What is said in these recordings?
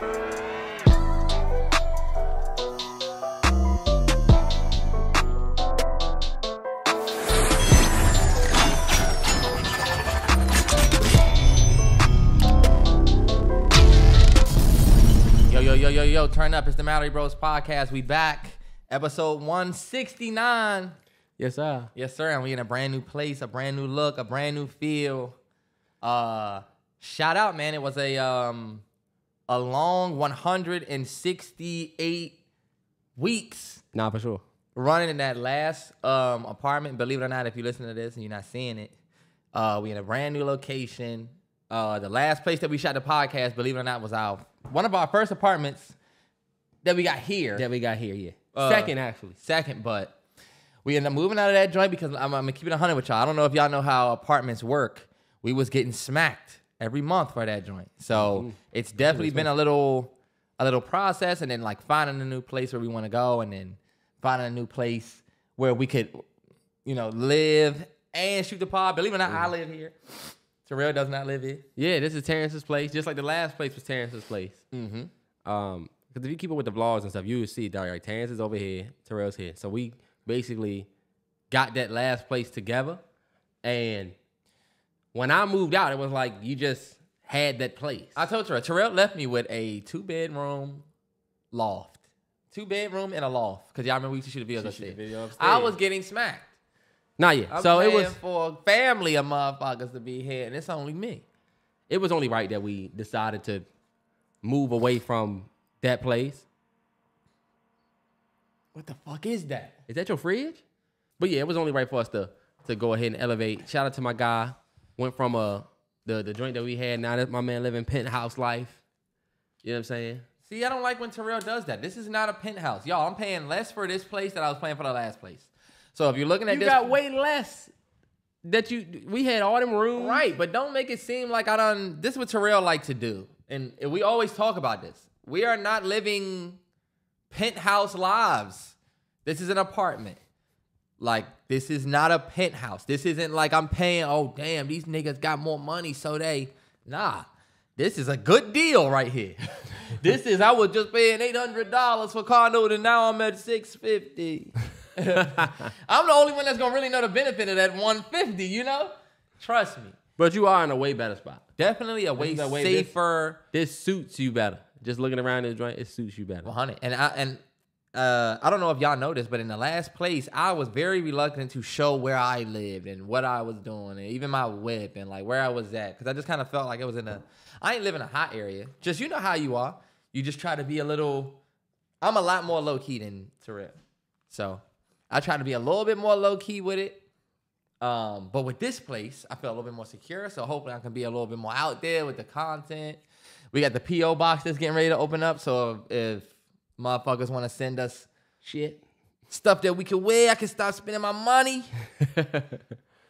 Yo, turn up. It's the Mallory Bros podcast. We back. Episode 169. Yes, sir. Yes, sir. And we in a brand new place, a brand new look, a brand new feel. Shout out, man. It was a long 168 weeks. Nah, for sure. Running in that last apartment. Believe it or not, if you listen to this and you're not seeing it, we in a brand new location. The last place that we shot the podcast, believe it or not, was one of our first apartments that we got here. Yeah. Second, actually. Second, but we ended up moving out of that joint because I'm going to keep it 100 with y'all. I don't know if y'all know how apartments work. We was getting smacked every month for that joint. So it's definitely been a little process, and then like finding a new place where we want to go, and then finding a new place where we could, live and shoot the pod. Believe it or not, I live here. Terrell does not live here. Yeah, this is Terrence's place, just like the last place was Terrence's place. Mm-hmm. Because if you keep up with the vlogs and stuff, you would see, like, Terrence is over here, Terrell's here. So we basically got that last place together. And when I moved out, it was like you just had that place. I told Terrell left me with a 2-bedroom loft. 2-bedroom and a loft. Because y'all remember we used to shoot a video upstairs. I was getting smacked. Not yet. I'm so it was for a family of motherfuckers to be here, and it's only me. It was only right that we decided to move away from that place. What the fuck is that? Is that your fridge? But yeah, it was only right for us to go ahead and elevate. Shout out to my guy. Went from the joint that we had. Now that my man living penthouse life. You know what I'm saying? See, I don't like when Terrell does that. This is not a penthouse. Y'all, I'm paying less for this place than I was paying for the last place. So if you're looking at you this, got way less. We had all them rooms. Right, but don't make it seem like this is what Terrell like to do. And we always talk about this. We are not living penthouse lives. This is an apartment. Like, this is not a penthouse. This isn't like I'm paying, oh, damn, these niggas got more money, so nah. This is a good deal right here. I was just paying $800 for condo, and now I'm at $650. I'm the only one that's gonna really know the benefit of that $150, Trust me. But you are in a way better spot. Definitely a way safer. This suits you better. Just looking around this joint, it suits you better. 100. And I don't know if y'all know this, but in the last place, I was very reluctant to show where I lived and what I was doing, and even my whip and like where I was at, because I just kind of felt like it was I ain't live in a hot area. Just how you are. You just try to be I'm a lot more low key than Terrell, so I try to be a little bit more low key with it. But with this place, I feel a little bit more secure. So hopefully I can be a little bit more out there with the content. We got the P.O. box that's getting ready to open up. So if motherfuckers want to send us stuff that we can wear, I can stop spending my money.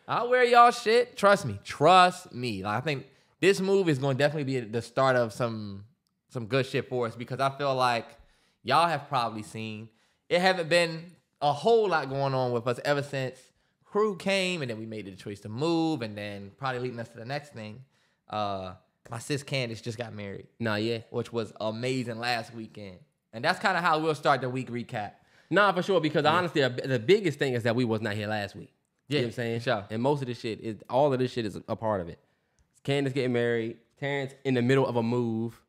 I'll wear y'all shit. Trust me. Like, I think this move is going to definitely be the start of some good shit for us, because I feel like y'all have probably seen it haven't been a whole lot going on with us ever since crew came, and then we made the choice to move, and then probably leading us to the next thing. My sis Candace just got married. Which was amazing last weekend. And that's kind of how we'll start the week recap. Nah, for sure, because honestly, the biggest thing is that we was not here last week. You know what I'm saying? Sure. And most of this shit, all of this shit is a part of it. Candace getting married, Terrence in the middle of a move,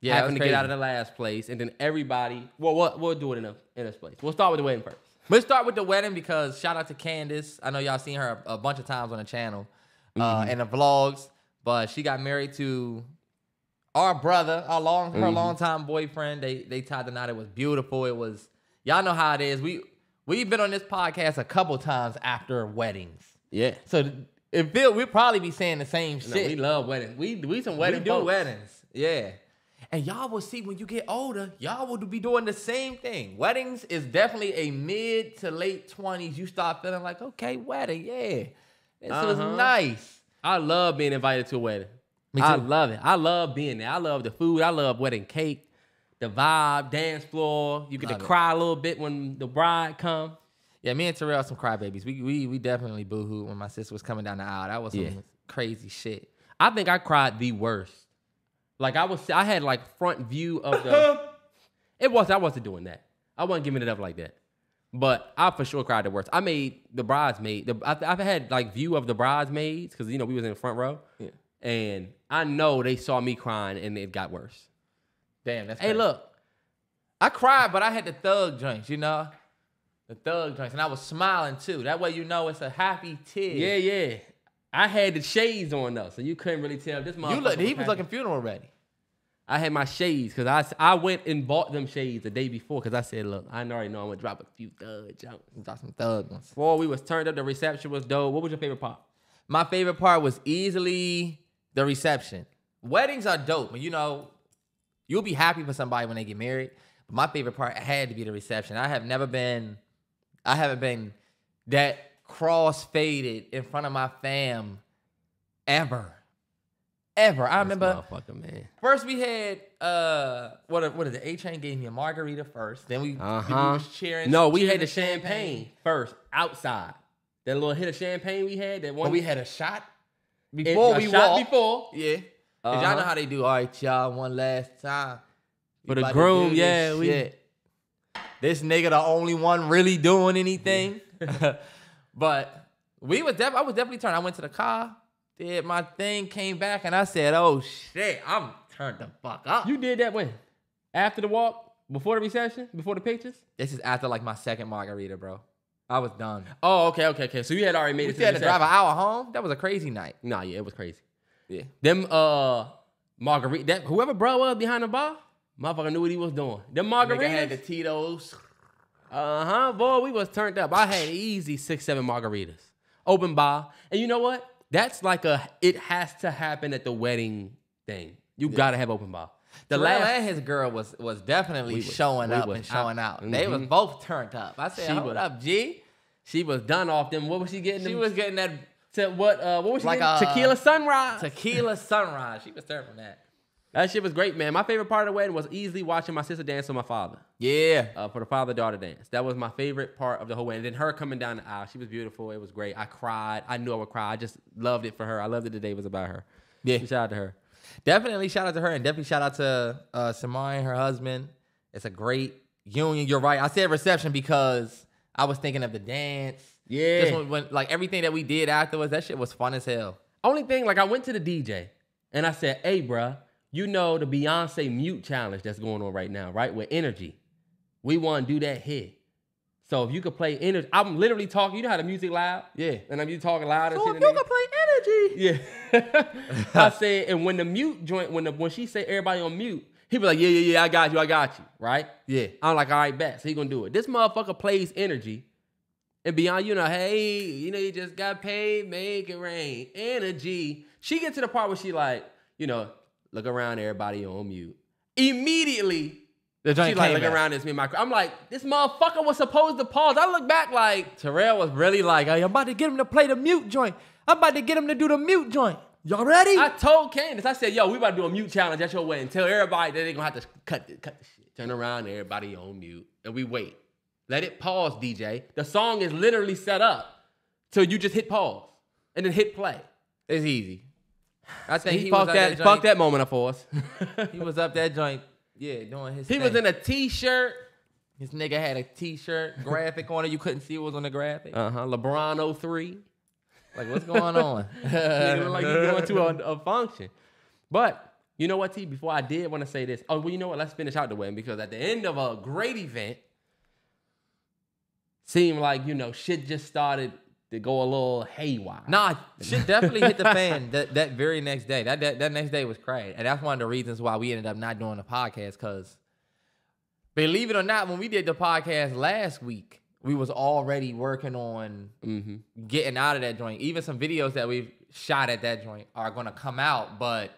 having to get out of the last place, and then everybody, we'll do it in a place. We'll start with the wedding first. Let's start with the wedding, because shout out to Candace. I know y'all seen her a bunch of times on the channel and the vlogs, but she got married to our brother, her longtime boyfriend. They tied the knot. It was beautiful. It was, y'all know how it is. We've been on this podcast a couple times after weddings. Yeah. So we'll probably be saying the same shit. No, we love weddings. We some wedding We do folks. weddings. Yeah. And y'all will see when you get older, y'all will be doing the same thing. Weddings is definitely a mid to late 20s. You start feeling like, okay, wedding, yeah. This was nice. I love being invited to a wedding. Me too. I love it. I love being there. I love the food. I love wedding cake, the vibe, dance floor. You get to cry a little bit when the bride come. Yeah, me and Terrell are some crybabies. We definitely boohooed when my sister was coming down the aisle. That was some crazy shit. I think I cried the worst. Like I had like front view of the. I wasn't doing that. I wasn't giving it up like that. But I for sure cried the worst. I made the bridesmaid. I've had like view of the bridesmaids because we was in the front row. Yeah. And I know they saw me crying and it got worse. Damn, that's Hey, crazy. look. I cried, but I had the thug joints, the thug joints, and I was smiling too. That way, it's a happy tear. Yeah. I had the shades on though, so you couldn't really tell this motherfucker. He was looking funeral ready. I had my shades because I went and bought them shades the day before because I said, look, I already know I'm gonna drop a few thug jokes. Got some thug ones. Before we was turned up, the reception was dope. What was your favorite part? My favorite part was easily the reception. Weddings are dope, and you'll be happy for somebody when they get married. But my favorite part had to be the reception. I haven't been that cross-faded in front of my fam ever. I remember motherfucker, man. first we had what is it? A-Train gave me a margarita first. Then we was cheering. No, we had the cheering champagne first outside. That little hit of champagne we had. That one. But we had a shot before we shot walked. before. Yeah. Cause y'all know how they do. All right, y'all, one last time. For We the about to groom, do yeah, this shit. This nigga the only one really doing anything. But I was definitely turned. I went to the car, did my thing, came back, and I said, "Oh shit, I'm turned the fuck up." You did that when? After the walk? Before the reception? Before the pictures? This is after like my second margarita, bro. I was done. Oh, okay. So you had already made We it to still had the to drive reception. an hour home. That was a crazy night. Nah, yeah, it was crazy. Yeah. Them margarita, whoever bro was behind the bar, motherfucker knew what he was doing. Them Nigga had the margaritas. Tito's. Boy, we was turned up. I had easy 6-7 margaritas. Open bar. And you know what? That's like it has to happen at the wedding thing. You gotta have open bar. The Terrell last and his girl was definitely showing up and showing out. They was both turned up. I said, "Hold up, G." she was done off them. What was she getting? She was getting that what was she like getting? Tequila Sunrise. tequila sunrise. She was serving that. That shit was great, man. My favorite part of the wedding was easily watching my sister dance with my father. Yeah. For the father-daughter dance. That was my favorite part of the whole wedding. Then her coming down the aisle. She was beautiful. It was great. I cried. I knew I would cry. I just loved it for her. I loved it the day was about her. Yeah. Shout out to her. Definitely shout out to her, and definitely shout out to Samara and her husband. It's a great union. You're right. I said reception because I was thinking of the dance. Yeah. Just when like everything that we did afterwards, that shit was fun as hell. Only thing, like I went to the DJ and I said, hey, bruh, you know the Beyonce mute challenge that's going on right now, right? With Energy. We want to do that here. So if you could play Energy, I'm literally talking, you know how the music loud? Yeah. And I'm you talking loud and So shit. if you could play Energy. Yeah. I said, and when the mute joint, when she say everybody on mute, he be like, yeah, I got you, right? Yeah. I'm like, all right, bet. So he gonna do it. This motherfucker plays Energy. And beyond, hey, you just got paid, make it rain. Energy. She get to the part where she like, look around, everybody on mute. Immediately, The joint she like, came look back. around, it's me and my I'm like, this motherfucker was supposed to pause. I look back like, Terrell was really like, hey, I'm about to get him to play the mute joint. I'm about to get him to do the mute joint. Y'all ready? I told Candace, I said, yo, we about to do a mute challenge at your wedding. Tell everybody that they gonna have to cut the shit. Turn around, everybody on mute. And we wait. Let it pause, DJ. The song is literally set up till you just hit pause and then hit play. It's easy. I think He he was fucked up that, that fuck joint. that moment up for us. He was up that joint. Yeah, doing his He thing. was in a t-shirt. His nigga had a t-shirt graphic on it. You couldn't see what was on the graphic. LeBron 03. Like, what's going on? Nigga look like he's going to a function. But you know what, T? Before I did want to say this. Oh, well, you know what? Let's finish out the wedding because at the end of a great event, seemed like, shit just started to go a little haywire. Nah, shit definitely hit the fan that very next day. That next day was crazy. And that's one of the reasons why we ended up not doing the podcast, because believe it or not, when we did the podcast last week, we was already working on getting out of that joint. Even some videos that we've shot at that joint are going to come out, but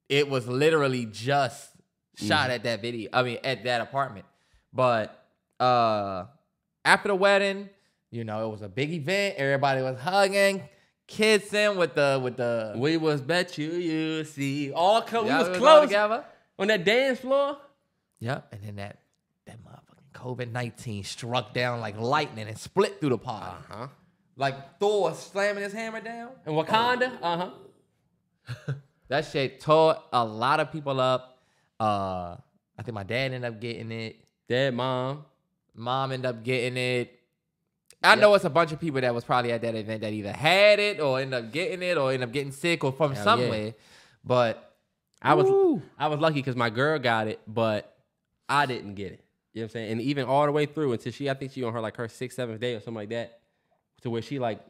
it was literally just shot at that at that apartment. But after the wedding, it was a big event. Everybody was hugging, kissing with the We was bet you see. All we Yeah, was all close together. on that dance floor. Yep. And then that motherfucking COVID-19 struck down like lightning and split through the pod. Like Thor slamming his hammer down. And Wakanda, That shit tore a lot of people up. I think my dad ended up getting it. Dad, mom ended up getting it. I know it's a bunch of people that was probably at that event that either had it or ended up getting it or ended up getting sick or from somewhere. Yeah. But I was lucky because my girl got it, but I didn't get it. You know what I'm saying? And even all the way through until I think she on her like her 6th, 7th day or something like that, to where she like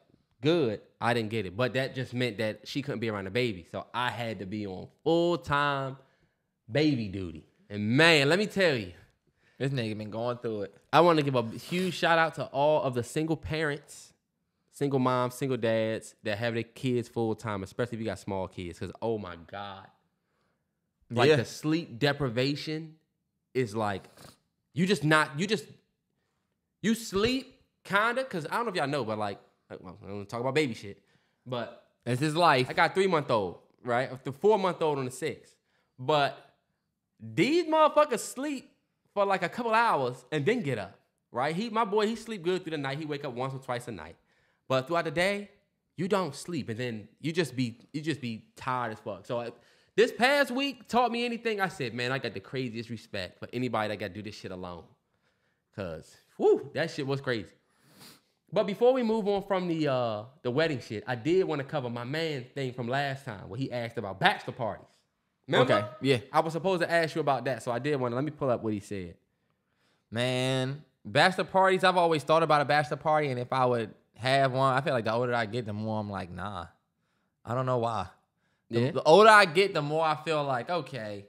good, I didn't get it. But that just meant that she couldn't be around the baby. So I had to be on full-time baby duty. And man, let me tell you, this nigga been going through it. I want to give a huge shout out to all of the single parents, single moms, single dads that have their kids full-time, especially if you got small kids. Because, oh my God. Like the sleep deprivation is like, you sleep kinda, because I don't know if y'all know, but like, well, I don't want to talk about baby shit, but it's his life. I got 3-month-old, right? The 4-month-old on the 6th. But these motherfuckers sleep for like a couple hours and then get up, right? My boy, he sleep good through the night. He wake up once or twice a night. But throughout the day, you don't sleep, and then you just be tired as fuck. So this past week taught me anything. I said, man, I got the craziest respect for anybody that got to do this shit alone. Cause, whew, that shit was crazy. But before we move on from the wedding shit, I did want to cover my man thing from last time where he asked about bachelor parties. Remember? Okay, yeah. I was supposed to ask you about that, so I did want to. Let me pull up what he said. Man, bachelor parties, I've always thought about a bachelor party, and if I would have one, I feel like the older I get, the more I'm like, nah. I don't know why. The older I get, the more I feel like, okay,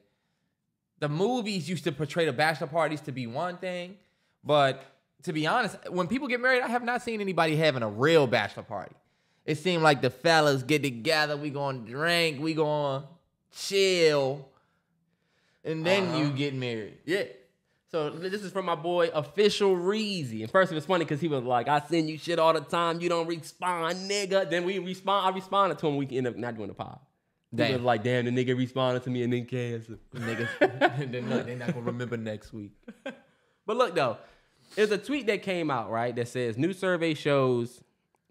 the movies used to portray the bachelor parties to be one thing, but to be honest, when people get married, I have not seen anybody having a real bachelor party. It seemed like the fellas get together, we gonna drink, we gonna chill, and then you get married. Yeah. So this is from my boy Official Reezy. And first it was funny because he was like, I send you shit all the time, you don't respond, nigga. Then I responded to him, we end up not doing the pod. He was like, damn, the nigga responded to me and then canceled. Niggas, they're not gonna remember next week. But look though, there's a tweet that came out, right, that says new survey shows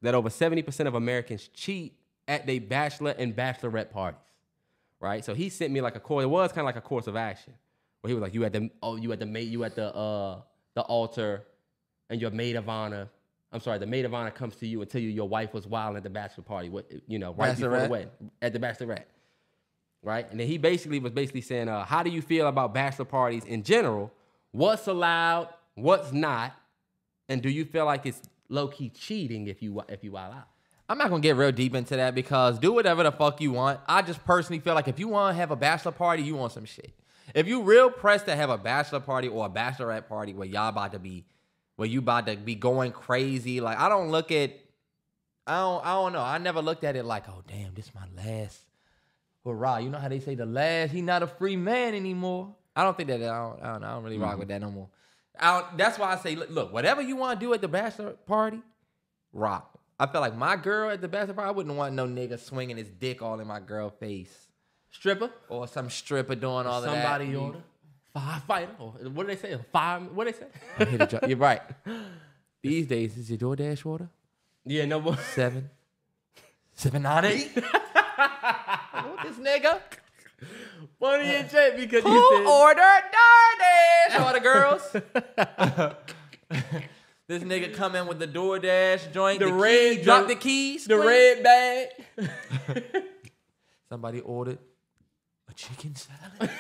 that over 70% of Americans cheat at their bachelor and bachelorette parties. Right? So he sent me like a course. It was kind of like a course of action. Where he was like, you at the altar, and your maid of honor. I'm sorry, the maid of honor comes to you and tell you your wife was wild at the bachelor party. Right before the wedding at the bachelorette. Right? And then he was saying, how do you feel about bachelor parties in general? What's allowed? What's not? And do you feel like it's low key cheating if you wild out? I'm not going to get real deep into that because do whatever the fuck you want. I just personally feel like if you want to have a bachelor party, you want some shit. If you real pressed to have a bachelor party or a bachelorette party where you about to be going crazy, like I don't know. I never looked at it like, oh damn, this is my last hurrah. You know how they say the last, he not a free man anymore. I don't think that, I don't really rock with that no more. That's why I say, look, whatever you want to do at the bachelor party, rock. I feel like my girl at the bachelor party, I wouldn't want no nigga swinging his dick all in my girl face. Stripper? Or some stripper doing all of that. Somebody order. Firefighter? Or what do they say? What do they say? You're right. These days, is your DoorDash order? Yeah, no more. 798? What this nigga? Funny and shit because who you said... ordered DoorDash? All the girls? This nigga come in with the DoorDash joint, the red, drop the keys. The red bag. Somebody ordered a chicken salad.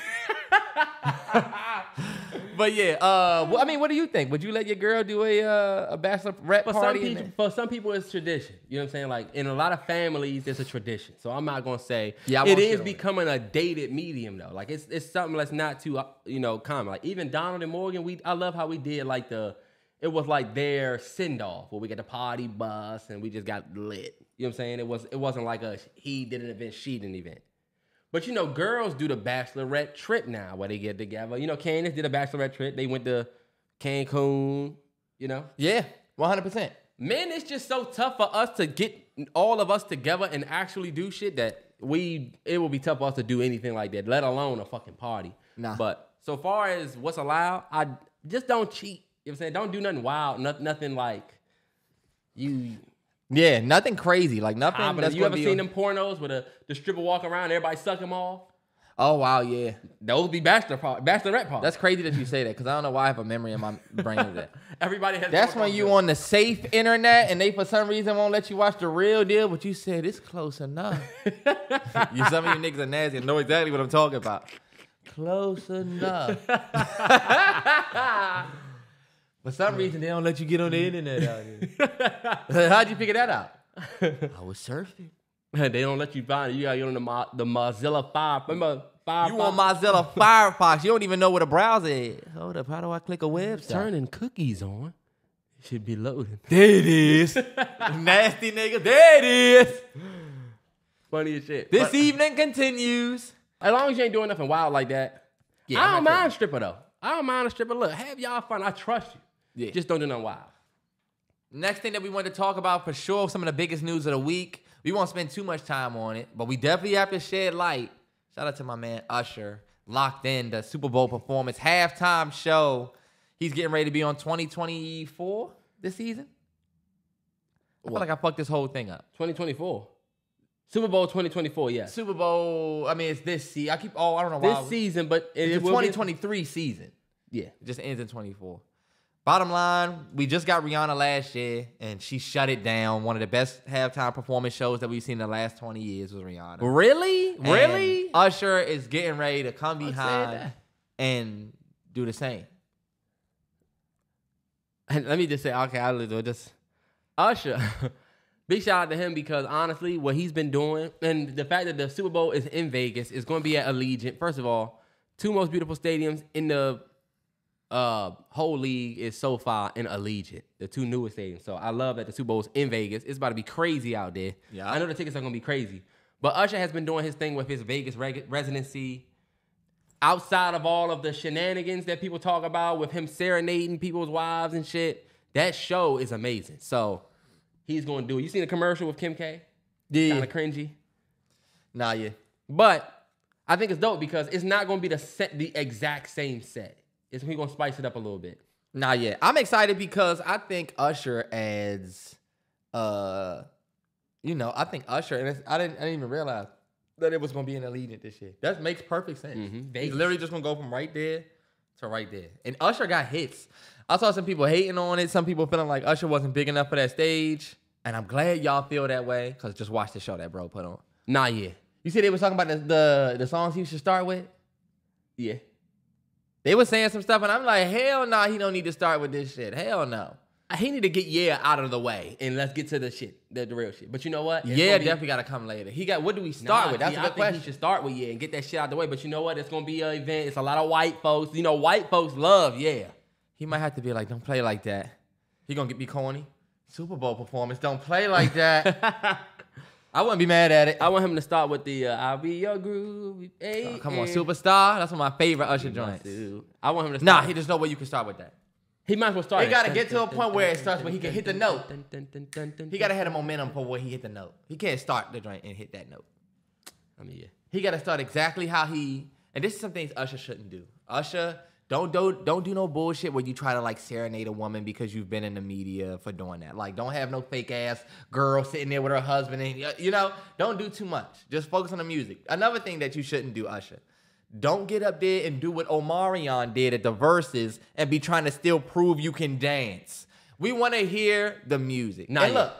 But yeah, I mean, what do you think? Would you let your girl do a bachelorette party? For some people, it's tradition. You know what I'm saying? Like in a lot of families, it's a tradition. So I'm not gonna say it is becoming a dated medium though. Like it's something that's not too common. Like even Donald and Morgan, I love how we did like it was like their send off where we got the party bus and we just got lit. You know what I'm saying? It wasn't like he did an event, she did an event. But girls do the bachelorette trip now where they get together. Candace did a bachelorette trip. They went to Cancun, Yeah, 100%. Man, it's just so tough for us to get all of us together and actually do shit that it will be tough for us to do anything like that, let alone a fucking party. Nah. But so far as what's allowed, I just don't cheat. You know what I'm saying? Don't do nothing wild, nothing like you Yeah, nothing crazy. Like nothing. That's You ever gonna be seen them pornos where the stripper walk around, everybody suck him off? Oh wow, yeah. Those be bachelorette parties. That's crazy that you say that because I don't know why I have a memory in my brain of that. Everybody has. That's when you on the safe internet and they for some reason won't let you watch the real deal, but you said it's close enough. Some of you niggas are nasty and know exactly what I'm talking about. Close enough. For some reason they don't let you get on the internet out here. How'd you figure that out? I was surfing. They don't let you find it. You gotta get on the Mozilla Fire. Remember Firefox? You on Mozilla Firefox. You don't even know what a browser is. Hold up, how do I click a website? Turning cookies on. It should be loading. There it is. Nasty nigga. There it is. Funny as shit. This evening continues. As long as you ain't doing nothing wild like that. Yeah, I don't mind stripper though. I don't mind a stripper. Look, have y'all fun. I trust you. Yeah. Just don't do nothing wild. Next thing that we want to talk about for sure, some of the biggest news of the week. We won't spend too much time on it, but we definitely have to shed light. Shout out to my man Usher. Locked in the Super Bowl performance. Halftime show. He's getting ready to be on 2024 this season. I feel like I fucked this whole thing up. 2024. Super Bowl 2024, yeah. Super Bowl, I mean, it's this season. I don't know why. This season, but It's the will be- 2023 season. Yeah. It just ends in 24. Bottom line, we just got Rihanna last year, and she shut it down. One of the best halftime performance shows that we've seen in the last 20 years was Rihanna. Really? And Really? Usher is getting ready to come said behind that. and do the same. And let me just say, okay, I'll do it. Just Usher. Big shout out to him because honestly, what he's been doing and the fact that the Super Bowl is in Vegas, is going to be at Allegiant. First of all, two most beautiful stadiums in the whole league is SoFi and Allegiant, the two newest stadiums. So I love that the Super Bowl is in Vegas. It's about to be crazy out there. Yeah. I know the tickets are going to be crazy. But Usher has been doing his thing with his Vegas residency. Outside of all of the shenanigans that people talk about with him serenading people's wives and shit, that show is amazing. So he's going to do it. You seen the commercial with Kim K? Yeah. Kind of cringy. Nah, yeah. But I think it's dope because it's not going to be the exact same set. We're going to spice it up a little bit. Nah, yeah. I'm excited because I think Usher adds, I think Usher, and I didn't even realize that it was going to be in Allegiant this year. That makes perfect sense. Mm-hmm. He's literally just going to go from right there to right there. And Usher got hits. I saw some people hating on it. Some people feeling like Usher wasn't big enough for that stage. And I'm glad y'all feel that way because just watch the show that bro put on. Nah, yeah. You see they was talking about the songs he should start with? Yeah. They was saying some stuff and I'm like, hell no, he don't need to start with this shit. Hell no. He need to get Yeah out of the way and let's get to the shit, the real shit. But you know what? Yeah, definitely got to come later. What do we start with? That's a good I think question. he should start with Yeah and get that shit out of the way. But you know what? It's going to be an event. It's a lot of white folks. You know, white folks love Yeah. He might have to be like, don't play like that. He gonna get me corny. Super Bowl performance, don't play like that. I wouldn't be mad at it. I want him to start with the I'll be your groove. Oh, come on, Superstar. That's one of my favorite Usher joints. I want him to Nah, start. there's no way you can start with that. He might as well start. He gotta get to a point where it starts where he can hit the note. He gotta have the momentum for where he hit the note. He can't start the joint and hit that note. I mean, yeah. He gotta start exactly how he. And this is some things Usher shouldn't do. Usher, don't do no bullshit where you try to like serenade a woman because you've been in the media for doing that. Like, don't have no fake ass girl sitting there with her husband and don't do too much. Just focus on the music. Another thing that you shouldn't do, Usher. Don't get up there and do what Omarion did at the Verses and be trying to still prove you can dance. We want to hear the music. Not and yet. look,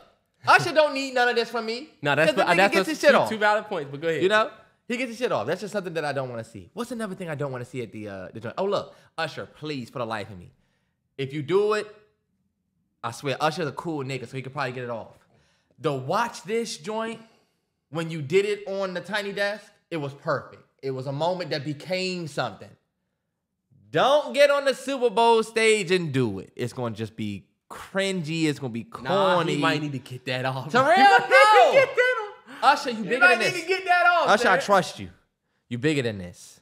Usher don't need none of this from me. No, that's 'Cause the nigga gets his shit off. two valid points. But go ahead. You know, he gets his shit off. That's just something that I don't want to see. What's another thing I don't want to see at the joint? Oh look, Usher, please, for the life of me, if you do it, I swear, Usher's a cool nigga, so he could probably get it off. The Watch This joint, when you did it on the tiny desk, it was perfect. It was a moment that became something. Don't get on the Super Bowl stage and do it. It's going to just be cringy. It's going to be corny. Nah, he might need to get that off. Terrell, no. Usher, you bigger than this. need to get that off. Usher, I trust you. You bigger than this.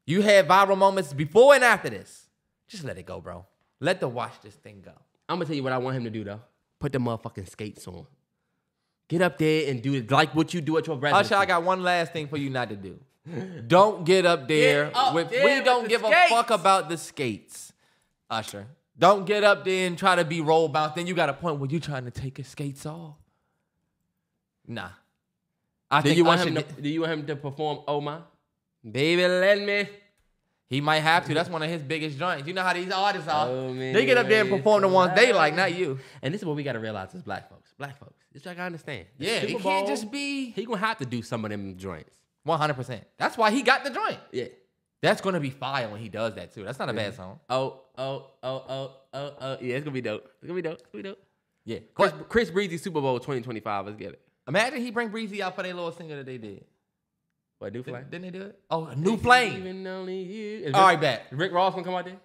You had viral moments before and after this. Just let it go, bro. Let the Watch This thing go. I'm gonna tell you what I want him to do though. Put the motherfucking skates on. Get up there and do it like what you do at your residency. Usher, I got one last thing for you not to do. Don't get up there Get up with. there We with don't the give a skates. fuck about the skates, Usher. Don't get up there and try to be roll bounce. Then you got a point where you trying to take his skates off. Nah. I Do think you want Usher him to? Do you want him to perform "Oh My"? Baby, let me. he might have to. That's one of his biggest joints. You know how these artists are. Oh, man, They get up there and perform the ones they like, not you. And this is what we gotta realize as black folks. Black folks. It's like I understand. The Yeah, Super it can't Bowl, just be He gonna have to do some of them joints. 100%. That's why he got the joint. Yeah. That's gonna be fire when he does that too. That's not a bad song. Oh. Yeah, it's gonna be dope. It's gonna be dope. It's gonna be dope. Yeah. Chris Breezy Super Bowl 2025. Let's get it. Imagine he bring Breezy out for their little single that they did. What, New Flame? Didn't they do it? Oh, a New Flame. Even only you. All right, bet. Rick Ross gonna come out there?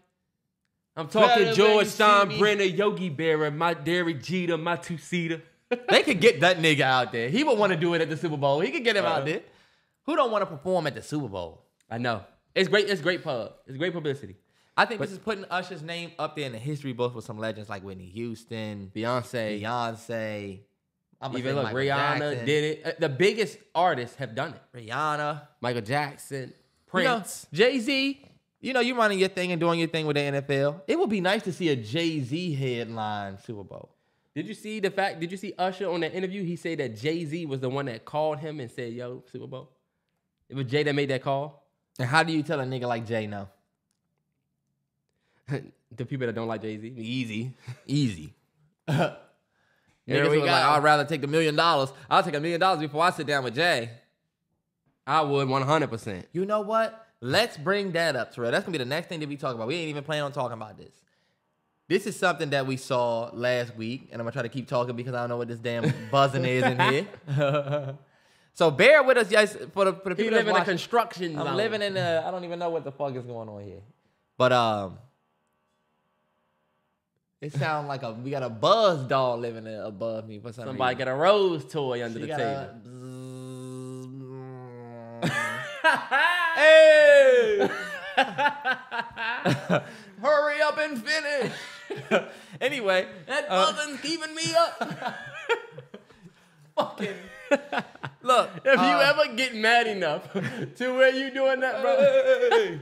I'm talking Better George when you see me. Steinbrenner, Yogi Berra, my Derek Jeter, my two-seater. They could get that nigga out there. He would want to do it at the Super Bowl. He could get him out there. Who don't want to perform at the Super Bowl? I know. It's great. It's great pub. It's great publicity. I think this is putting Usher's name up there in the history books with some legends like Whitney Houston, Beyonce. Even Look, Michael Rihanna Jackson. did it. The biggest artists have done it. Rihanna, Michael Jackson, Prince. Jay-Z. You know, you running your thing and doing your thing with the NFL. It would be nice to see a Jay-Z headline Super Bowl. Did you see Did you see Usher on that interview? He said that Jay-Z was the one that called him and said, "Yo, Super Bowl." It was Jay that made that call. And how do you tell a nigga like Jay no? The people that don't like Jay-Z, Easy. Here Niggas we was go. like, I'd rather take $1 million. I'll take $1 million before I sit down with Jay. I would 100%. You know what? Let's bring that up, Terrell. That's going to be the next thing that we talk about. We ain't even planning on talking about this. This is something that we saw last week, and I'm going to try to keep talking because I don't know what this damn buzzing is in here. So bear with us, yes, for the people He that live in a watch. construction I'm zone. living in I don't even know what the fuck is going on here. But it sounds like we got a buzz doll living above me for some Somebody reason. got a rose toy under She the got table. Hey! Hurry up and finish. Anyway, That buzzing's keeping me up. fucking look. If you ever get mad enough to where you doing that, bro.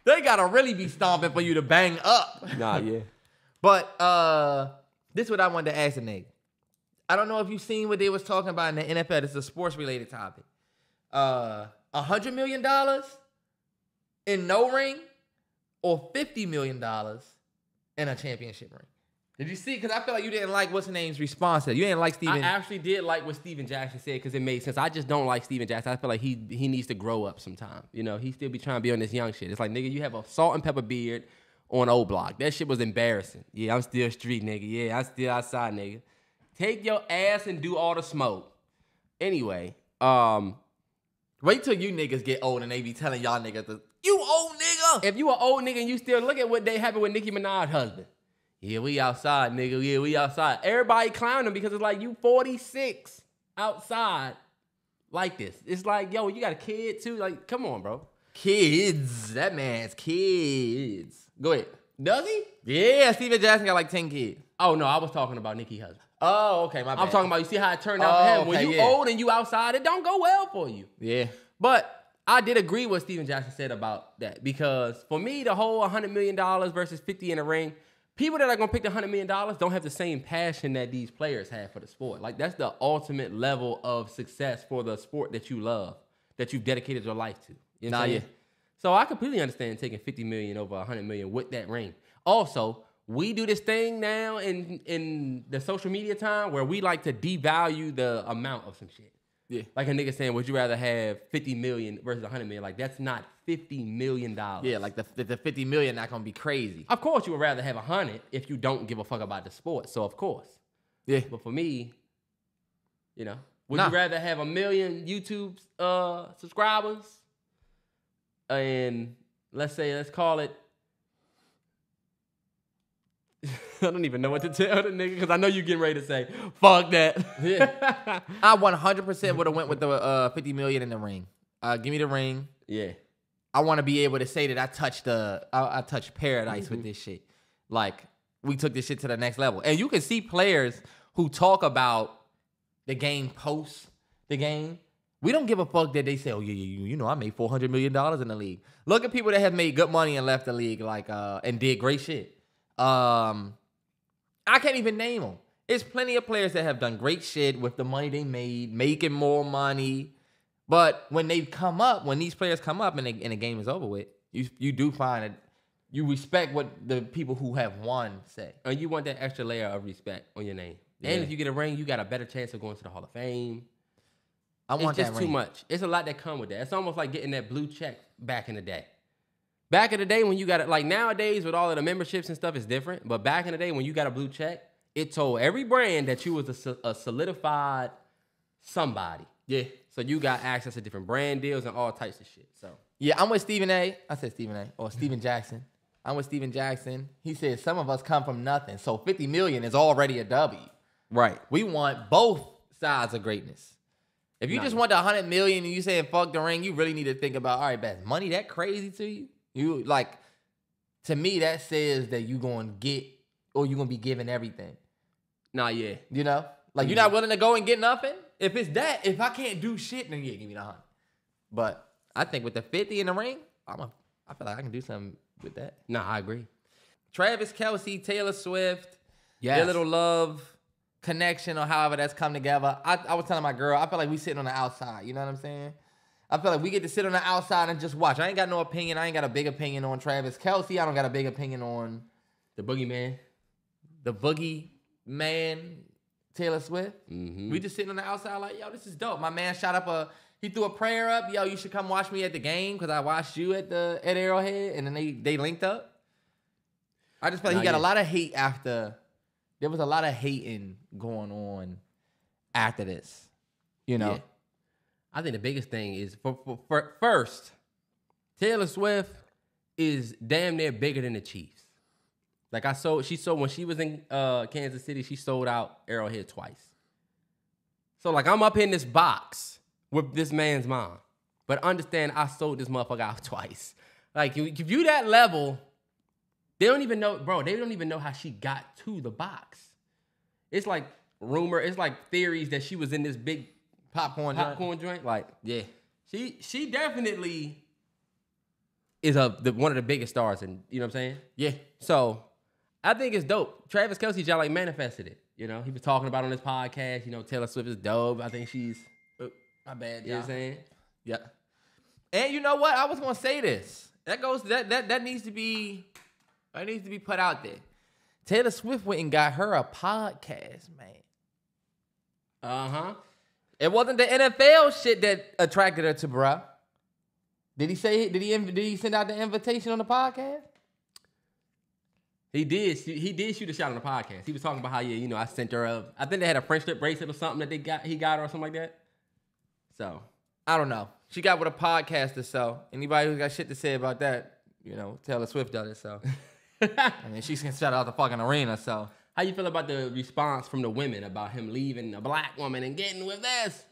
They gotta really be stomping for you to bang up. Nah, yeah. But this is what I wanted to ask a nigga. I don't know if you've seen what they was talking about in the NFL. It's a sports related topic. $100 million in no ring or $50 million in a championship ring. Did you see? Because I feel like you didn't like what's his name's response to it. You didn't like Steven. I actually did like what Steven Jackson said because it made sense. I just don't like Steven Jackson. I feel like he needs to grow up sometime. You know, he still be trying to be on this young shit. It's like, nigga, you have a salt and pepper beard on O Block. That shit was embarrassing. Yeah, I'm still street, nigga. Yeah, I'm still outside, nigga. Take your ass and do all the smoke. Anyway, Wait till you niggas get old and they be telling y'all niggas, you old nigga. if you an old nigga and you still look at what they happened with Nicki Minaj's husband. Yeah, we outside, nigga. Yeah, we outside. Everybody clown him because it's like, you 46 outside like this. It's like, yo, you got a kid too? Like, come on, bro. Kids. That man's kids. Go ahead. Does he? Yeah, Steven Jackson got like 10 kids. Oh, no, I was talking about Nicki's husband. Oh, okay, my bad. I'm talking about, you see how it turned out for him? When okay, you yeah. old and you outside, it don't go well for you. Yeah. But I did agree with Steven Jackson said about that because for me, the whole $100 million versus 50 in a ring, people that are going to pick the $100 million don't have the same passion that these players have for the sport. Like, that's the ultimate level of success for the sport that you love, that you've dedicated your life to. You know what I'm saying? Yeah. So I completely understand taking $50 million over $100 million with that ring. Also, we do this thing now in the social media time where we like to devalue the amount of some shit. Yeah. Like a nigga saying, would you rather have 50 million versus 100 million? Like, that's not $50 million. Yeah, like the 50 million not gonna be crazy. Of course, you would rather have 100 if you don't give a fuck about the sport. So, of course. Yeah. But for me, you know, would Nah. you rather have 1 million YouTube subscribers and let's call it, I don't even know what to tell the nigga because I know you getting ready to say, fuck that. Yeah. I 100% would have went with the 50 million in the ring. Give me the ring. Yeah. I want to be able to say that I touched paradise with this shit. Like, we took this shit to the next level. And you can see players who talk about the game post the game. We don't give a fuck that they say, oh, yeah, you know, I made $400 million in the league. Look at people that have made good money and left the league, like, and did great shit. I can't even name them. It's plenty of players that have done great shit with the money they made, making more money. But when these players come up and the game is over with, you do find that you respect what the people who have won say. And you want that extra layer of respect on your name. Yeah. And if you get a ring, you got a better chance of going to the Hall of Fame. I want that It's just ring. too much. It's a lot that come with that. It's almost like getting that blue check back in the day. Back in the day when you got it, like nowadays with all of the memberships and stuff, it's different. But back in the day when you got a blue check, it told every brand that you was a solidified somebody. Yeah. So you got access to different brand deals and all types of shit. So Yeah, I'm with Stephen A. I said Stephen A. Or Stephen Jackson. I'm with Stephen Jackson. He said some of us come from nothing. So 50 million is already a W. right. We want both sides of greatness. If you just want the 100 million and you saying fuck the ring, you really need to think about, all right, Beth, money that crazy to you? You like, to me, that says that you're going to get, or you're going to be given everything. Nah, yeah. You know? Like, you're not willing to go and get nothing? If it's that, if I can't do shit, then yeah, give me the 100. But I think with the 50 in the ring, I feel like I can do something with that. Nah, I agree. Travis Kelce, Taylor Swift, Yes. their little love connection or however that's come together. I was telling my girl, I feel like we sitting on the outside. You know what I'm saying? I feel like we get to sit on the outside and just watch. I ain't got no opinion. I ain't got a big opinion on Travis Kelce. I don't got a big opinion on The Boogeyman. the Boogie Man, Taylor Swift. Mm-hmm. We just sitting on the outside like, yo, this is dope. My man he threw a prayer up. Yo, you should come watch me at the game because I watched you at Arrowhead, and then they linked up. I just feel like he got a lot of hate after. There was a lot of hating going on after this. You know? Yeah. I think the biggest thing is for first, Taylor Swift is damn near bigger than the Chiefs. Like she sold when she was in Kansas City, she sold out Arrowhead twice. So like I'm up in this box with this man's mom, but understand I sold this motherfucker out twice. Like if you that level, they don't even know, bro. They don't even know how she got to the box. It's like it's like theories that she was in this big Popcorn joint. Like, Yeah. she definitely is one of the biggest stars, and you know what I'm saying? Yeah. So I think it's dope. Travis Kelce just like manifested it. You know, he was talking about on this podcast. You know, Taylor Swift is dope. I think she's. My bad, You know what I'm saying? Yeah. And you know what? I was gonna say this. That needs to be put out there. Taylor Swift went and got her a podcast, man. Uh-huh. It wasn't the NFL shit that attracted her to bruh. Did he send out the invitation on the podcast? He did shoot a shot on the podcast. He was talking about how, I sent her I think they had a friendship bracelet or something that he got her or something like that. So I don't know. She got with a podcaster, so anybody who's got shit to say about that, Taylor Swift does it, so. I mean, she's gonna shut out the fucking arena, so. How you feel about the response from the women about him leaving a black woman and getting with this?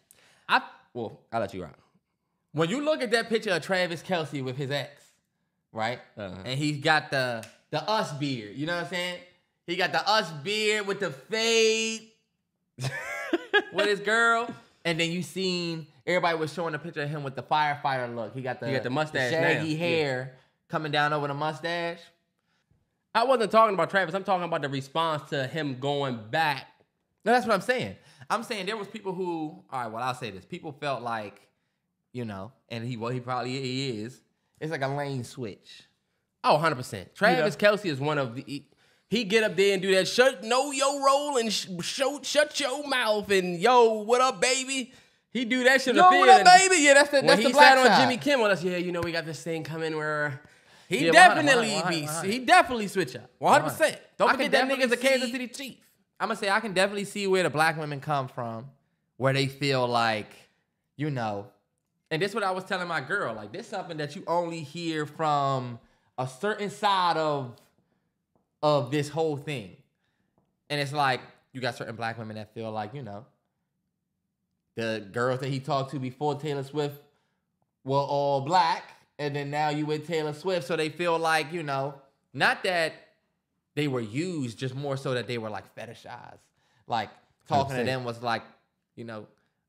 I'll let you rock. When you look at that picture of Travis Kelce with his ex, right? Uh-huh. And he's got the us beard, you know what I'm saying? He got the us beard with the fade with his girl. And then you seen, everybody was showing a picture of him with the firefighter look. He got the mustache, the shaggy now. hair coming down over the mustache. I wasn't talking about Travis. I'm talking about the response to him going back. No, that's what I'm saying. I'm saying there was people who, all right, well, I'll say this. People felt like, and he probably is. It's like a lane switch. Oh, 100%. Travis Kelce is one of the... He get up there and do that, know your role and shut your mouth and what up, baby? He do that shit. Yo, what up, baby? Yeah, that's the when he black sat on side. Jimmy Kimmel, that's, we got this thing coming where... He 100. He definitely switch up. 100%. Don't forget that nigga's a Kansas City Chief. I'm going to say I can definitely see where the black women come from, where they feel like, and this is what I was telling my girl, like, this is something that you only hear from a certain side of this whole thing. And it's like, you got certain black women that feel like, the girls that he talked to before Taylor Swift were all black, and then now you with Taylor Swift, so they feel like, not that they were used, just more so that they were like fetishized. Like, talking to them was like, oh,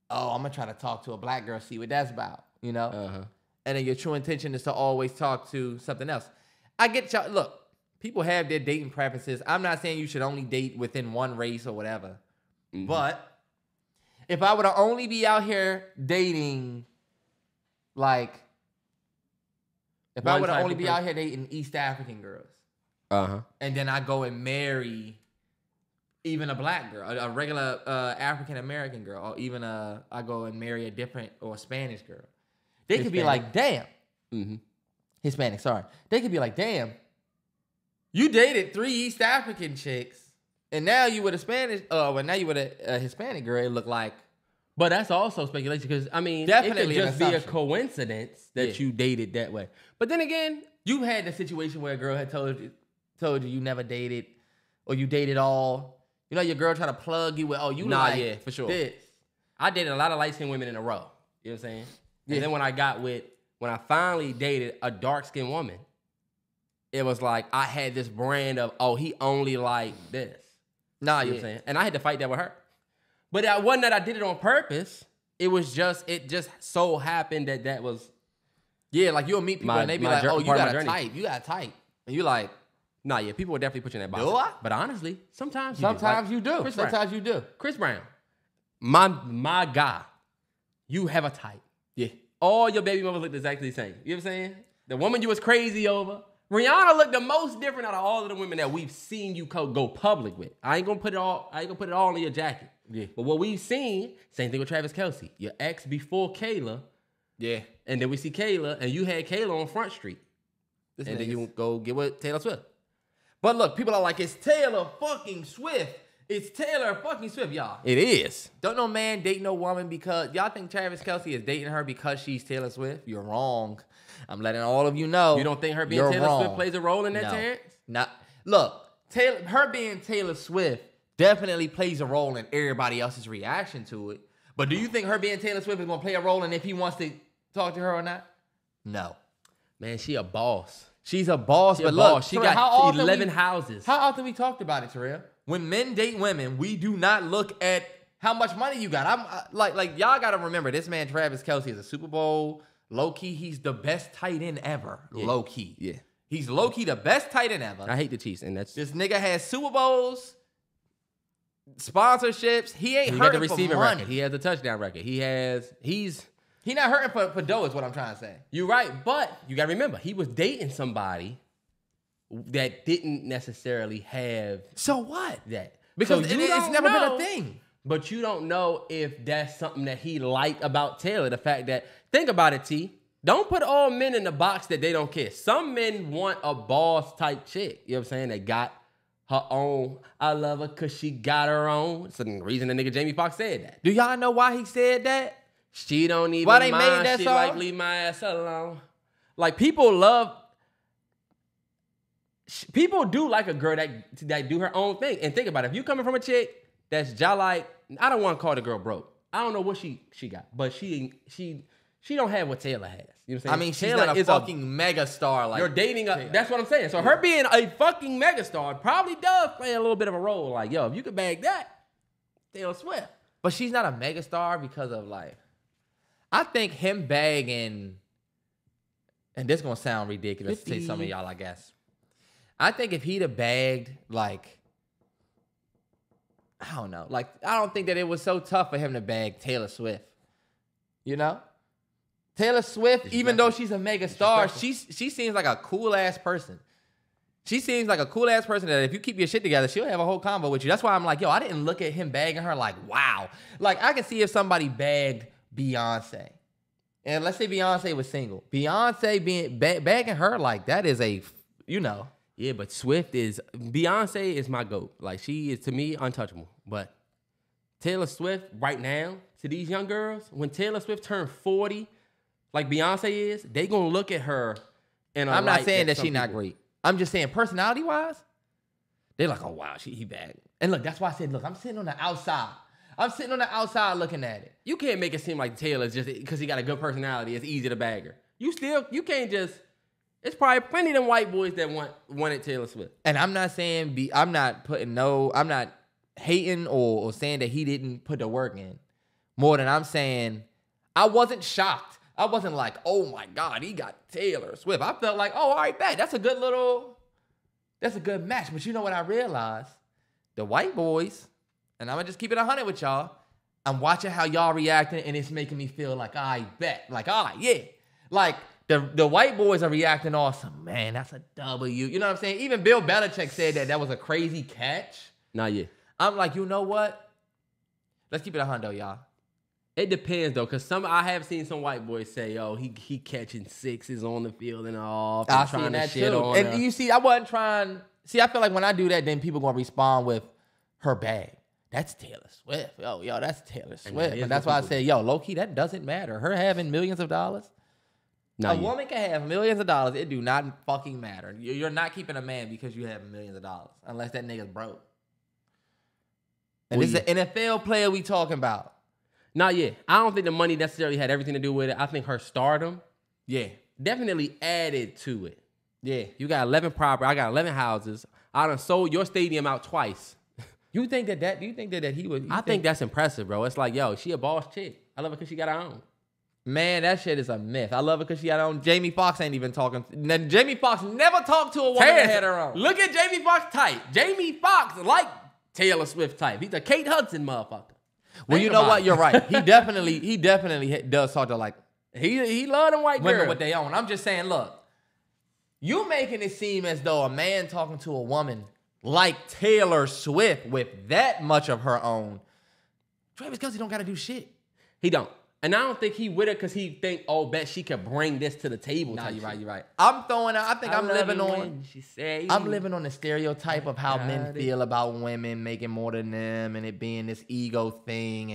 I'm gonna try to talk to a black girl, see what that's about, Uh-huh. And then your true intention is to always talk to something else. I get y'all. Look, people have their dating preferences. I'm not saying you should only date within one race or whatever. But if I were to only be out here dating, like, if I One were to type only of be out here dating East African girls, and then I go and marry even a black girl, a regular African American girl, or even I go and marry a different or a Spanish girl, they could be like, damn. Hispanic, sorry. They could be like, damn, you dated 3 East African chicks, and now you with a Spanish, well, now you with a Hispanic girl, it looked like. But that's also speculation because, I mean, Definitely it an could just be a assumption. coincidence that you dated that way. But then again, You had the situation where a girl had told you you never dated, or you dated all. You know, your girl trying to plug you with, oh, you like yeah, for sure. this. I dated a lot of light-skinned women in a row. You know what I'm saying? And then when I finally dated a dark-skinned woman, it was like I had this brand of, oh, he only like this. Nah, You know what I'm saying? And I had to fight that with her. But it wasn't that I did it on purpose. It just so happened that was. Yeah, like you'll meet people and they be like, oh, you part of got my a journey. type. You got a type. And you like, Nah, yeah, people would definitely put you in that box. Do I? But honestly, sometimes you do. Chris Brown. Sometimes you do. Chris Brown, my guy, you have a type. Yeah. All your baby mamas look exactly the same. You know what I'm saying? The woman you was crazy over. Rihanna looked the most different out of all of the women that we've seen you go public with. I ain't gonna put it all in your jacket. Yeah. But what we've seen, same thing with Travis Kelce. Your ex before Kayla, Yeah. and then we see Kayla, and you had Kayla on Front Street. This And then nigga's- you go get with Taylor Swift. But look, people are like, it's Taylor fucking Swift. It's Taylor fucking Swift, y'all. It is. Don't no man date no woman because y'all think Travis Kelce is dating her because she's Taylor Swift? You're wrong. I'm letting all of you know. You don't think her being you're Taylor wrong. Swift plays a role in that, No. Terrence? Not look, her being Taylor Swift definitely plays a role in everybody else's reaction to it. But do you think her being Taylor Swift is gonna play a role in if he wants to talk to her or not? No. Man, she a boss. She's a boss, She but a look, boss. She Terrell, got 11 houses. How often we talked about it, Terrell? When men date women, we do not look at how much money you got. Like y'all got to remember, this man Travis Kelce is a Super Bowl low key. He's the best tight end ever. Yeah. Low key. Yeah. He's low key the best tight end ever. I hate the Chiefs, and that's This nigga has Super Bowls, sponsorships. He ain't he got the hurting for receiving money. record. He has the touchdown record. He not hurting for dough is what I'm trying to say. You're right, but you got to remember, he was dating somebody that didn't necessarily have So what? that. Because So you it's don't never been know, a thing. But you don't know if that's something that he liked about Taylor. The fact that, think about it, T. Don't put all men in the box that they don't kiss. Some men want a boss type chick. You know what I'm saying? That got her own. I love her because she got her own. It's the reason the nigga Jamie Foxx said that. Do y'all know why he said that? She don't even Why they mind. made that She song? like, leave my ass alone. Like, people do like a girl that do her own thing. And think about it. If you coming from a chick that's just like, I don't want to call the girl broke. I don't know what she got, but she don't have what Taylor has. You know what I'm saying? I mean, she's Taylor not a fucking mega star. Like you're dating that's what I'm saying. So her being a fucking megastar probably does play a little bit of a role. Like, yo, if you could bag that, Taylor Swift. But she's not a mega star because of like, I think him bagging, and this gonna sound ridiculous to say some of y'all, I guess. I think if he'd have bagged, like, I don't know. Like, I don't think that it was so tough for him to bag Taylor Swift. You know? Taylor Swift, even though she's a mega star, she seems like a cool ass person. She seems like a cool ass person that if you keep your shit together, she'll have a whole combo with you. That's why I'm like, yo, I didn't look at him bagging her like, wow. Like, I can see if somebody bagged Beyonce. And let's say Beyonce was single. Beyonce being bagging her, like, that is a, you know. Yeah, but Beyonce is my GOAT. Like, she is, to me, untouchable. But Taylor Swift, right now, to these young girls, when Taylor Swift turned 40, like Beyonce is, they gonna look at her and I'm not saying that she's not great. I'm just saying personality-wise, they're like, oh, wow, he bagged. And look, that's why I said, look, I'm sitting on the outside. I'm sitting on the outside looking at it. You can't make it seem like Taylor's just because he got a good personality, it's easy to bag her. You can't just, it's probably plenty of them white boys that wanted Taylor Swift. And I'm not saying, I'm not hating or saying that he didn't put the work in. More than I'm saying, I wasn't shocked. I wasn't like, oh my God, he got Taylor Swift. I felt like, oh, all right, bet. That's a good little, That's a good match. But you know what I realized? The white boys, and I'm going to just keep it 100 with y'all. I'm watching how y'all reacting, and it's making me feel like, I bet. Like, all right, yeah. Like, the white boys are reacting awesome. Man, that's a W. You know what I'm saying? Even Bill Belichick said that was a crazy catch. Not yet. I'm like, you know what? Let's keep it 100, y'all. It depends though, cause I have seen some white boys say, "Yo, he catching sixes on the field and off, and I trying seen to that shit too. on And her." you see, I wasn't trying. See, I feel like when I do that, then people gonna respond with her bag. That's Taylor Swift. Yo, that's Taylor Swift. And that's why I say, yo, low key, that doesn't matter. Her having millions of dollars. A woman can have millions of dollars. It do not fucking matter. You're not keeping a man because you have millions of dollars, unless that nigga's broke. And this is an NFL player we talking about. Not yet. I don't think the money necessarily had everything to do with it. I think her stardom, definitely added to it. Yeah. You got 11 property. I got 11 houses. I done sold your stadium out twice. Do you think that he would? I think that's impressive, bro. It's like, yo, she a boss chick. I love her because she got her own. Man, that shit is a myth. I love it because she got her own. Jamie Foxx ain't even talking. Jamie Foxx never talked to a woman that had her own. Look at Jamie Foxx type. Jamie Foxx like Taylor Swift type. He's a Kate Hudson motherfucker. Well, you know what? You're right. He definitely does talk to like he love them white women girls. with their own. I'm just saying, look, you making it seem as though a man talking to a woman like Taylor Swift with that much of her own. Travis Kelce don't got to do shit. He don't. And I don't think he with her because he think, oh, bet she could bring this to the table. Nah, you're right. I'm throwing out. I think I'm living on. She said, I'm living on the stereotype of how men feel about women making more than them, and it being this ego thing,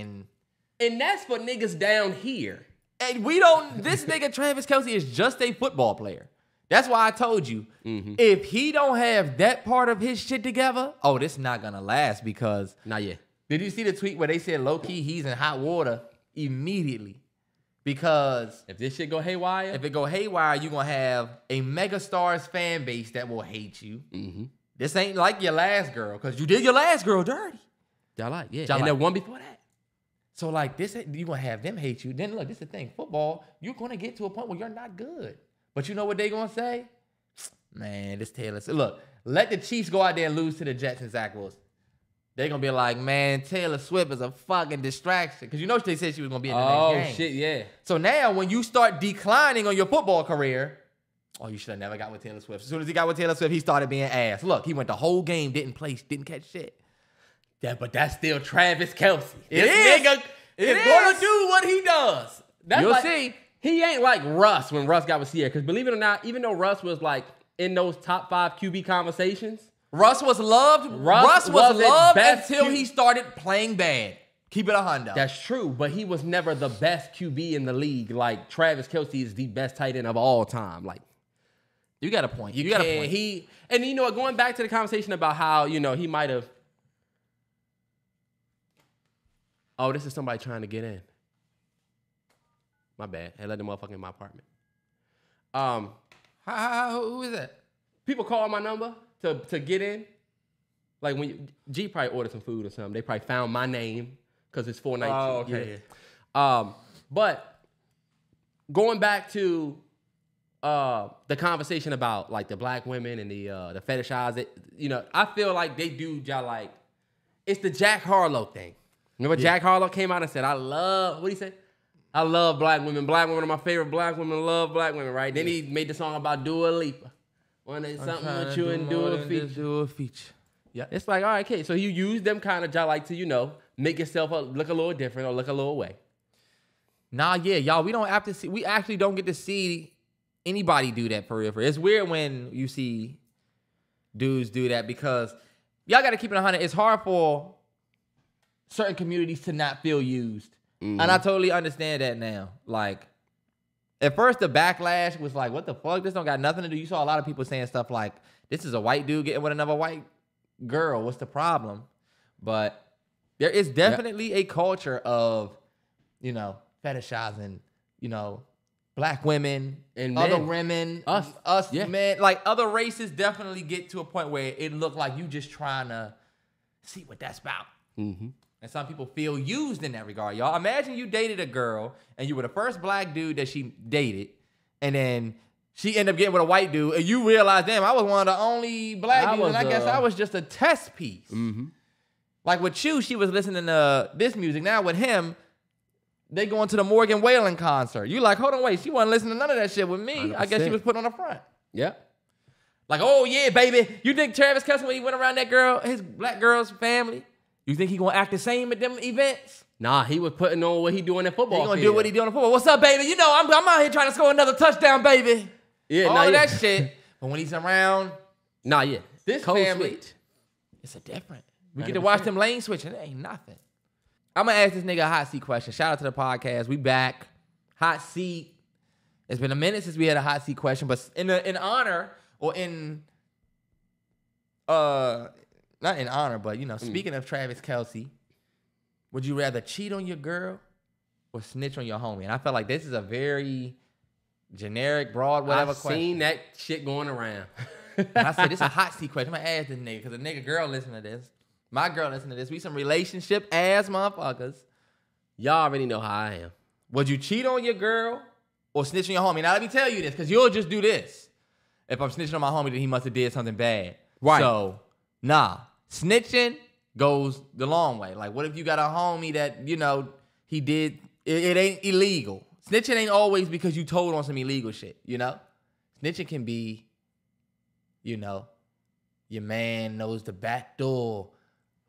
and that's for niggas down here. And we don't. This nigga Travis Kelce is just a football player. That's why I told you, if he don't have that part of his shit together, oh, this not gonna last because. Not yet. Did you see the tweet where they said low key he's in hot water? Immediately, because if this shit go haywire, you're gonna have a megastar's fan base that will hate you. This ain't like your last girl, because you did your last girl dirty. Y'all like, yeah, Y'all and like, the one before that. So like this, you gonna have them hate you. Then look, this is the thing. Football, you're gonna get to a point where you're not good. But you know what they gonna say? Man, this Taylor. Look, let the Chiefs go out there and lose to the Jets and Zach Wilson. They're going to be like, man, Taylor Swift is a fucking distraction. Because you know they said she was going to be in the next game. Oh, shit, yeah. So now when you start declining on your football career, oh, you should have never got with Taylor Swift. As soon as he got with Taylor Swift, he started being ass. Look, he went the whole game, didn't catch shit. Yeah, but that's still Travis Kelce. This nigga is going to do what he does. You'll see. He ain't like Russ when Russ got with Sierra. Because believe it or not, even though Russ was like in those top 5 QB conversations, Russ was loved. Russ was loved until he started playing bad. Keep it 100. That's true, but he was never the best QB in the league. Like Travis Kelce is the best tight end of all time. Like, you got a point. You got a point. And you know what? Going back to the conversation about how he might have. Oh, this is somebody trying to get in. My bad. I let the motherfucker in my apartment. Who is that? People call my number to get in. Like when G probably ordered some food or something. They probably found my name because it's 4 nights. Oh, okay. Yeah. But going back to the conversation about like the black women and the fetishize it, I feel like they do like it's the Jack Harlow thing. Remember Jack Harlow came out and said, I love black women. Black women are my favorite. Black women love black women, right? Then he made the song about Dua Lipa. Wanted something with you and do a feature. Yeah. It's like, all right, okay. So you use them kind of like to, make yourself look a little different or look a little way. Nah, yeah, y'all, we actually don't get to see anybody do that for real. It's weird when you see dudes do that because y'all got to keep it 100. It's hard for certain communities to not feel used. And I totally understand that now. Like, at first the backlash was like, what the fuck? This don't got nothing to do. You saw a lot of people saying stuff like, this is a white dude getting with another white girl. What's the problem? But there is definitely a culture of, fetishizing, black women and other women, us men. Like, other races definitely get to a point where it look like you just trying to see what that's about. Mm-hmm. And some people feel used in that regard, y'all. Imagine you dated a girl and you were the first black dude that she dated, and then she ended up getting with a white dude, and you realize, damn, I was one of the only black dudes, and I guess I was just a test piece. Mm-hmm. Like with you, she was listening to this music. Now with him, they going to the Morgan Wallen concert. You like, hold on, wait, she wasn't listening to none of that shit with me. 100%. I guess she was put on the front. Yeah. Like, oh yeah, baby, you think Travis Kelce, when he went around that girl, his black girl's family, you think he gonna act the same at them events? Nah, he was putting on what he doing in football. He gonna do what he doing in football. What's up, baby? You know, I'm out here trying to score another touchdown, baby. Yeah, all of that shit. But when he's around this Code family, switch. it's a different. We get to watch them lane switching. It ain't nothing. I'm gonna ask this nigga a hot seat question. Shout out to the podcast. We back. Hot seat. It's been a minute since we had a hot seat question, but in honor or in not in honor, but you know, speaking of Travis Kelce, would you rather cheat on your girl or snitch on your homie? And I felt like this is a very generic, broad, whatever I've question. seen that shit going around. And I said, this is a hot seat question. I'm gonna ask this nigga, because the nigga girl listen to this. My girl listen to this. We some relationship ass motherfuckers. Y'all already know how I am. Would you cheat on your girl or snitch on your homie? Now let me tell you this, because you'll just do this. If I'm snitching on my homie, then he must have did something bad. Right. So, nah. Snitching goes the long way. Like, what if you got a homie that, you know, he did, it ain't illegal. Snitching ain't always because you told on some illegal shit, you know? Snitching can be, you know, your man knows the back door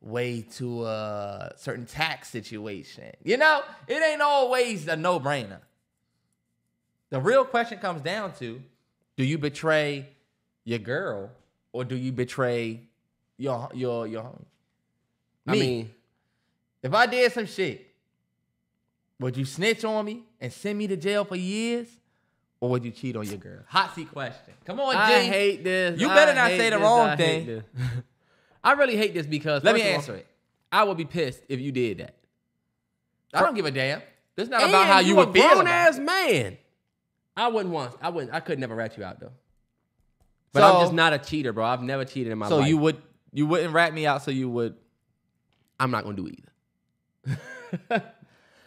way to a certain tax situation. You know, it ain't always a no-brainer. The real question comes down to, do you betray your girl or do you betray your homie? I mean, if I did some shit, would you snitch on me and send me to jail for years? Or would you cheat on your girl? Hot seat question. Come on, G. I hate this. You better not say the wrong thing. I really hate this because let me answer it. I would be pissed if you did that. I don't give a damn. This is not about how you would feel. Grown ass man. I could never rat you out though. But so, I'm just not a cheater, bro. I've never cheated in my life. So you wouldn't rat me out. So you would. I'm not gonna do either.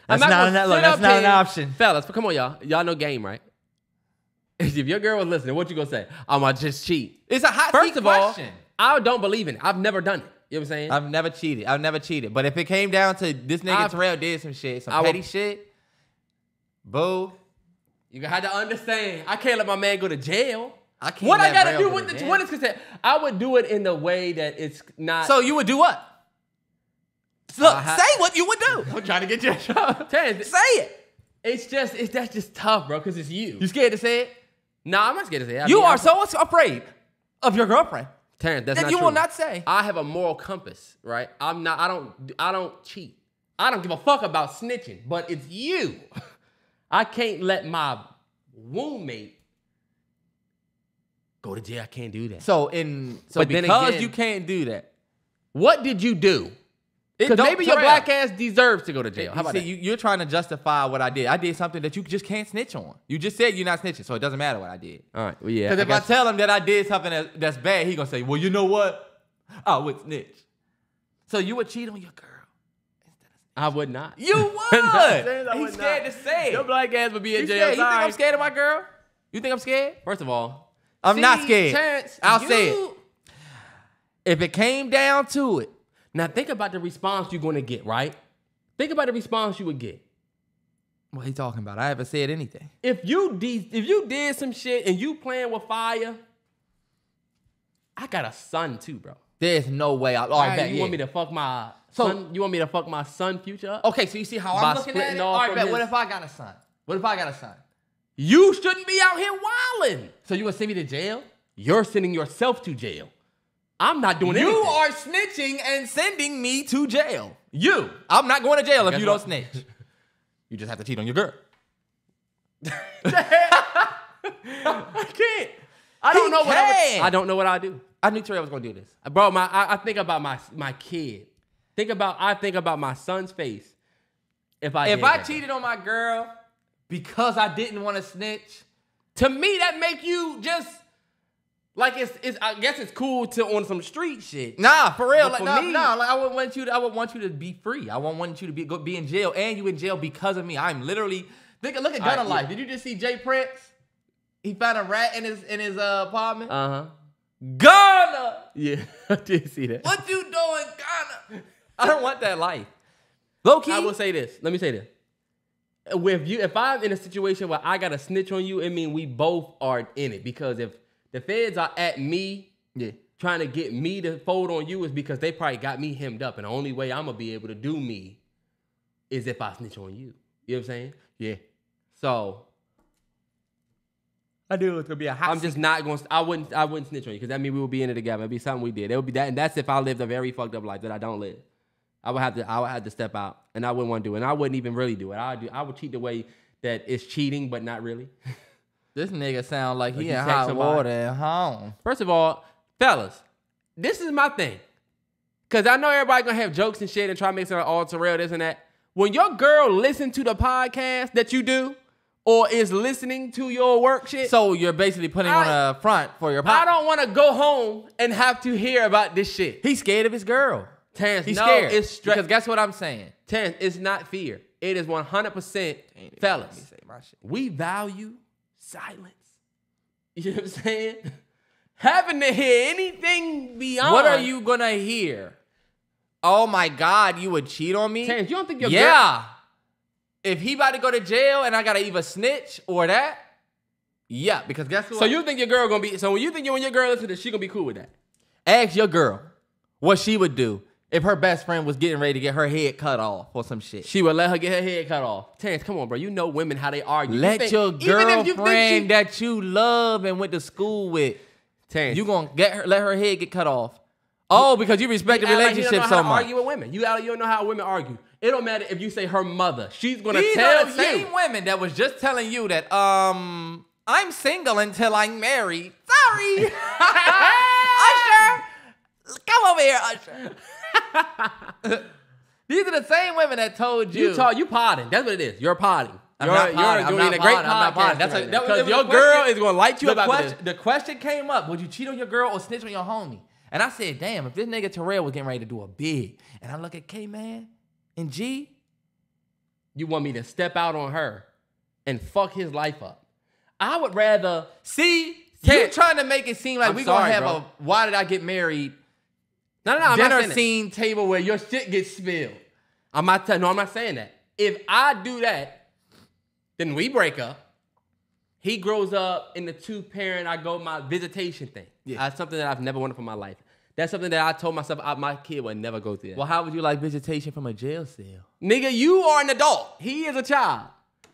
That's not an option, fellas. Come on, y'all. Y'all know game, right? If your girl was listening, what you gonna say? I'm gonna just cheat. It's a hot First seat of all, question. I don't believe in it. I've never done it. You know what I'm saying? I've never cheated. But if it came down to this nigga Terrell did some shit, some petty shit, boo. You had to understand. I can't let my man go to jail. I can't. What I gotta do with what is concerned? I would do it in the way that it's not. So you would do what? Look, say what you would do. I'm trying to get you a job. Say it. That's just tough, bro, because it's you. You scared to say it? No, I'm not scared to say it. You are so afraid of your girlfriend. Terrence, that's that not you true. will not say. I have a moral compass, right? I don't cheat. I don't give a fuck about snitching, but it's you. I can't let my roommate go to jail. I can't do that. But because you can't do that, what did you do? Because maybe your black ass deserves to go to jail. How about that? You're trying to justify what I did. I did something that you just can't snitch on. You just said you're not snitching, so it doesn't matter what I did. All right, well, yeah. Because if I tell him that I did something that's bad, he gonna say, well, you know what? I would snitch. So you would cheat on your girl. I would not. You would. He's scared to say it. Your black ass would be in jail. You think I'm scared of my girl? You think I'm scared? First of all, I'm not scared. Terrence, I'll say it. If it came down to it. Now think about the response you're gonna get, right? Think about the response you would get. What are you talking about? I haven't said anything. If you did some shit and you playing with fire, I got a son too, bro. There's no way. You want me to fuck my son? You want me to fuck my son future up? Okay, so you see how I'm looking at it? All right, bet. What if I got a son? What if I got a son? You shouldn't be out here wilding. So you would send me to jail? You're sending yourself to jail. I'm not doing anything. You are snitching and sending me to jail. I'm not going to jail if you don't snitch. You just have to cheat on your girl. I can't. I don't know what I don't know what I do. I knew Terrell was gonna do this, bro. I think about my kid. I think about my son's face. If I cheated on my girl because I didn't want to snitch, to me that make you just. Like it's I guess it's cool to on some street shit. Nah, for real. Like, I would want you to be free. I won't want you to be in jail, and you in jail because of me. I'm literally look at Gunna Life. Did you just see Jay Prince? He found a rat in his apartment. Ghana. Yeah, I did see that. What you doing, Ghana? I don't want that life. Low key. I will say this. Let me say this. If I'm in a situation where I gotta snitch on you, it mean we both are in it. Because if the feds are at me, trying to get me to fold on you, is because they probably got me hemmed up, and the only way I'm gonna be able to do me is if I snitch on you. You know what I'm saying? Yeah. So I knew it was gonna be a hot. I'm just not going. I wouldn't snitch on you because that means we would be in it together. It'd be something we did. It would be that, and that's if I lived a very fucked up life that I don't live. I would have to step out, and I wouldn't want to do it. And I wouldn't even really do it. I would cheat the way that it's cheating, but not really. This nigga sound like he in text hot somebody. water at home. First of all, fellas, this is my thing. Because I know everybody going to have jokes and shit and try to make it all Terrell, this and that. When your girl listen to the podcast that you do or is listening to your work shit. So you're basically putting on a front for your podcast. I don't want to go home and have to hear about this shit. He's scared of his girl. Terrence, He's no, scared. it's stress. Because guess what I'm saying? Terrence, it's not fear. It is 100% fellas. Let me say my shit. We value silence. You know what I'm saying? Having to hear anything beyond. What are you gonna hear? Oh my God, you would cheat on me? Terrence, you don't think your girl... If he about to go to jail and I gotta either snitch or that, yeah, because guess what? So you think your girl gonna be? So when you think when your girl listen to this, she gonna be cool with that? Ask your girl what she would do if her best friend was getting ready to get her head cut off or some shit. She would let her get her head cut off. Terrence, come on, bro. You know women how they argue. Let your girlfriend that you love and went to school with, Terrence, you gonna let her head get cut off? Oh, because you respect the relationship so much. Argue with women. You don't know how women argue. It don't matter if you say her mother. She's gonna These tell are the same women that was just telling you that I'm single until I'm married. Sorry, Usher, come over here, Usher. These are the same women that told you. You potting. That's what it is. You're potting. You're doing a great podcast. Because your girl is gonna light you up. The question came up: would you cheat on your girl or snitch on your homie? And I said, damn, if this nigga Terrell was getting ready to do a big, and I look at K-Man and G. You want me to step out on her and fuck his life up. I would rather... See, you trying to make it seem like we gonna have bro. a why did I get married I'm dinner not scene table where your shit gets spilled. I'm not saying that. If I do that, then we break up. He grows up in the two-parent, I go my visitation thing. Yeah. That's something that I've never wanted for my life. That's something that I told myself my kid would never go through that. Well, how would you like visitation from a jail cell? Nigga, you are an adult. He is a child.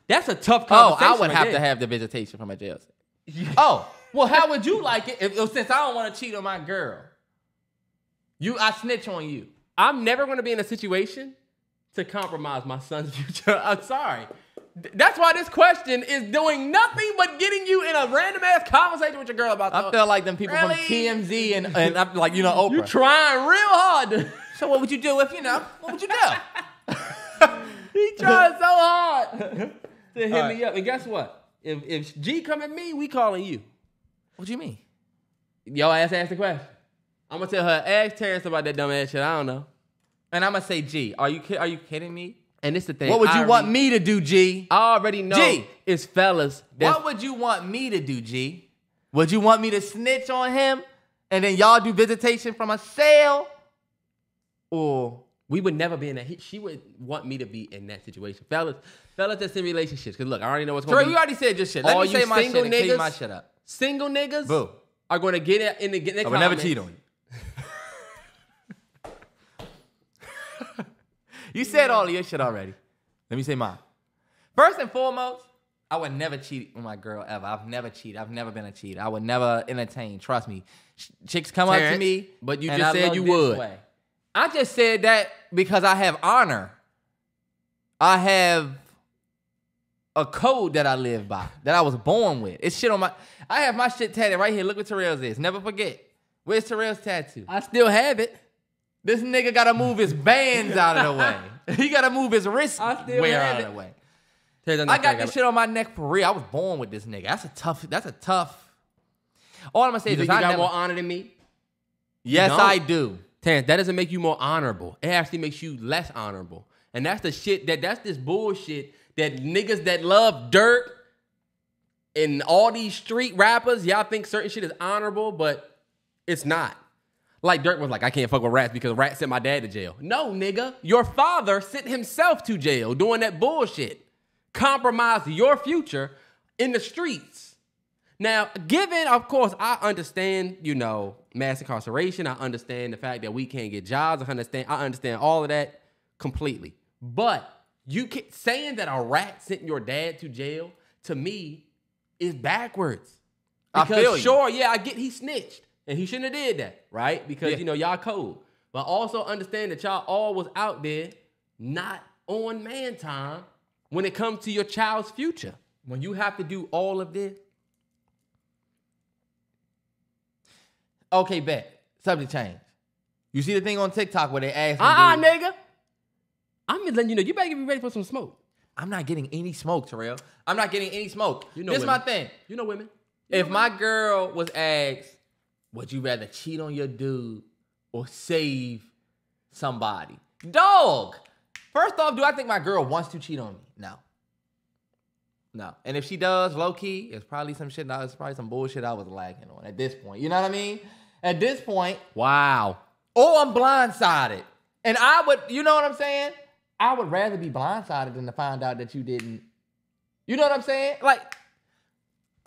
That's a tough conversation. Oh, I would have to have the visitation from a jail cell. Oh, well, how would you like it since I don't want to cheat on my girl? I snitch on you. I'm never going to be in a situation to compromise my son's future. I'm sorry. That's why this question is doing nothing but getting you in a random ass conversation with your girl about that. I feel like them people from TMZ and I'm like, Oprah. You trying real hard. So what would you do if, what would you do? He trying so hard to hit me up. And guess what? If G come at me, we calling you. What do you mean? Yo ass asked the question. I'm going to tell her, ask Terrence about that dumb ass shit. I don't know. And I'm going to say, G, are you kidding me? And it's the thing. What would you want me to do, G? I already know G. It's fellas. What would you want me to do, G? Would you want me to snitch on him and then y'all do visitation from a cell? Or we would never be in that. She would want me to be in that situation. Fellas that's in relationships. Because look, I already know what's going to be. We already said your shit. Let me say my shit and clean my shit up. Single niggas Boo. are going to get in the I would never cheat on you. You said all of your shit already. Let me say mine. First and foremost, I would never cheat on my girl ever. I've never cheated. I've never been a cheater. I would never entertain. Trust me. Chicks come up to me. But you just said you would. I just said that because I have honor. I have a code that I live by, that I was born with. It's shit on my... I have my shit tatted right here. Look what Terrell's is. Never forget. Where's Terrell's tattoo? I still have it. This nigga gotta move his bands out of the way. He gotta move his wrist wear out of the way. I got this shit on my neck for real. I was born with this nigga. That's a tough. All I'm gonna say is you got more honor than me? Yes, I do. Terrence, that doesn't make you more honorable. It actually makes you less honorable. And that's the shit that's this bullshit that niggas that love dirt And all these street rappers, y'all think certain shit is honorable, but it's not. Like Dirk was like, I can't fuck with rats because rats sent my dad to jail. No, nigga. Your father sent himself to jail doing that bullshit. Compromised your future in the streets. Now, given, of course, I understand, mass incarceration. I understand the fact that we can't get jobs. I understand all of that completely. But saying that a rat sent your dad to jail, to me, is backwards. Because I feel you. Sure, yeah, I get he snitched. And he shouldn't have did that, right? Because, y'all cold. But also understand that y'all all was out there not on man time when it comes to your child's future. When you have to do all of this. Okay, bet. Subject change. You see the thing on TikTok where they ask me, nigga. I'm just letting you know, you better get ready for some smoke. I'm not getting any smoke, Terrell. I'm not getting any smoke. This is women. my thing. You know women. If my girl was asked, would you rather cheat on your dude or save somebody? Dog! First off, do I think my girl wants to cheat on me? No. And if she does, low-key, it's probably some bullshit I was lacking on at this point. You know what I mean? At this point. Wow. Or I'm blindsided. And I would, you know what I'm saying? I would rather be blindsided than to find out that you didn't. You know what I'm saying? Like,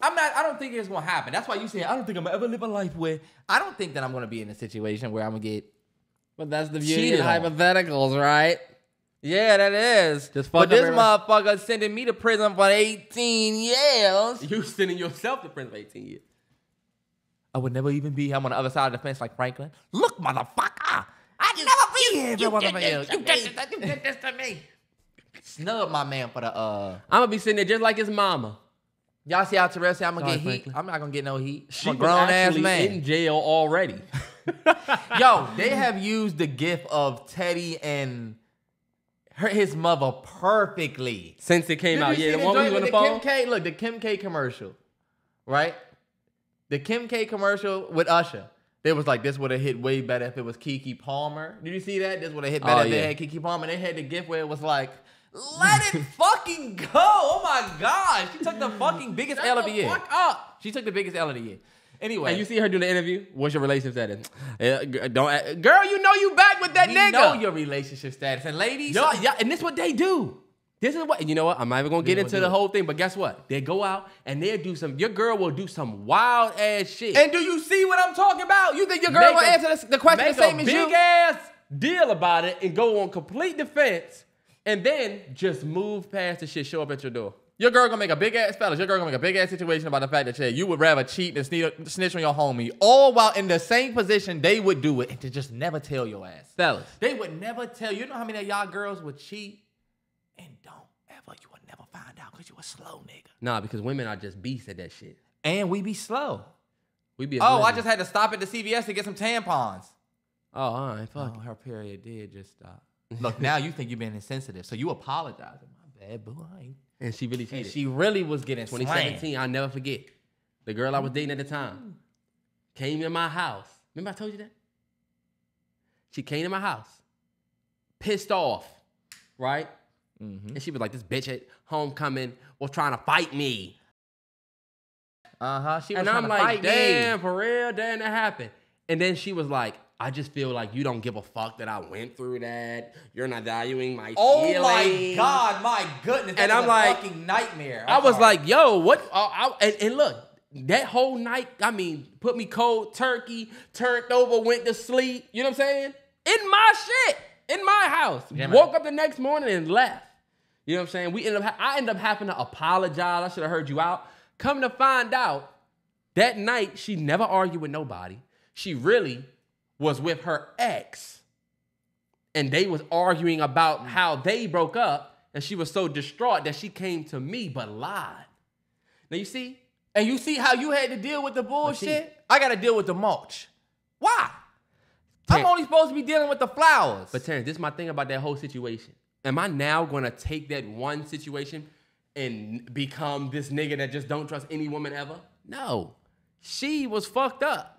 I don't think it's gonna happen. That's why you say I don't think I'm gonna ever live a life where I don't think that I'm gonna be in a situation where I'm gonna get. But that's the beauty of hypotheticals, right? Yeah, that is. But this motherfucker sending me to prison for 18 years. You sending yourself to prison for 18 years. I would never even be. I'm on the other side of the fence like Franklin. Look, motherfucker. I'd never be here if it wasn't for you. You did this to me. Snub my man for the I'm gonna be sitting there just like his mama. Y'all see how Terrell said I'm gonna get heat? Franklin. I'm not gonna get no heat. She I'm a grown ass man in jail already. Yo, they have used the gif of Teddy and his mother perfectly since it came out. Yeah, the one with on the phone. The Kim K commercial, right? The Kim K commercial with Usher. They was like, this would have hit way better if it was Keke Palmer. Did you see that? This would have hit better if they had Keke Palmer. They had the gif where it was like, let it fucking go. Oh my God. She took the fucking biggest L of the year. Fuck up. She took the biggest L of the year. Anyway. And you see her doing the interview? What's your relationship status? Girl, you know you back with that nigga. You know your relationship status. And ladies. Yeah, and this is what they do. This is what, you know what? I'm not even going to get into the whole thing, but guess what? They go out and they'll do your girl will do some wild ass shit. And do you see what I'm talking about? You think your girl will answer the question the same as you? Make a big ass deal about it and go on complete defense and then just move past the shit, show up at your door. Your girl gonna make a big ass, fellas, your girl gonna make a big ass situation about the fact that you would rather cheat than snitch on your homie, all while in the same position they would do it and to just never tell your ass. Fellas. They would never tell. You know how many of y'all girls would cheat and you would never find out because you a slow nigga. Nah, because women are just beasts at that shit. And we be slow. We be. I just had to stop at the CVS to get some tampons. Oh, all right, fuck. Oh, her period did just stop. Look, now you think you're being insensitive, so you apologizing. My bad, boo. And she really cheated. And she really was getting 2017, slammed. I'll never forget. The girl I was dating at the time came to my house. Remember I told you that? She came to my house, pissed off, right? Mm-hmm. And she was like, this bitch at homecoming was trying to fight me. She was and trying I'm to like, fight damn, me. for real? Damn, that happened. And then she was like, I just feel like you don't give a fuck that I went through that. You're not valuing my feelings. My God, my goodness. And I'm like, fucking nightmare. I was like, yo, what? And look, that whole night, I mean, put me cold turkey, turned over, went to sleep. You know what I'm saying? In my shit, in my house. Yeah, woke up the next morning and left. You know what I'm saying? I ended up having to apologize. I should have heard you out. Come to find out, that night, she never argued with nobody. She really was with her ex. And they was arguing about how they broke up. And she was so distraught that she came to me but lied. Now you see? And you see how you had to deal with the bullshit? I got to deal with the mulch. Why? I'm only supposed to be dealing with the flowers. But Terrence, this is my thing about that whole situation. Am I now going to take that one situation and become this nigga that just don't trust any woman ever? No. She was fucked up.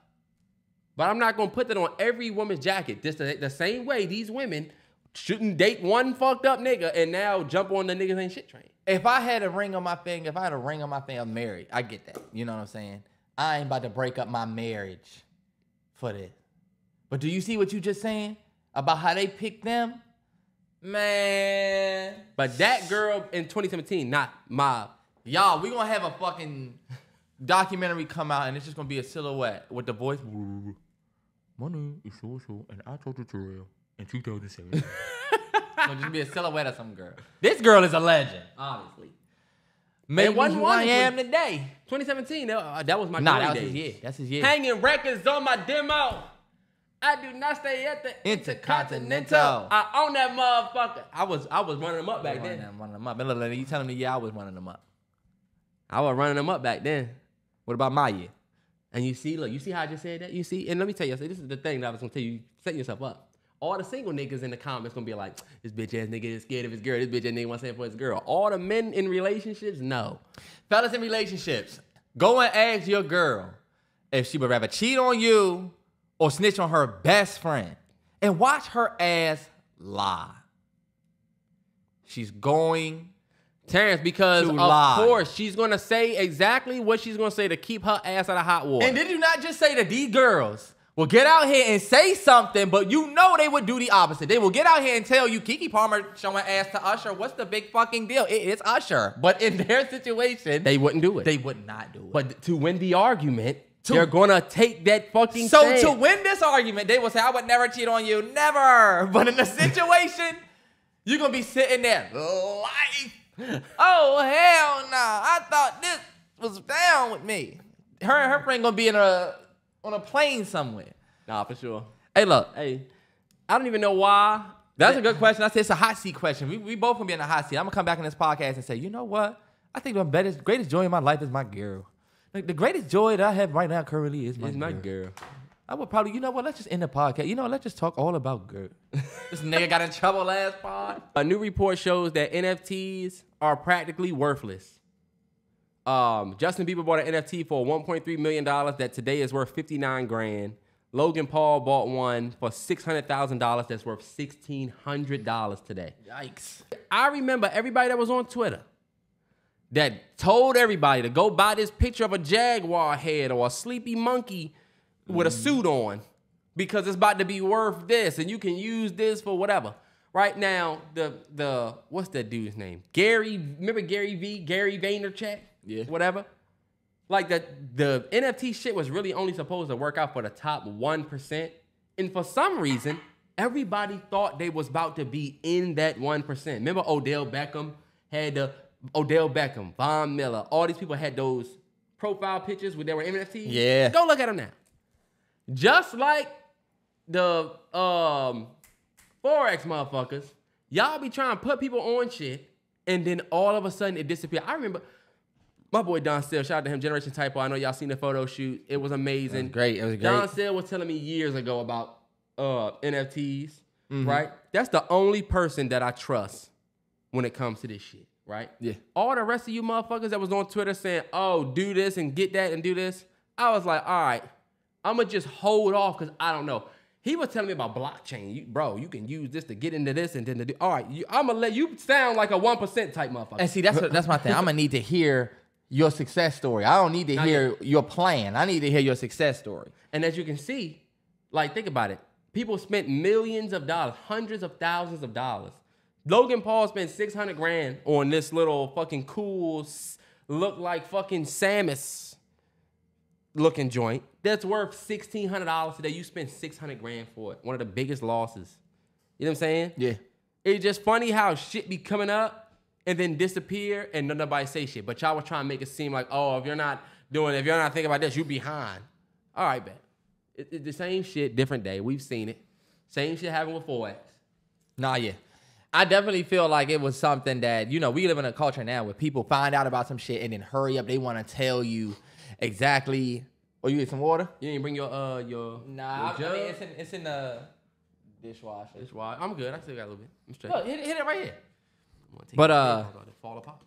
But I'm not going to put that on every woman's jacket. Just the same way these women shouldn't date one fucked up nigga and now jump on the niggas ain't shit train. If I had a ring on my finger, I'm married. I get that. You know what I'm saying? I ain't about to break up my marriage for this. But do you see what you just saying about how they picked them? Man. But that girl in 2017, not Mob. Y'all, we gonna have a fucking documentary come out and it's just gonna be a silhouette with the voice. My name is so and I told you Terrell in 2007. It's gonna just be a silhouette of some girl. This girl is a legend, obviously. Maybe who I am today. 2017, that was my Nah, days. That's his year. Hanging records on my demo. I do not stay at the Intercontinental. I own that motherfucker. I was running them up back then. Running them up. And look, you telling me, yeah, I was running them up. I was running them up back then. What about my year? And you see how I just said that? You see? And let me tell you, this is the thing that I was going to tell you, setting yourself up. All the single niggas in the comments going to be like, this bitch ass nigga is scared of his girl. This bitch ass nigga wants to stand for his girl. All the men in relationships, no. Fellas in relationships, go and ask your girl if she would rather cheat on you or snitch on her best friend. And watch her ass lie. She's going Terrence, because to of lie. course she's going to say exactly what she's going to say to keep her ass out of hot water. And did you not just say that these girls will get out here and say something, but you know they would do the opposite. They will get out here and tell you, Keke Palmer showing ass to Usher. What's the big fucking deal? It is Usher. But in their situation, they wouldn't do it. They would not do it. But to win the argument, they're going to take that fucking So stand. to win this argument, they will say, I would never cheat on you. Never. But in the situation, you're going to be sitting there. Life. Oh, hell no. I thought this was down with me. Her and her friend going to be on a plane somewhere. Nah, for sure. Hey, look. Hey, I don't even know why. That's a good question. I said it's a hot seat question. We both going to be in a hot seat. I'm going to come back in this podcast and say, you know what? I think the greatest joy in my life is my girl. Like, the greatest joy that I have right now currently is my girl. I would probably, you know what? Let's just end the podcast. You know, let's just talk all about girl. This nigga got in trouble last pod. A new report shows that NFTs are practically worthless. Justin Bieber bought an NFT for $1.3 million that today is worth $59,000. Logan Paul bought one for $600,000 that's worth $1,600 today. Yikes. I remember everybody that was on Twitter that told everybody to go buy this picture of a jaguar head or a sleepy monkey with a suit on because it's about to be worth this and you can use this for whatever. Right now, the what's that dude's name? Remember Gary Vaynerchuk? Yeah. Whatever. Like the NFT shit was really only supposed to work out for the top 1%. And for some reason, everybody thought they was about to be in that 1%. Remember Odell Beckham had Von Miller, all these people had those profile pictures where they were NFTs. Yeah. Go look at them now. Just like the Forex motherfuckers, y'all be trying to put people on shit, and then all of a sudden it disappeared. I remember my boy Don Sale, shout out to him, Generation Typo. I know y'all seen the photo shoot. It was amazing. It was great. It was great. Don Sale was telling me years ago about NFTs, right? That's the only person that I trust when it comes to this shit, right? Yeah. All the rest of you motherfuckers that was on Twitter saying, oh, do this and get that and do this, I was like, all right, I'm going to just hold off because I don't know. He was telling me about blockchain. You can use this to get into this and then to do. All right, I'm going to let you sound like a 1% type motherfucker. And see, that's my thing. I'm going to need to hear your success story. I don't need to hear your plan. I need to hear your success story. And as you can see, like, think about it. People spent millions of dollars, hundreds of thousands of dollars. Logan Paul spent $600,000 on this little fucking cool, look like fucking Samus looking joint. That's worth $1,600 today. You spent $600,000 for it. One of the biggest losses. You know what I'm saying? Yeah. It's just funny how shit be coming up and then disappear and nobody say shit. But y'all was trying to make it seem like, oh, if you're not thinking about this, you behind. All right, man. It's the same shit, different day. We've seen it. Same shit happened with Forex. Nah, yeah. I definitely feel like it was something that, you know, we live in a culture now where people find out about some shit and then hurry up. They want to tell you exactly. Oh, you get some water? You didn't bring your Nah, your I jug? mean, it's in the dishwasher. Dishwasher. I'm good. I still got a little bit. I'm straight. Look, hit it right here. I'm gonna take But, this thing, I'm gonna fall apart.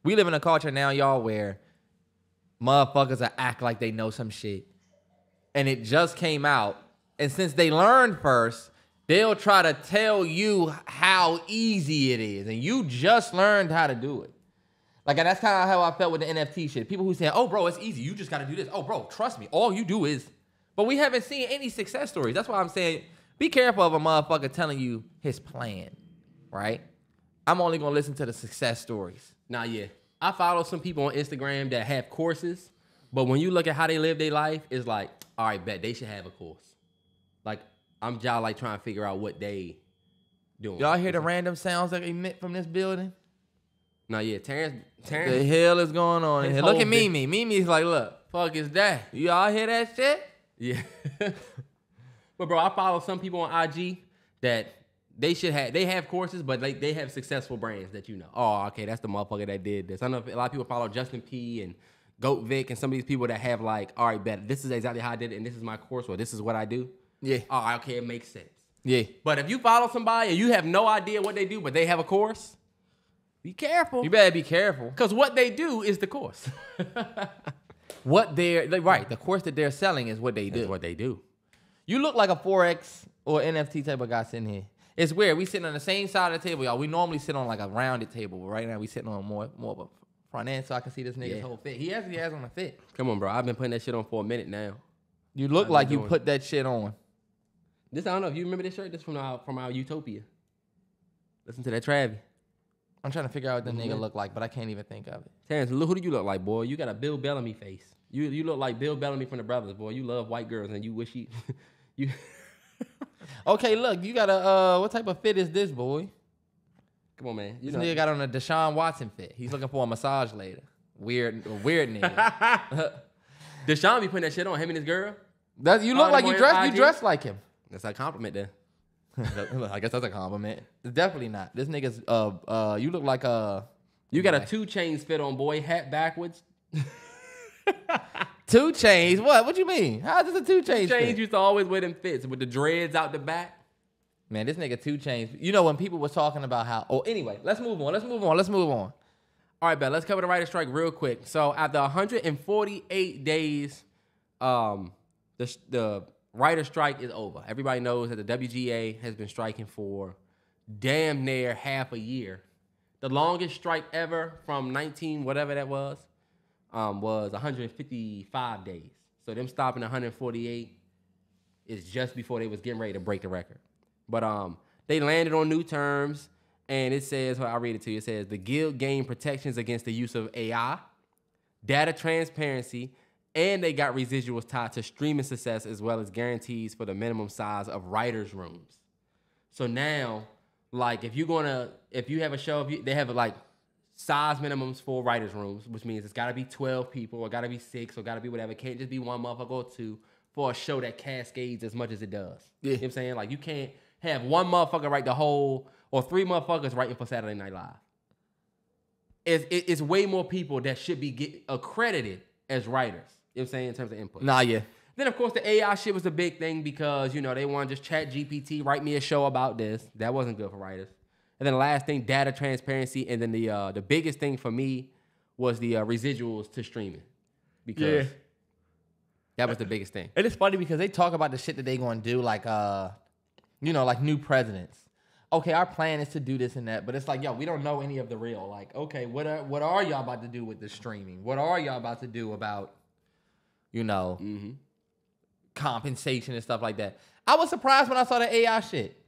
We live in a culture now, y'all, where motherfuckers are act like they know some shit. And it just came out. And since they learned first, they'll try to tell you how easy it is, and you just learned how to do it. Like, and that's kind of how I felt with the NFT shit. People who say, "Oh, bro, it's easy. You just got to do this." Oh, bro, trust me. All you do is. But we haven't seen any success stories. That's why I'm saying, be careful of a motherfucker telling you his plan, right? I'm only gonna listen to the success stories. Nah, yeah. I follow some people on Instagram that have courses, but when you look at how they live their life, it's like, all right, bet they should have a course. Like, I'm just like trying to figure out what they doing. Y'all hear the random sounds that emit from this building? Nah, yeah. Terrence. The hell is going on in here? Look at Mimi. Mimi's like, look, Fuck is that? y'all hear that shit? Yeah. But bro, I follow some people on IG that they have courses, but they have successful brands that you know. Oh, okay, that's the motherfucker that did this. I know a lot of people follow Justin P and Goat Vic and some of these people that have like, all right, bet this is exactly how I did it and this is my course or this is what I do. Yeah. Oh, okay, it makes sense. Yeah. But if you follow somebody and you have no idea what they do, but they have a course, be careful. You better be careful. Because what they do is the course. Right, the course that they're selling is what they do. That's what they do. You look like a Forex or NFT type of guy sitting here. It's weird. We sitting on the same side of the table, y'all. We normally sit on like a rounded table, but right now we sitting on more of a front end so I can see this nigga's whole fit. He actually has on a fit. Come on, bro. I've been putting that shit on for a minute now. You look like you put that shit on. This, I don't know if you remember this shirt. This from our Utopia. Listen to that Travis. I'm trying to figure out what the nigga look like, but I can't even think of it. Terrence, who do you look like, boy? You got a Bill Bellamy face. You look like Bill Bellamy from the Brothers, boy. You love white girls and you wish you. Okay, look, you got a what type of fit is this, boy? Come on, man. This nigga got on a Deshaun Watson fit. He's looking for a massage later. Weird nigga. Deshaun be putting that shit on him and his girl. You look like you dress like him. That's a compliment there. I guess that's a compliment. It's definitely not. This nigga's you look like you got a 2 Chainz fit on, boy. Hat backwards. 2 Chainz? What you mean? How is this a 2 Chainz? 2 Chainz used to always wear them fits with the dreads out the back. Man, this nigga 2 Chainz. You know when people was talking about how? Oh, anyway, let's move on. All right, bet. Let's cover the writer's strike real quick. So after 148 days, the writer's strike is over. Everybody knows that the WGA has been striking for damn near half a year. The longest strike ever from 19 whatever that was 155 days. So them stopping 148 is just before they was getting ready to break the record. But they landed on new terms, and it says, well, I'll read it to you. It says, the guild gained protections against the use of AI, data transparency, and they got residuals tied to streaming success as well as guarantees for the minimum size of writers' rooms. So now, like, if you have a show, they have like size minimums for writers' rooms, which means it's got to be 12 people or got to be 6 or got to be whatever. It can't just be one motherfucker or 2 for a show that cascades as much as it does. Yeah. You know what I'm saying? Like, you can't have one motherfucker write the whole, or 3 motherfuckers writing for Saturday Night Live. It's way more people that should be accredited as writers. You know what I'm saying? In terms of input. Nah, yeah. Then, of course, the AI shit was the big thing because, you know, they want to just chat GPT, write me a show about this. That wasn't good for writers. And then the last thing, data transparency. And then the biggest thing for me was the residuals to streaming. Because that was the biggest thing. And it's funny because they talk about the shit that they going to do, like, like new presidents. Okay, our plan is to do this and that, but it's like, yo, we don't know any of the real. Like, okay, what are y'all about to do with the streaming? What are y'all about to do about, compensation and stuff like that? I was surprised when I saw the AI shit.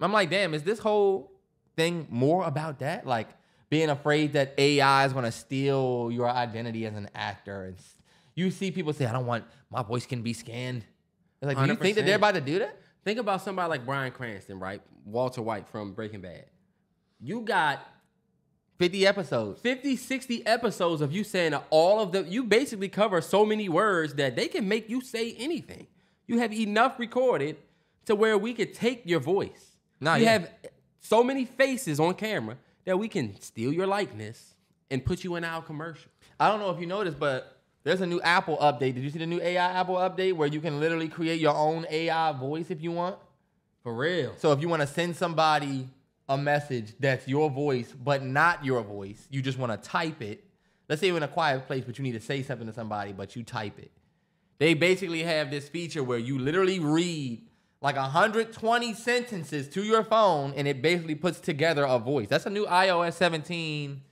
I'm like, damn, is this whole thing more about that? Like, being afraid that AI is going to steal your identity as an actor. And you see people say, I don't want, my voice can be scanned. It's like, do you think that they're about to do that? Think about somebody like Bryan Cranston, right? Walter White from Breaking Bad. You got 50 episodes. 50, 60 episodes of you saying all of them. You basically cover so many words that they can make you say anything. You have enough recorded to where we could take your voice. You have so many faces on camera that we can steal your likeness and put you in our commercial. I don't know if you noticed, but there's a new Apple update. Did you see the new AI Apple update where you can literally create your own AI voice if you want? For real. So if you want to send somebody a message that's your voice, but not your voice, you just want to type it. Let's say you're in a quiet place, but you need to say something to somebody, but you type it. They basically have this feature where you literally read like 120 sentences to your phone, and it basically puts together a voice. That's a new iOS 17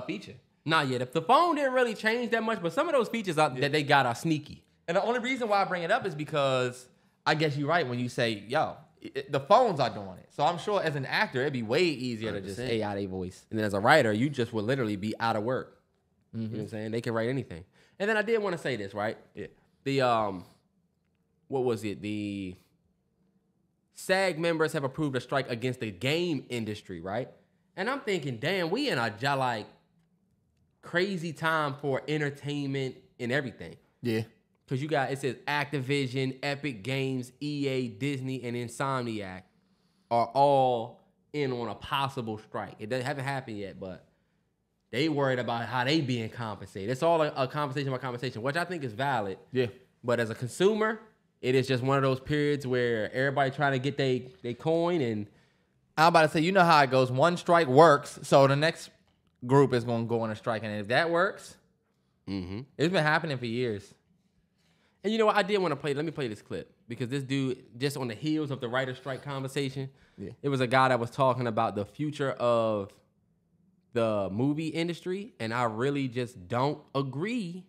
feature. Not yet. If the phone didn't really change that much, but some of those features that they got are sneaky. And the only reason why I bring it up is because I guess you're right when you say, yo, the phones are doing it. So I'm sure as an actor, it'd be way easier 100%. To just AI their voice. And then as a writer, you just would literally be out of work. You know what I'm saying? They can write anything. And then I did want to say this, right? Yeah. The, what was it? The SAG members have approved a strike against the game industry, right? And I'm thinking, damn, we in a like crazy time for entertainment and everything. Yeah. Because you got, it says Activision, Epic Games, EA, Disney, and Insomniac are all in on a possible strike. It haven't happened yet, but they worried about how they being compensated. It's all a conversation by conversation, which I think is valid. Yeah. But as a consumer, it is just one of those periods where everybody trying to get they coin. And I'm about to say, you know how it goes. One strike works, so the next group is going to go on a strike. And if that works, it's been happening for years. And you know what? I did want to play. Let me play this clip because this dude, just on the heels of the writer's strike conversation, it was a guy that was talking about the future of the movie industry, and I really just don't agree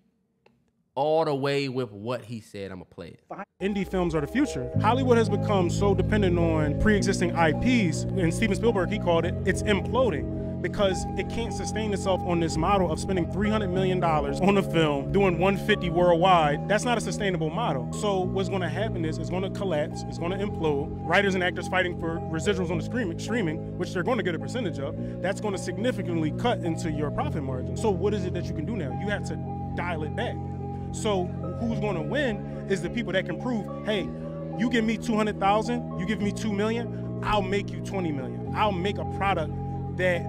all the way with what he said. I'm gonna play it. Indie films are the future. Hollywood has become so dependent on pre-existing IPs, and Steven Spielberg, he called it, it's imploding. Because it can't sustain itself on this model of spending $300 million on a film, doing 150 worldwide. That's not a sustainable model. So what's going to happen is it's going to collapse, it's going to implode. Writers and actors fighting for residuals on the streaming, which they're going to get a percentage of. That's going to significantly cut into your profit margin. So what is it that you can do now? You have to dial it back. So who's going to win is the people that can prove, hey, you give me 200,000, you give me 2 million, I'll make you 20 million. I'll make a product that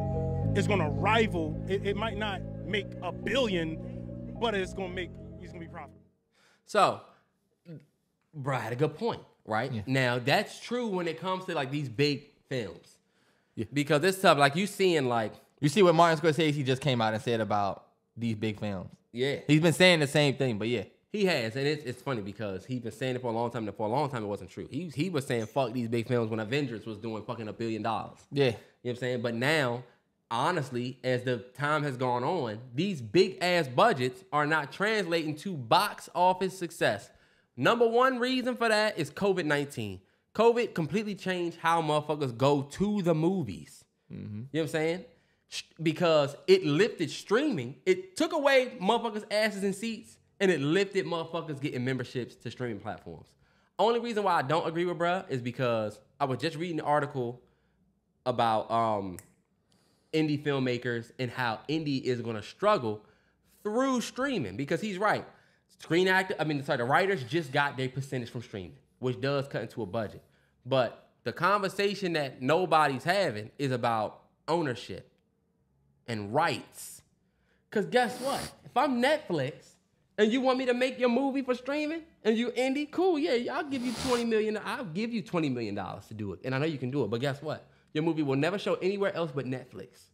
is going to rival. It might not make $1 billion, but it's going to be profitable. So, Brad had a good point, right? Yeah. Now that's true when it comes to like these big films, because it's tough. Like you see what Martin Scorsese just came out and said about these big films. Yeah, he's been saying the same thing, but yeah. He has, and it's funny because he's been saying it for a long time, and for a long time it wasn't true. He was saying fuck these big films when Avengers was doing fucking $1 billion. Yeah. You know what I'm saying? But now, honestly, as the time has gone on, these big ass budgets are not translating to box office success. Number one reason for that is COVID-19. COVID completely changed how motherfuckers go to the movies. You know what I'm saying? Because it lifted streaming. It took away motherfuckers' asses and seats, and it lifted motherfuckers getting memberships to streaming platforms. Only reason why I don't agree with bruh is because I was just reading an article about indie filmmakers and how indie is going to struggle through streaming, because he's right. The writers just got their percentage from streaming, which does cut into a budget. But the conversation that nobody's having is about ownership and rights. Because guess what? If I'm Netflix and you want me to make your movie for streaming and you indie, cool, yeah, I'll give you $20 million. I'll give you $20 million to do it. And I know you can do it, but guess what? Your movie will never show anywhere else but Netflix.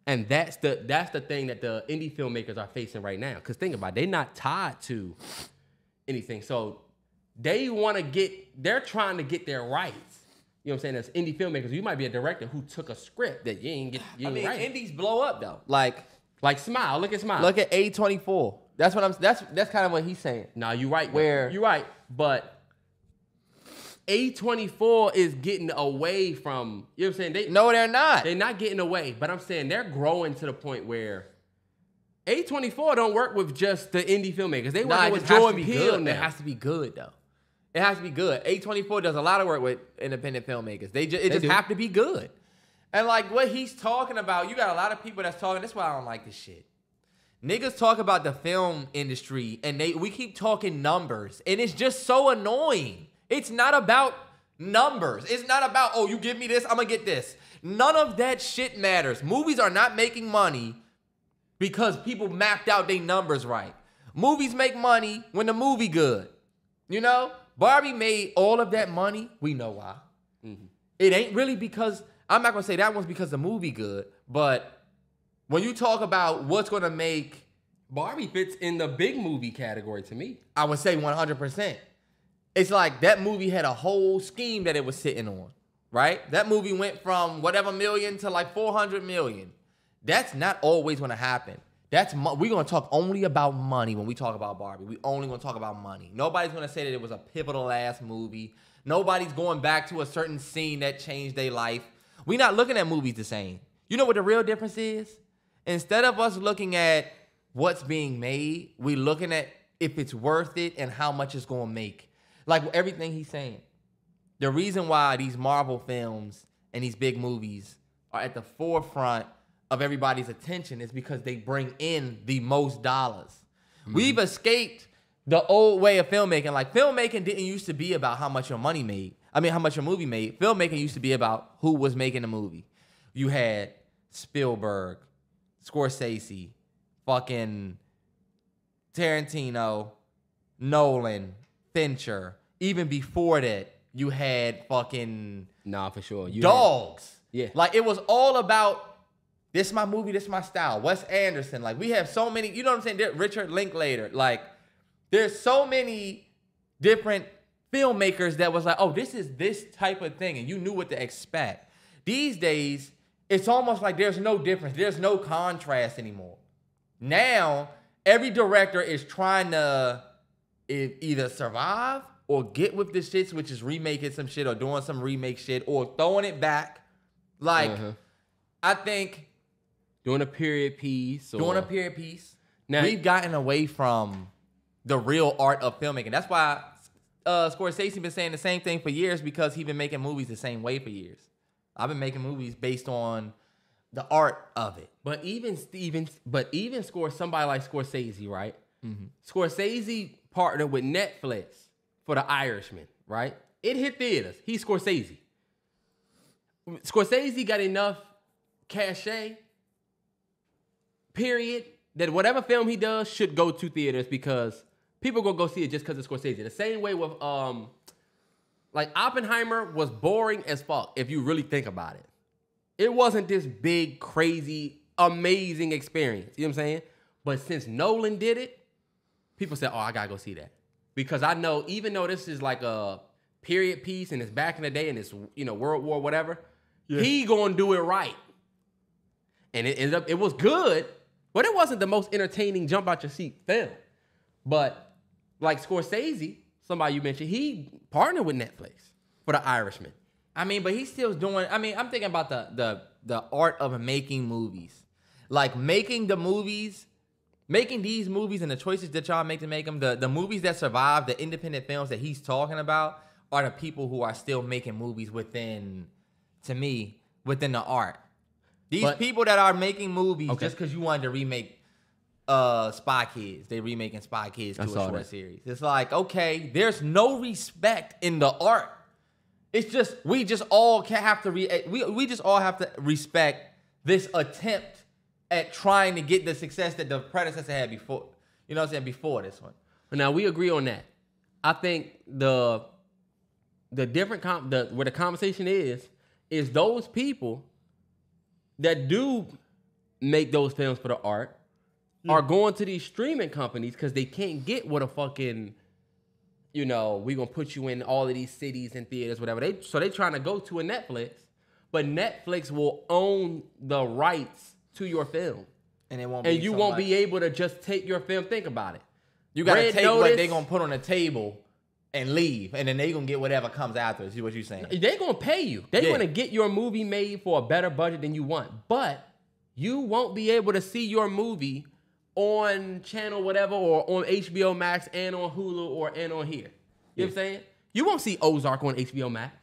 And that's the thing that the indie filmmakers are facing right now. Because think about it, they're not tied to anything. So they're trying to get their rights. You know what I'm saying? As indie filmmakers, you might be a director who took a script that you ain't right. Indies blow up though. Like Smile. Look at Smile. Look at A24. That's kind of what he's saying. No, you're right. You're right. But A24 is getting away from, you know what I'm saying? No, they're not. They're not getting away, but I'm saying they're growing to the point where A24 don't work with just the indie filmmakers. They work with Jordan Peele now. It has to be good, though. It has to be good. A24 does a lot of work with independent filmmakers. It just have to be good. And like what he's talking about, you got a lot of people that's talking, that's why I don't like this shit. Niggas talk about the film industry, and we keep talking numbers, and it's just so annoying. It's not about numbers. It's not about, oh, you give me this, I'm gonna get this. None of that shit matters. Movies are not making money because people mapped out their numbers right. Movies make money when the movie good. You know? Barbie made all of that money. We know why. It ain't really because, I'm not gonna say that one's because the movie good, but when you talk about what's gonna make, Barbie fits in the big movie category to me. I would say 100%. it's like that movie had a whole scheme that it was sitting on, right? That movie went from whatever million to like 400 million. That's not always going to happen. We're going to talk only about money when we talk about Barbie. We only going to talk about money. Nobody's going to say that it was a pivotal ass movie. Nobody's going back to a certain scene that changed their life. We're not looking at movies the same. You know what the real difference is? Instead of us looking at what's being made, we're looking at if it's worth it and how much it's going to make. Like everything he's saying. The reason why these Marvel films and these big movies are at the forefront of everybody's attention is because they bring in the most dollars. Mm-hmm. We've escaped the old way of filmmaking. Like filmmaking didn't used to be about how much your money made. I mean, how much your movie made. Filmmaking used to be about who was making the movie. You had Spielberg, Scorsese, fucking Tarantino, Nolan, Fincher. Even before that, you had fucking Nah, for sure. dogs. Yeah. Like it was all about this my movie, this my style. Wes Anderson. Like we have so many, you know what I'm saying? Richard Linklater. Like there's so many different filmmakers that was like, oh, this is this type of thing. And you knew what to expect. These days, it's almost like there's no difference. There's no contrast anymore. Now, every director is trying to either survive or get with the shits, which is remaking some shit or doing some remake shit or throwing it back. Like, I think doing a period piece. Now, we've gotten away from the real art of filmmaking. That's why Scorsese been saying the same thing for years because he's been making movies the same way for years. I've been making movies based on the art of it. But even somebody like Scorsese, right? Mm-hmm. Scorsese partnered with Netflix for The Irishman, right? It hit theaters. He's Scorsese. Scorsese got enough cachet, period, that whatever film he does should go to theaters because people gonna go see it just because it's Scorsese. The same way with like Oppenheimer was boring as fuck if you really think about it. It wasn't this big, crazy, amazing experience. You know what I'm saying? But since Nolan did it, people said, oh, I gotta go see that. Because I know, even though this is like a period piece and it's back in the day and it's, World War, whatever, he gonna do it right. And it ended up, it was good, but it wasn't the most entertaining jump out your seat film. But like Scorsese, somebody you mentioned, he partnered with Netflix for The Irishman. I mean, but he's still doing, I'm thinking about the art of making movies. Like making these movies and the choices that y'all make to make them, the movies that survive, the independent films that he's talking about are the people who are still making movies within the art. These people that are making movies just because you wanted to remake Spy Kids. They remaking Spy Kids to a short series. It's like, okay, there's no respect in the art. It's just we just all have to respect this attempt at trying to get the success that the predecessor had before. You know what I'm saying? Before this one. Now we agree on that. I think the different where the conversation is those people that do make those films for the art are going to these streaming companies because they can't get what a fucking, we gonna put you in all of these cities and theaters, whatever. So they trying to go to a Netflix, but Netflix will own the rights to your film. And it won't and you won't be able to just take your film. Think about it. You gotta take what they gonna put on the table and leave, and then they gonna get whatever comes after. Is what you're saying? They gonna pay you. They gonna get your movie made for a better budget than you want, but you won't be able to see your movie on channel whatever or on HBO Max and on Hulu and on here. You know what I'm saying? You won't see Ozark on HBO Max.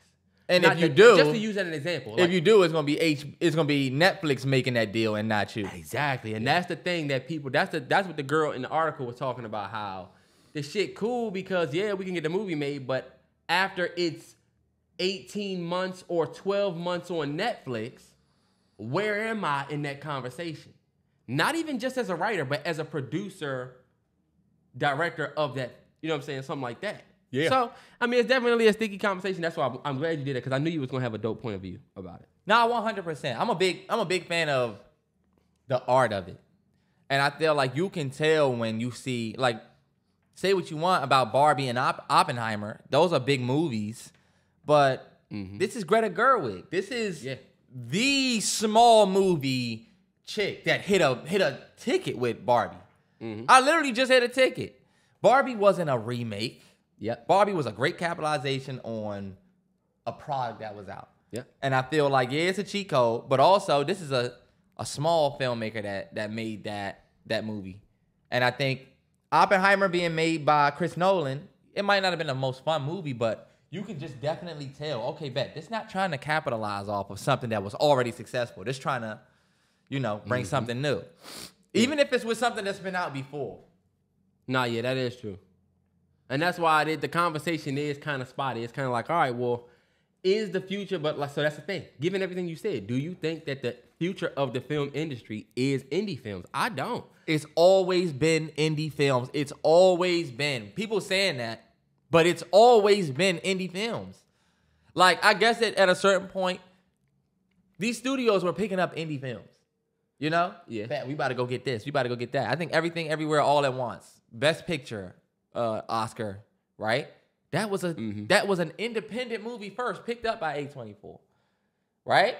And if you do, just to use that as an example, if you do, it's gonna be Netflix making that deal and not you. Exactly, and that's the thing that people. That's what the girl in the article was talking about. How this shit cool because we can get the movie made, but after it's 18 months or 12 months on Netflix, where am I in that conversation? Not even just as a writer, but as a producer, director of that. You know what I'm saying? Something like that. Yeah. So, it's definitely a sticky conversation. That's why I'm glad you did it, because I knew you was going to have a dope point of view about it. Nah, 100%. I'm a big fan of the art of it. And I feel like you can tell when you see, like, say what you want about Barbie and Oppenheimer. Those are big movies. But this is Greta Gerwig. This is the small movie chick that hit a ticket with Barbie. I literally just hit a ticket. Barbie wasn't a remake. Yep. Barbie was a great capitalization on a product that was out. Yep. And I feel like, yeah, it's a cheat code, but also this is a small filmmaker that made that movie. And I think Oppenheimer being made by Chris Nolan, it might not have been the most fun movie, but you can just definitely tell, okay, bet, this not trying to capitalize off of something that was already successful. This trying to, bring something new. Even if it's with something that's been out before. Nah, yeah, that is true. And that's why the conversation is kind of spotty. It's kind of like, all right, well, is the future, but so that's the thing. Given everything you said, do you think that the future of the film industry is indie films? I don't. It's always been indie films. It's always been. People saying that, but it's always been indie films. Like, I guess at a certain point, these studios were picking up indie films. Yeah. Man, we about to go get this. We about to go get that. I think Everything Everywhere All at Once. Best Picture Oscar, right? That was an independent movie first, picked up by A24, right?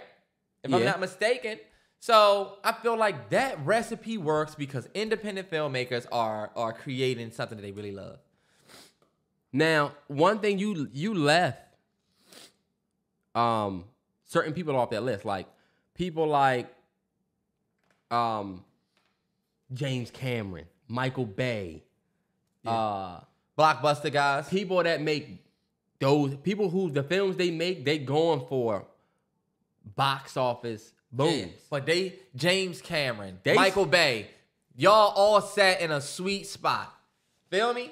If I'm not mistaken. So I feel like that recipe works because independent filmmakers are creating something that they really love. Now, one thing you left certain people off that list, like people like James Cameron, Michael Bay, Blockbuster guys. people that make people who the films they make, they going for box office booms. Yeah, but James Cameron, Michael Bay, y'all all sat in a sweet spot. Feel me?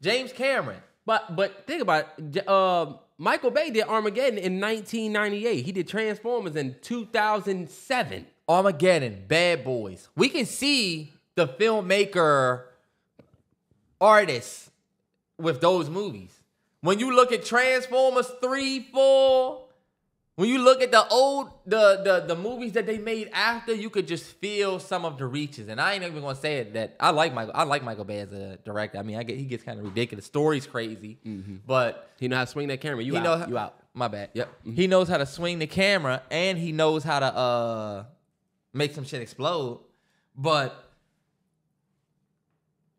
James Cameron. But think about it. Michael Bay did Armageddon in 1998. He did Transformers in 2007. Armageddon, Bad Boys. We can see the filmmaker artists with those movies. When you look at Transformers 3, 4, when you look at the movies that they made after, you could just feel some of the reaches. And I ain't even gonna say it that I like Michael Bay as a director. I mean, he gets kind of ridiculous. Story's crazy, but He know how to swing that camera. You out. My bad. Yep. He knows how to swing the camera and he knows how to make some shit explode. But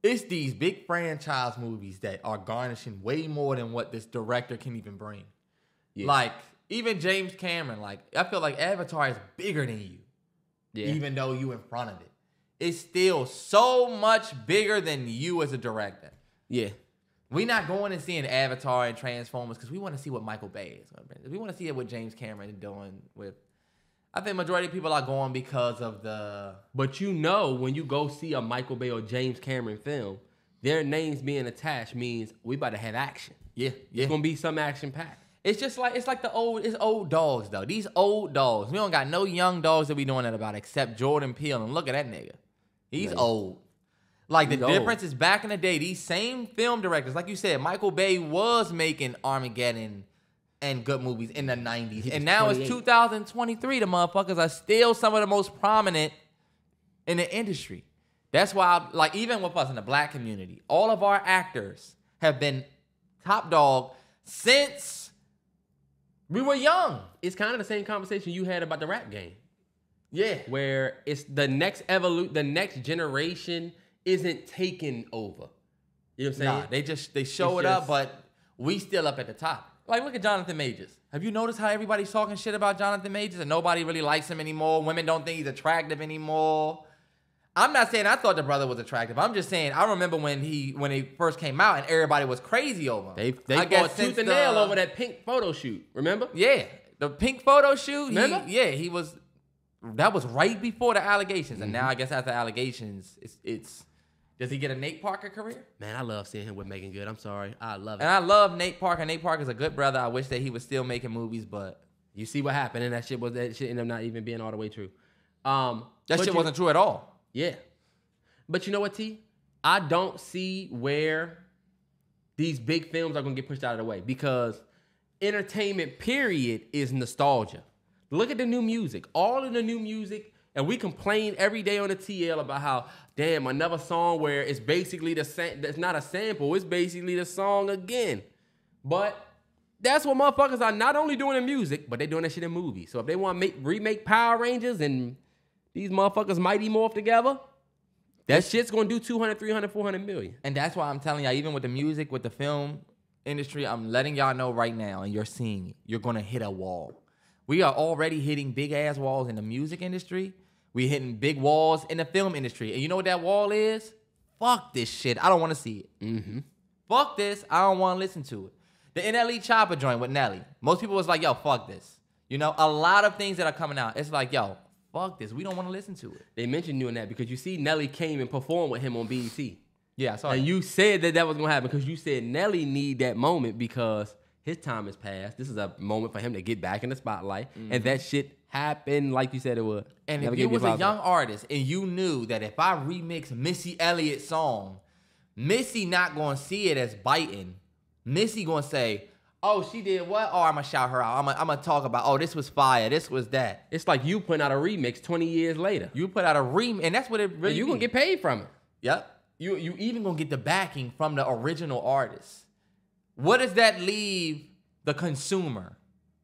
it's these big franchise movies that are garnishing way more than what this director can even bring. Yeah. Like, even James Cameron, like, I feel like Avatar is bigger than you. Yeah. Even though you in front of it. It's still so much bigger than you as a director. Yeah. We not going and seeing Avatar and Transformers because we want to see what Michael Bay is going to bring. We want to see what James Cameron is doing with... I think majority of people are going because of the... But when you go see a Michael Bay or James Cameron film, their names being attached means we about to have action. Yeah. It's gonna be some action packed. It's just like it's old dogs though. These old dogs. We don't got no young dogs that we doing that about except Jordan Peele. And look at that nigga. He's old. Like the difference is back in the day, these same film directors, like you said, Michael Bay was making Armageddon and good movies in the 90s. And now it's 2023. The motherfuckers are still some of the most prominent in the industry. That's why, like, even with us in the black community, all of our actors have been top dog since we were young. It's kind of the same conversation you had about the rap game. Yeah. Where it's the next the next generation isn't taking over. You know what I'm saying? Nah, they show it up, but we still up at the top. Like, look at Jonathan Majors. Have you noticed how everybody's talking shit about Jonathan Majors and nobody really likes him anymore? Women don't think he's attractive anymore. I'm not saying I thought the brother was attractive. I'm just saying I remember when he first came out and everybody was crazy over him. They fought tooth and nail over that pink photo shoot. Remember? Yeah, the pink photo shoot. Remember? He was. That was right before the allegations, and now I guess after allegations, it's. Does he get a Nate Parker career? Man, I love seeing him with Megan Good. I'm sorry, I love it. And I love Nate Parker. Nate Parker's a good brother. I wish that he was still making movies, but you see what happened, and that shit ended up not even being all the way true. That shit wasn't true at all. Yeah. But you know what, T? I don't see where these big films are going to get pushed out of the way because entertainment, period, is nostalgia. Look at the new music. All of the new music And we complain every day on the TL about how, damn, another song where it's basically the same. It's not a sample. It's basically the song again. But that's what motherfuckers are not only doing in music, but they doing that shit in movies. So if they want to remake Power Rangers and these motherfuckers Mighty Morph together, that shit's going to do 200, 300, 400 million. And that's why I'm telling y'all, even with the music, with the film industry, I'm letting y'all know right now, and you're seeing it. You're going to hit a wall. We are already hitting big-ass walls in the music industry. We're hitting big walls in the film industry. And you know what that wall is? Fuck this shit. I don't want to see it. Mm-hmm. Fuck this. I don't want to listen to it. The NLE Chopper joint with Nelly. Most people was like, yo, fuck this. You know, a lot of things that are coming out. It's like, yo, fuck this. We don't want to listen to it. They mentioned doing that because you see Nelly came and performed with him on BET. Yeah, I saw And it. you said that was going to happen because you said Nelly need that moment because his time has passed. This is a moment for him to get back in the spotlight. And that shit happened like you said it would. And Never if gave you was a flowers. young artist and you knew that if I remix Missy Elliott's song, Missy not going to see it as biting. Missy going to say, oh, she did what? Oh, I'm going to shout her out. I'm going to talk about, oh, this was fire. This was that. It's like you putting out a remix 20 years later. You put out a remix, and that's what it really And you going to get paid from it. Yep. You even going to get the backing from the original artist. What does that leave the consumer?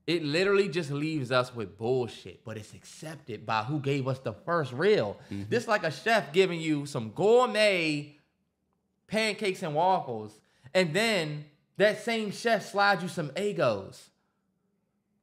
It literally just leaves us with bullshit, but it's accepted by who gave us the first reel. This like a chef giving you some gourmet pancakes and waffles, and then that same chef slides you some Eggos.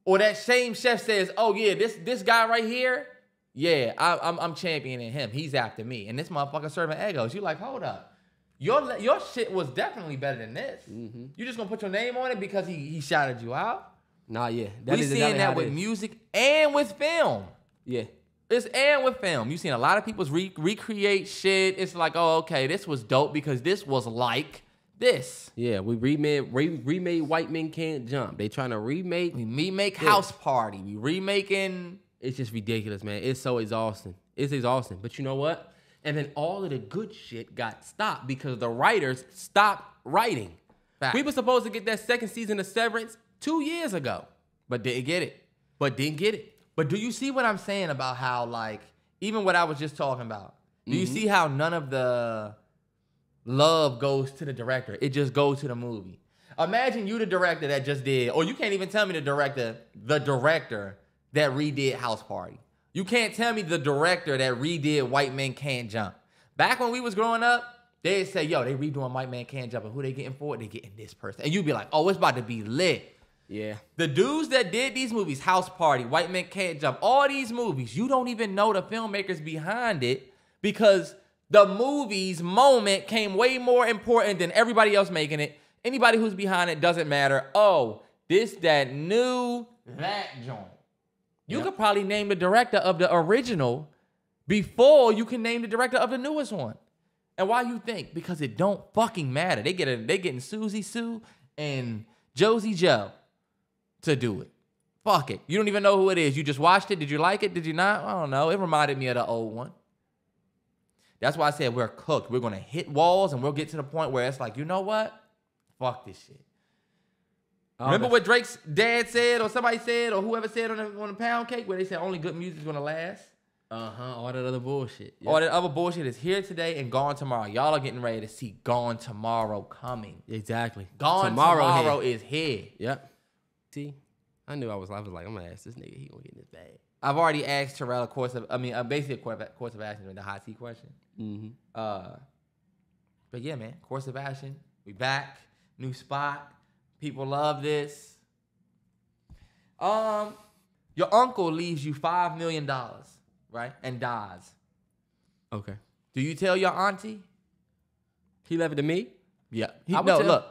Or that same chef says, oh yeah, this guy right here, yeah, I'm championing him. He's after me. And this motherfucker serving Eggos. You like, hold up. Your shit was definitely better than this. You just gonna put your name on it because he shouted you out? Nah, yeah. We seeing that with music and with film. Yeah. It's and with film. You seen a lot of people recreate shit. It's like, oh, okay, this was dope because this was like this. Yeah, we remade White Men Can't Jump. They trying to remake. We remake House Party. We remaking. It's just ridiculous, man. It's so exhausting. It's exhausting. But you know what? And then all of the good shit got stopped because the writers stopped writing. Fact. We were supposed to get that second season of Severance 2 years ago, But didn't get it. but didn't get it. But do you see what I'm saying about how, like, even what I was just talking about? Do you see how none of the love goes to the director? It just goes to the movie. Imagine you the director that just did, or you can't even tell me the director that redid House Party. You can't tell me the director that redid White Men Can't Jump. Back when we was growing up, they'd say, yo, they redoing White Man Can't Jump, and who they getting for it? They getting this person. And you'd be like, oh, it's about to be lit. Yeah. The dudes that did these movies, House Party, White Men Can't Jump, all these movies, you don't even know the filmmakers behind it because the movie's moment came way more important than everybody else making it. Anybody who's behind it doesn't matter. Oh, this, that, new, that joint. You could probably name the director of the original before you can name the director of the newest one. And why you think? Because it don't fucking matter. They getting Susie Sue and Josie Joe to do it. Fuck it. You don't even know who it is. You just watched it. Did you like it? Did you not? I don't know. It reminded me of the old one. That's why I said we're cooked. We're going to hit walls and we'll get to the point where it's like, you know what? Fuck this shit. Remember what Drake's dad said or somebody said or whoever said on the pound cake where they said only good music's going to last? All that other bullshit. Yeah. All that other bullshit is here today and gone tomorrow. Y'all are getting ready to see Gone Tomorrow coming. Exactly. Gone Tomorrow is here. Yep. See, I knew I was like, I'm gonna ask this nigga, he gonna get in his bag. I've already asked Terrell basically a course of action with the hot seat question. Mm-hmm. But yeah, man, course of action. We back, new spot. People love this. Your uncle leaves you $5 million, right, and dies. Okay. Do you tell your auntie? He left it to me? Yeah. I would No, tell- look.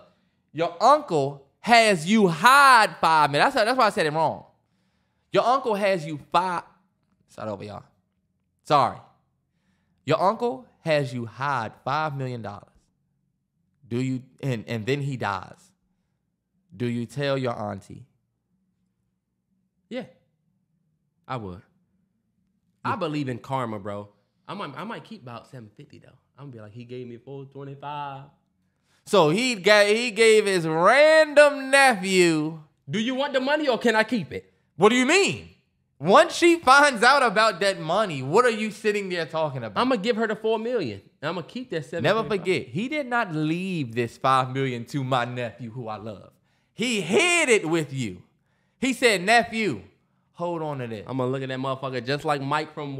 Your uncle has you hide $5 million. That's why I said it wrong. Your uncle has you Start over, y'all. Sorry. Your uncle has you hide $5 million. Do you? And then he dies. Do you tell your auntie? Yeah. I would. I believe in karma, bro. I might keep about $750 though. I'm gonna be like, he gave me $425. So he gave his random nephew. Do you want the money or can I keep it? What do you mean? Once she finds out about that money, what are you sitting there talking about? I'm gonna give her the $4 million. And I'm gonna keep that 7. Never forget, he did not leave this $5 million to my nephew, who I love. He hid it with you. He said, nephew, hold on to this. I'm gonna look at that motherfucker just like Mike from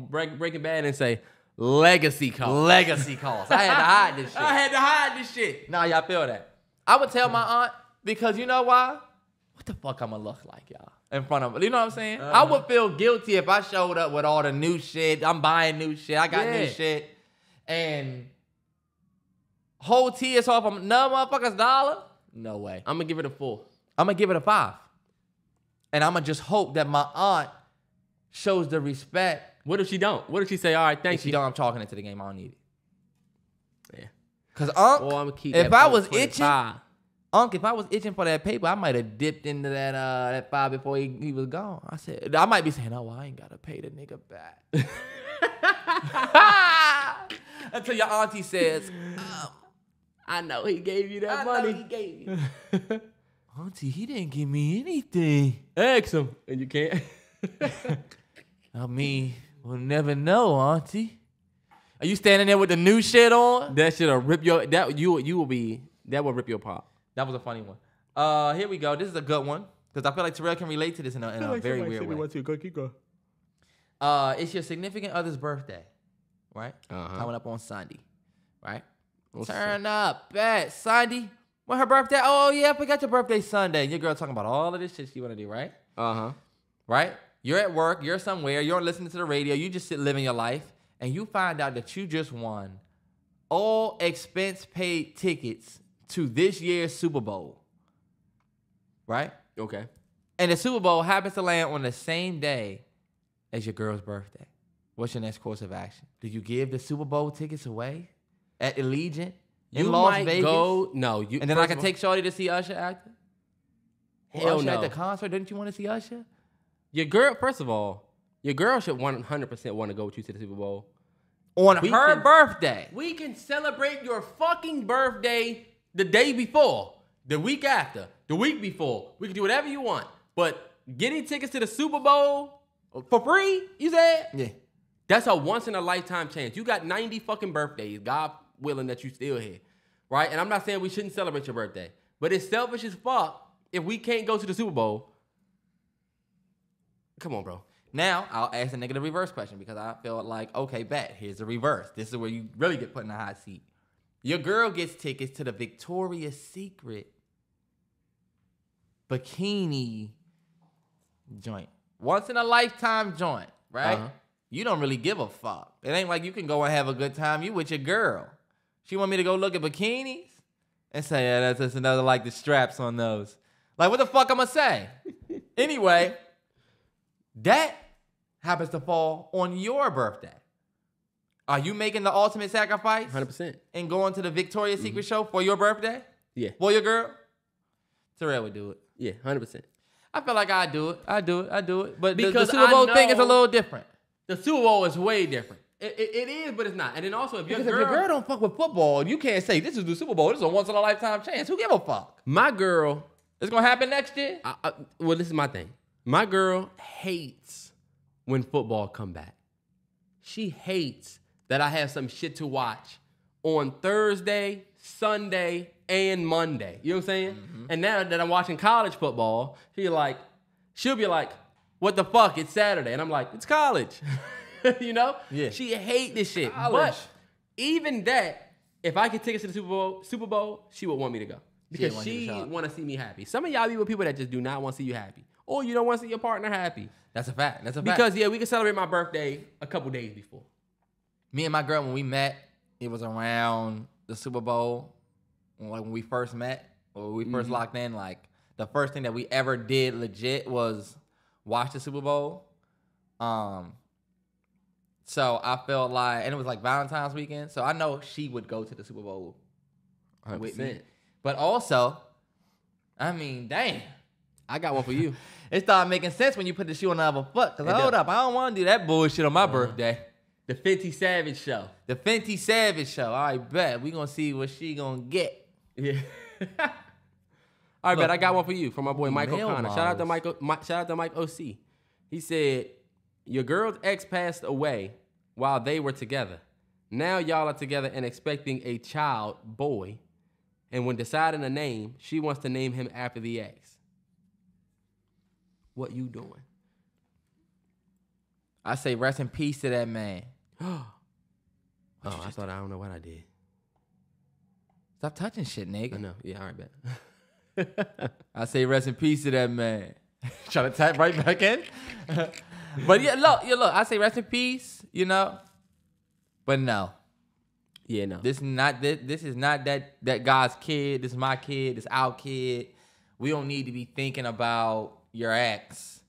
Breaking Bad and say, legacy cost. Legacy costs. I had to hide this shit. I had to hide this shit. Nah, y'all feel that. I would tell my aunt, because you know why? What the fuck I'm gonna look like, y'all? In front of her. You know what I'm saying? I would feel guilty if I showed up with all the new shit. I'm buying new shit. I got new shit. And whole tears off of no motherfuckers $1? No way. I'm gonna give it a 4. I'm gonna give it a 5. And I'm gonna just hope that my aunt shows the respect. What if she don't? What if she say, all right, thank If she you? don't, I'm talking into the game. I don't need it. Yeah. Cause Unc, Or I'm gonna keep if that I was 25. itching, Unc, if I was itching for that paper, I might have dipped into that 5 before he was gone. I said, I might be saying, oh, well, I ain't gotta pay the nigga back. Until your auntie says, I know he gave you that money. he gave you. Auntie, he didn't give me anything. Ask him. And you can't. I mean, we'll never know, Auntie. Are you standing there with the new shit on? That shit'll rip your, that will rip your pop. That was a funny one. Here we go. This is a good one. Because I feel like Terrell can relate to this in a very weird way. Keep going. It's your significant other's birthday, right? Uh-huh. Coming up on Sunday, right? What's Turn up, bet Sunday. When her birthday? Oh yeah, I forgot your birthday Sunday. Your girl talking about all of this shit she want to do, right? Uh-huh. Right? You're at work. You're somewhere. You're listening to the radio. You just sit living your life, and you find out that you just won all expense paid tickets to this year's Super Bowl, right? Okay. And the Super Bowl happens to land on the same day as your girl's birthday. What's your next course of action? Do you give the Super Bowl tickets away at Allegiant in You Las might Vegas? go. No, you. And then I can take Shorty to see Usher acting? Or Hell Usher no. at the concert? Didn't you want to see Usher? Your girl. First of all, your girl should 100% want to go with you to the Super Bowl. On We her can- birthday. We can celebrate your fucking birthday the day before, the week after, the week before. We can do whatever you want. But getting tickets to the Super Bowl for free, you said? Yeah. That's a once in a lifetime chance. You got 90 fucking birthdays, God willing that you still here, right? And I'm not saying we shouldn't celebrate your birthday, but it's selfish as fuck if we can't go to the Super Bowl. Come on, bro. Now, I'll ask the nigga the reverse question because I feel like, okay, bet. Here's the reverse. This is where you really get put in a hot seat. Your girl gets tickets to the Victoria's Secret bikini joint. Once in a lifetime joint, right? Uh-huh. You don't really give a fuck. It ain't like you can go and have a good time. You with your girl. She want me to go look at bikinis and say, yeah, that's just another like the straps on those. Like, what the fuck I'm gonna say? Anyway, that happens to fall on your birthday. Are you making the ultimate sacrifice 100%. and going to the Victoria's Secret show for your birthday? Yeah. For your girl? Terrell would do it. Yeah, 100%. I feel like I do it. I do it. But the Because Super Bowl I thing is a know- little different. The Super Bowl is way different. It is, but it's not. And then also, if your Because girl, if your girl don't fuck with football, you can't say this is the Super Bowl. This is a once in a lifetime chance. Who give a fuck? my girl, It's gonna happen next year. well, this is my thing. My girl hates when football come back. She hates that I have some shit to watch on Thursday, Sunday, and Monday. You know what I'm saying? Mm-hmm. And now that I'm watching college football, she'll be like, what the fuck? It's Saturday. And I'm like, it's college. You know? Yeah. She hate this shit. College. But even that, if I get tickets to the Super Bowl, she would want me to go. Because want you to she show up. want to see me happy. Some of y'all be with people that just do not want to see you happy. Or you don't want to see your partner happy. That's a fact. That's a fact. Because, yeah, we can celebrate my birthday a couple days before. Me and my girl, when we met, it was around the Super Bowl. Like when we first met, or we first locked in, like the first thing that we ever did legit was watch the Super Bowl. So I felt like, and it was like Valentine's weekend, so I know she would go to the Super Bowl with me. 100%. But also, I mean, damn. I got one for you. It started making sense when you put the shoe on the other foot. Because It hold does. up, I don't want to do that bullshit on my birthday. The 50 Savage Show. The Fenty Savage show. All right, bet. We gonna see what she gonna get. Yeah. All right, Look, bet I got one for you from my boy Michael male Connor. Shout out to models. Shout out to Mike OC. He said, your girl's ex passed away while they were together. Now y'all are together and expecting a child, boy. And when deciding a name, she wants to name him after the ex. What you doing? I say rest in peace to that man. I don't know what I did. Stop touching shit, nigga. I know. Yeah, all right, bet. I say rest in peace to that man. Trying to tap right back in. But look. I say rest in peace, you know. But no. Yeah, no. This is not that guy's kid. This is my kid. This is our kid. We don't need to be thinking about your ex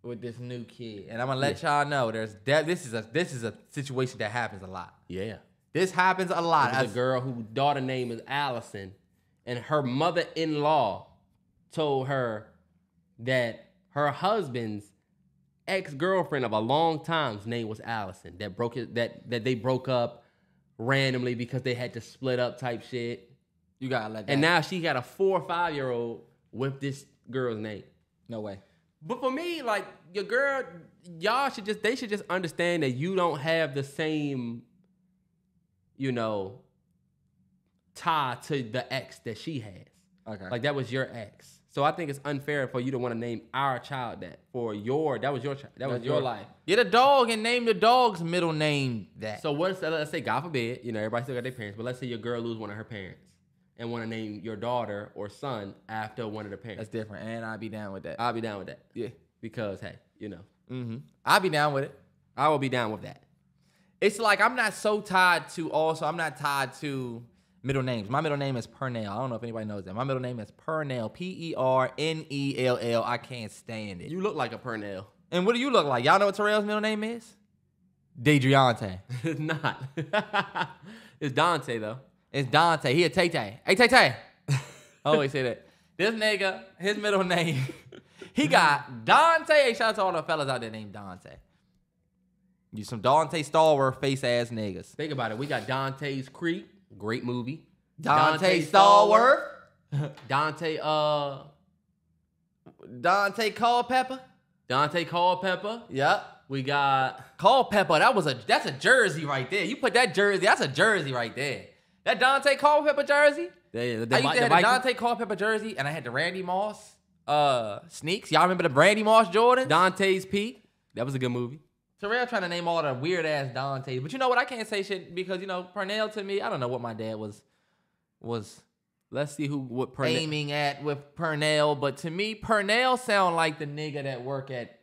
with this new kid. And I'm gonna let y'all know this is a situation that happens a lot. Yeah. This happens a lot. There's a girl whose daughter name is Allison, and her mother-in-law told her that her husband's ex-girlfriend of a long time's name was Allison. That they broke up randomly because they had to split up type shit. You gotta let that. And now she got a 4 or 5-year-old with this girl's name. No way. But for me, like, your girl, they should just understand that you don't have the same, tie to the ex that she has. Okay. Like, that was your ex. So I think it's unfair for you to want to name our child that. That was your child. That was your life. Get a dog and name the dog's middle name that. So let's say, God forbid, everybody still got their parents, but let's say your girl lose one of her parents and want to name your daughter or son after one of the parents. That's different, and I'd be down with that. I'll be down with that. Yeah. Because, hey, Mm-hmm. I'll be down with it. I will be down with that. It's like I'm not tied to middle names. My middle name is Pernell. I don't know if anybody knows that. My middle name is Pernell. Pernell. I can't stand it. You look like a Pernell. And what do you look like? Y'all know what Terrell's middle name is? Deidreante. It's not. It's Dante, though. It's Dante. He a Tay-Tay. Hey, Tay-Tay. I always say that. This nigga, his middle name, he got Dante. Hey, shout out to all the fellas out there named Dante. You some Dante Stallworth face-ass niggas. Think about it. We got Dante's Creek. Great movie. Dante Stallworth. Dante Culpepper. Dante Culpepper. Yep. We got Culpepper. That's a jersey right there. You put that jersey, that's a jersey right there. That Dante Culpepper jersey. the I used to have the Dante Culpepper jersey, and I had the Randy Moss sneaks. Y'all remember the Randy Moss Jordans? Dante's Peak. That was a good movie. Terrell trying to name all the weird ass Dantes, but you know what? I can't say shit because Pernell to me, I don't know what my dad was. Let's see what Pernell aiming at with Pernell, but to me, Pernell sound like the nigga that work at.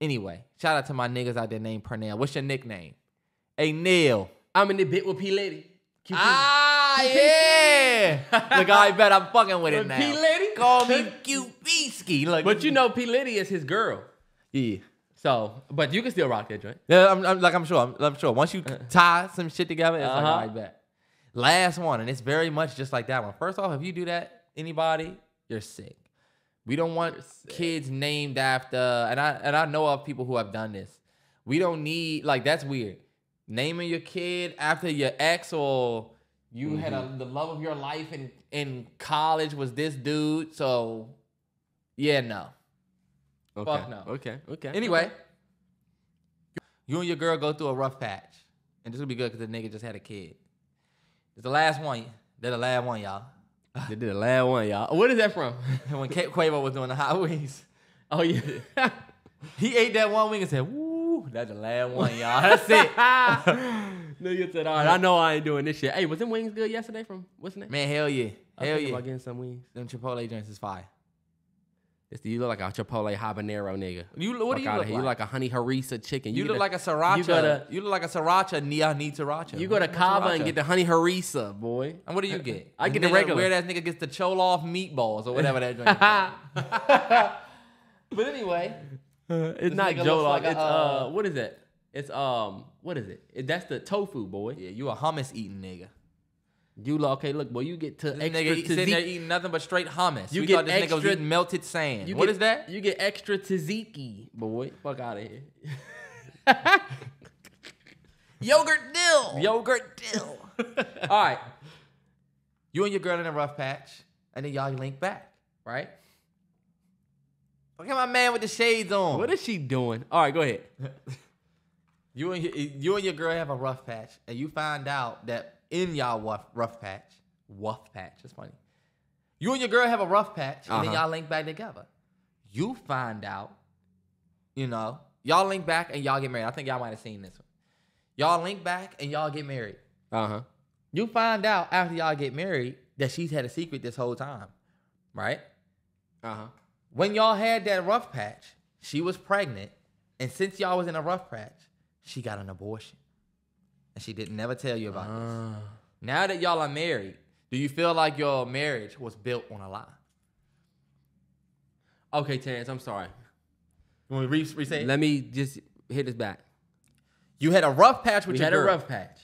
Anyway, shout out to my niggas out there named Pernell. What's your nickname? Hey, Neil. I'm in the bit with P Lady. Yeah. Look, I bet I'm fucking with it now. P Lady? Call me Q-Beesky. But P Lady is his girl. Yeah. So, but you can still rock that joint. Yeah, I'm sure. Once you tie some shit together, it's like, all right, bet. Last one, and it's very much just like that one. First off, if you do that, anybody, you're sick. We don't want kids named after, and I know of people who have done this. We don't need, that's weird. Naming your kid after your ex or you had the love of your life in college was this dude. So, yeah, no. Okay. Fuck no. Okay. Anyway, you and your girl go through a rough patch. And this will be good because the nigga just had a kid. It's the last one. They're the last one, y'all. They did the last one, y'all. What is that from? When Quavo was doing the hot wings. Oh, yeah. He ate that one wing and said, woo, that's the last one, y'all. That's it. Nigga said, all right, I know I ain't doing this shit. Hey, was them wings good yesterday from, what's the name? Man, hell yeah. Hell yeah. About getting some wings. Them Chipotle drinks is fire. You look like a Chipotle habanero nigga. What do you look like? You look like a honey harissa chicken. You look like a sriracha. You look like a sriracha, need sriracha. You go to Cava and get the honey harissa, boy. And what do you get? I get the regular. Weird ass nigga gets the Choloff meatballs or whatever that drink is. But anyway. It's not Jollof. It's, what is it? It's, what is it? That's the tofu, boy. Yeah, you a hummus eating nigga. You okay? Look, boy, you get to this extra nigga sitting there eating nothing but straight hummus. You we get thought this nigga was eating melted sand. What is that? You get extra tzatziki, boy. Fuck out of here. Yogurt dill. All right. You and your girl in a rough patch, and then y'all link back, right? Look at my man with the shades on. What is she doing? All right, go ahead. You and your girl have a rough patch, and you find out that in y'all rough patch, it's funny. You and your girl have a rough patch, and then y'all link back together. You find out, y'all link back and y'all get married. I think y'all might have seen this one. Y'all link back and y'all get married. You find out after y'all get married that she's had a secret this whole time, right? When y'all had that rough patch, she was pregnant, and since y'all was in a rough patch, she got an abortion. And she didn't never tell you about this. Now that y'all are married, do you feel like your marriage was built on a lie? Okay, Terrence, I'm sorry. You want me to re-say it? Let me just hit this back. You had a rough patch with your girl. We had a rough patch.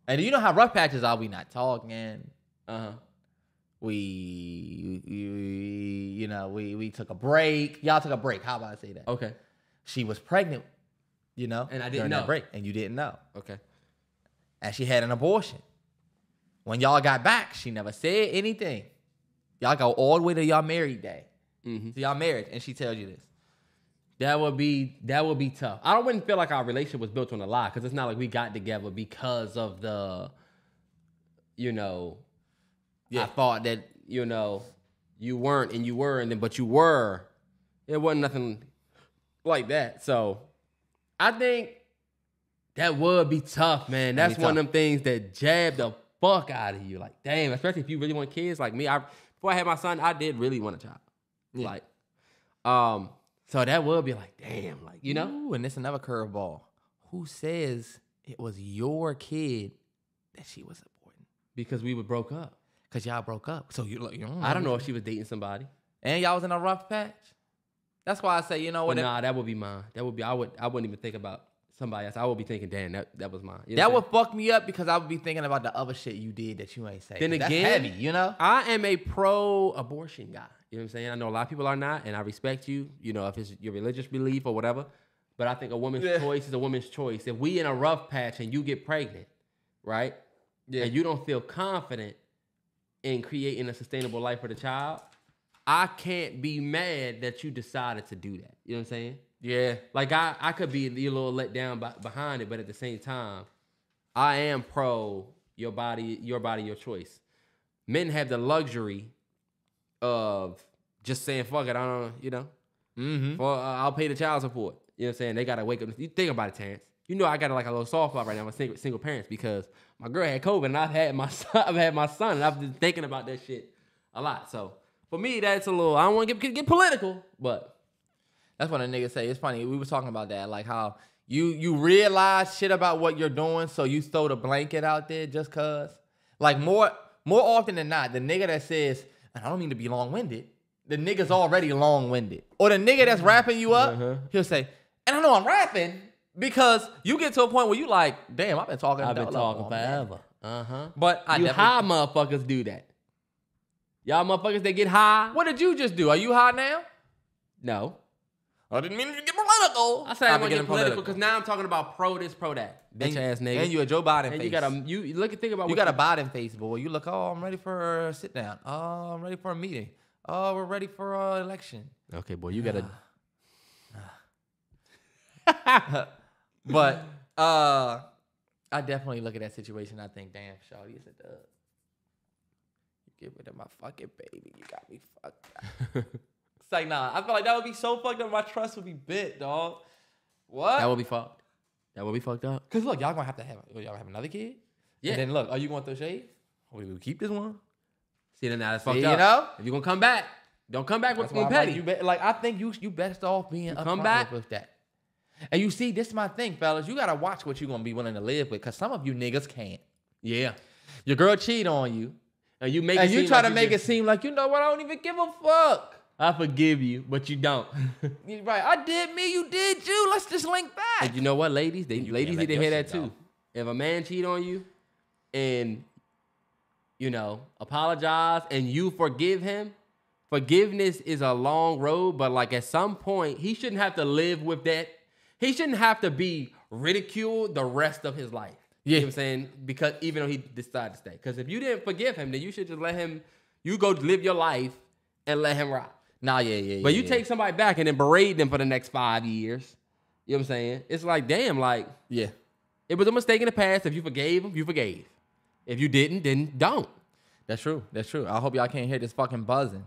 And you know how rough patches are. We not talking. We took a break. Y'all took a break. How about I say that? Okay. She was pregnant, And I didn't during know. that break, and you didn't know. Okay. And she had an abortion. When y'all got back, she never said anything. Y'all go all the way to y'all married day. So y'all married, and she tells you this. That would be tough. I wouldn't feel like our relationship was built on a lie, because it's not like we got together because of the, I thought that, you weren't and you were, and then but you were. It wasn't nothing like that. So I think that would be tough, man. That's one of them things that jab the fuck out of you. Like, damn, especially if you really want kids. Like me, before I had my son, I did really want a child. Yeah. Like, so that would be like, damn, like, Ooh, and this another curveball. Who says it was your kid that she was aborting? because we were broke up. Because y'all broke up. So you I don't know if she was dating somebody. And y'all was in a rough patch. That's why I say, you know what? But nah, that would be mine. That would be, I wouldn't even think about somebody else. I would be thinking, damn, that was mine. You know that would fuck me up because I would be thinking about the other shit you did that you ain't say. Then That's again, heavy, you know? I am a pro-abortion guy. You know what I'm saying? I know a lot of people are not, and I respect you, if it's your religious belief or whatever. But I think a woman's choice is a woman's choice. If we in a rough patch and you get pregnant, right? Yeah. And you don't feel confident in creating a sustainable life for the child, I can't be mad that you decided to do that. You know what I'm saying? Yeah. Like, I could be a little let down behind it, but at the same time, I am pro your body, your choice. Men have the luxury of just saying, fuck it, I don't, I'll pay the child support. You know what I'm saying? They got to wake up. You think about it, Terrence. You know I got like a little soft spot right now with single parents because my girl had COVID and I've had my son, and I've been thinking about that shit a lot. So for me, that's a little, I don't want to get political, but that's what a nigga say. It's funny. We was talking about that, like how you realize shit about what you're doing, so you throw the blanket out there just cause. Like more often than not, the nigga that says, and I don't mean to be long-winded, the nigga's already long-winded. Or the nigga that's rapping you up, he'll say, and I know I'm rapping because you get to a point where you like, damn, I've been talking forever. But you high motherfuckers do that. Y'all motherfuckers that get high. What did you just do? Are you high now? No. I didn't mean to get political. I said I want to get political because now I'm talking about pro this, pro that. Bitch ass nigga. And you a Joe Biden face. And you think about you got a Biden face, boy. You look, oh, I'm ready for a sit down. Oh, I'm ready for a meeting. Oh, we're ready for an election. Okay, boy, you gotta. But I definitely look at that situation. I think, damn, shawty is a dub. You get rid of my fucking baby. You got me fucked up. It's like, nah. I feel like that would be so fucked up. My trust would be bit, dog. What? That would be fucked. That would be fucked up. Cause look, y'all gonna have to have another kid. Yeah. And then look, are you going to throw shade? Or we keep this one? See, then now that's fucked up. You know? If you gonna come back, don't come back with petty. I think you best off being upfront with that. And you see, this is my thing, fellas. You gotta watch what you're gonna be willing to live with, cause some of you niggas can't. Yeah. Your girl cheat on you, and you try to make it seem like, you know what? I don't even give a fuck. I forgive you, but you don't. Right? I did me, you did you. Let's just link back. And you know what, ladies? Ladies need to hear that too. If a man cheat on you, and apologize, and you forgive him. Forgiveness is a long road, but like at some point, he shouldn't have to live with that. He shouldn't have to be ridiculed the rest of his life. Yeah. You know what I'm saying? Because even though he decided to stay. Because if you didn't forgive him, then you should just let him, you go live your life and let him rock. Nah, yeah. But you take somebody back and then berate them for the next 5 years. You know what I'm saying? It's like, damn, like, Yeah. it was a mistake in the past. If you forgave them, you forgave. If you didn't, then don't. That's true. I hope y'all can't hear this fucking buzzing.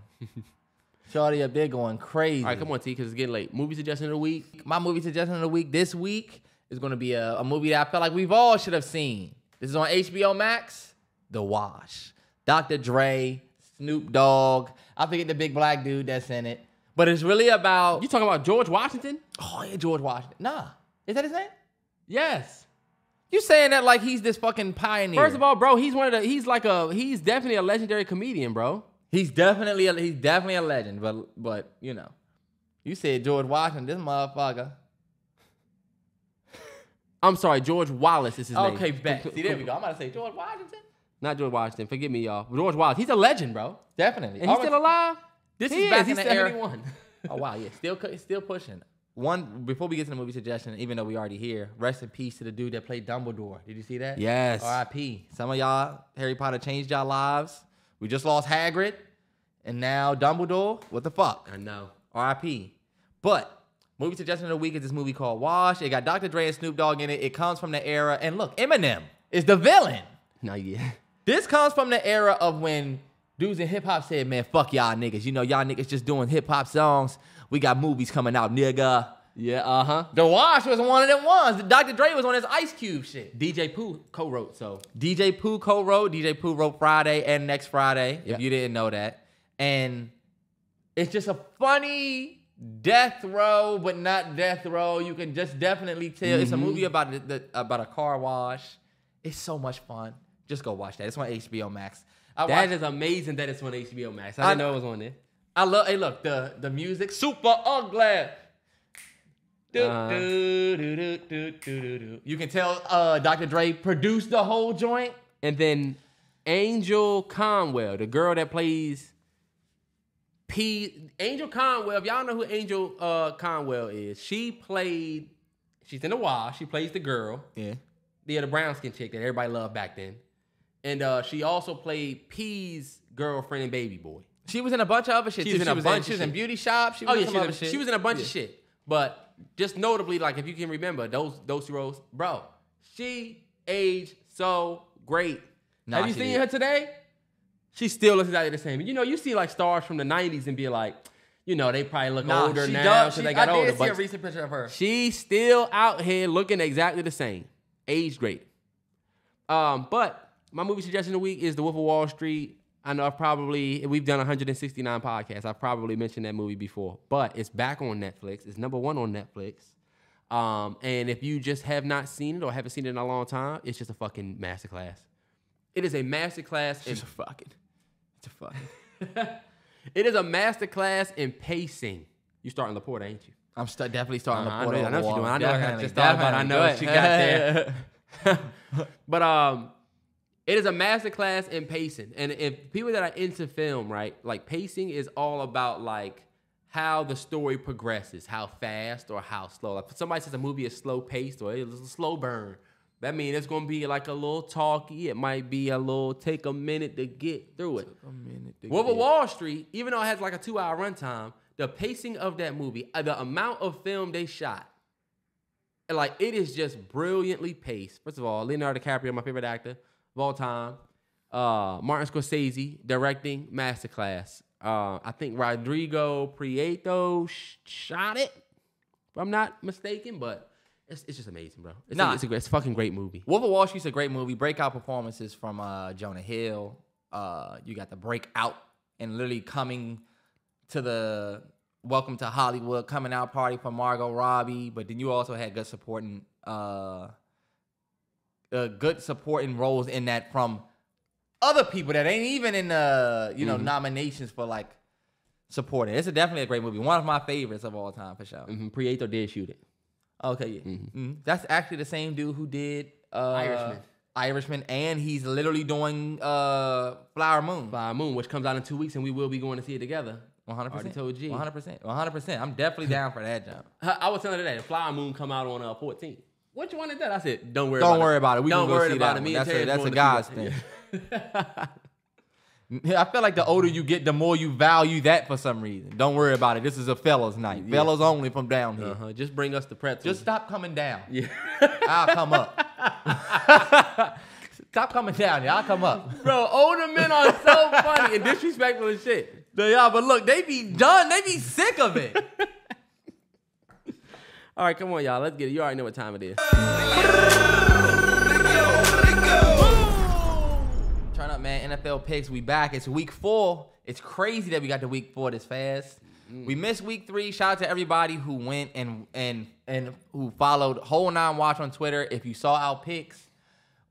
Shorty up there going crazy. All right, come on, T, because it's getting late. Movie suggestion of the week. My movie suggestion of the week this week is going to be a movie that I felt like we've all should have seen. This is on HBO Max, The Wash. Dr. Dre, Snoop Dogg. I forget the big black dude that's in it. But it's really about... You talking about George Washington? Oh, yeah, George Washington. Nah. Is that his name? Yes. You saying that like he's this fucking pioneer. First of all, bro, he's definitely a legendary comedian, bro. He's definitely a legend, but you know. You said George Washington, this motherfucker. I'm sorry, George Wallace is his name. Okay, bet. See, there we go. I'm about to say George Washington. Not George Washington. Forgive me, y'all. George Wallace. He's a legend, bro. Definitely. And he's still alive? This is back in the era. 71. Oh, wow, yeah. Still pushing. One, before we get to the movie suggestion, even though we already here, rest in peace to the dude that played Dumbledore. Did you see that? Yes. R.I.P. Some of y'all, Harry Potter changed y'all lives. We just lost Hagrid, and now Dumbledore. What the fuck? I know. R.I.P. But movie suggestion of the week is this movie called Wash. It got Dr. Dre and Snoop Dogg in it. It comes from the era, and look, Eminem is the villain. Not yet. This comes from the era of when dudes in hip hop said, man, fuck y'all niggas. You know, y'all niggas just doing hip hop songs. We got movies coming out, nigga. Yeah, uh-huh. The Wash was one of them ones. Dr. Dre was on his Ice Cube shit. DJ Pooh co-wrote, so. DJ Pooh co-wrote. DJ Pooh wrote Friday and Next Friday, Yeah. if you didn't know that. And it's just a funny death row, but not death row. You can just definitely tell. It's a movie about about a car wash. It's so much fun. Just go watch that. It's on HBO Max. That is amazing that it's on HBO Max. I didn't know it was on there. I love. Hey, look, the music super ugly. You can tell Dr. Dre produced the whole joint. And then Angel Conwell, the girl that plays Angel Conwell, if y'all know who Angel Conwell is, she's in The Wash. She plays the girl. Yeah. The brown skin chick that everybody loved back then. And she also played P's girlfriend and baby boy. She was in a bunch of other shit. She was in Beauty Shop. She was in some other shit. She was in a bunch of shit. But just notably, like if you can remember those two roles, bro, she aged so great. Nah, Have you seen her today? She still looks exactly the same. You know, you see like stars from the 90s and be like, you know, they probably look older now because they got older. I did see a recent picture of her. She's still out here looking exactly the same. Aged great. But my movie suggestion of the week is The Wolf of Wall Street. I know we've done 169 podcasts. I've probably mentioned that movie before, but it's back on Netflix. It's number 1 on Netflix. And if you just have not seen it or haven't seen it in a long time, it's just a fucking masterclass. It is a masterclass. It is a masterclass in pacing. You starting Laporte, ain't you? I'm definitely starting Laporte. I know what you're doing. I know Definitely, I just thought about it. I know definitely. she got there. But it is a masterclass in pacing. And if people that are into film, right, like pacing is all about like how the story progresses, how fast or how slow. Like if somebody says a movie is slow paced or it's a slow burn, that means it's gonna be like a little talky. It might be a little take a minute to get through it. Wolf of Wall Street, even though it has like a 2-hour runtime, the pacing of that movie, the amount of film they shot, like it is just brilliantly paced. First of all, Leonardo DiCaprio, my favorite actor of all time. Martin Scorsese, directing, masterclass. I think Rodrigo Prieto shot it, if I'm not mistaken, but it's just amazing, bro. It's a fucking great movie. Wolf of Wall Street's a great movie. Breakout performances from Jonah Hill. You got the breakout and literally coming to the Welcome to Hollywood coming out party for Margot Robbie, but then you also had good supporting roles in that from other people that ain't even in nominations for like supporting. It's definitely a great movie. One of my favorites of all time for sure. Prieto did shoot it. Okay, yeah. That's actually the same dude who did Irishman, and he's literally doing Flower Moon, which comes out in 2 weeks, and we will be going to see it together. 100%. Already told G. 100%. I'm definitely down for that jump. I was telling her today, Flower Moon come out on 14th. Which one is that? I said, don't worry about it. We don't can go worry see about that it. Me one. and Terry That's a going to guy's see thing. I feel like the older you get, the more you value that for some reason. Don't worry about it. This is a fellas night. Fellas only from down here. Just bring us the pretzels. Just stop coming down. Yeah. I'll come up. Stop coming down here. I'll come up. Bro, older men are so funny and disrespectful as shit. They are, but look, they be done. They be sick of it. All right, come on, y'all. Let's get it. You already know what time it is. Turn up, man. NFL picks. We back. It's week 4. It's crazy that we got to week 4 this fast. We missed week 3. Shout out to everybody who went and who followed Whole 9 Watch on Twitter. If you saw our picks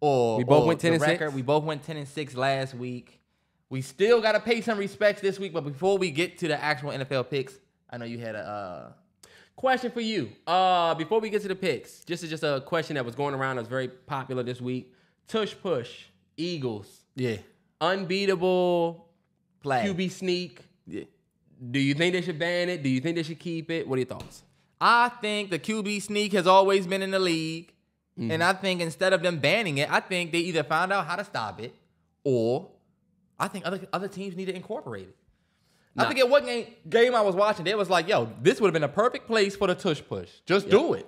or we both went 10-6. We both went 10-6 last week. We still got to pay some respects this week. But before we get to the actual NFL picks, I know you had a question for you. Before we get to the picks, just a question that was going around that was very popular this week. Tush push, Eagles. Yeah. Unbeatable flag. QB sneak. Yeah. Do you think they should ban it? Do you think they should keep it? What are your thoughts? I think the QB sneak has always been in the league. And I think instead of them banning it, I think they either found out how to stop it or I think other teams need to incorporate it. I forget what game I was watching. They was like, yo, this would have been a perfect place for the tush push. Just do it.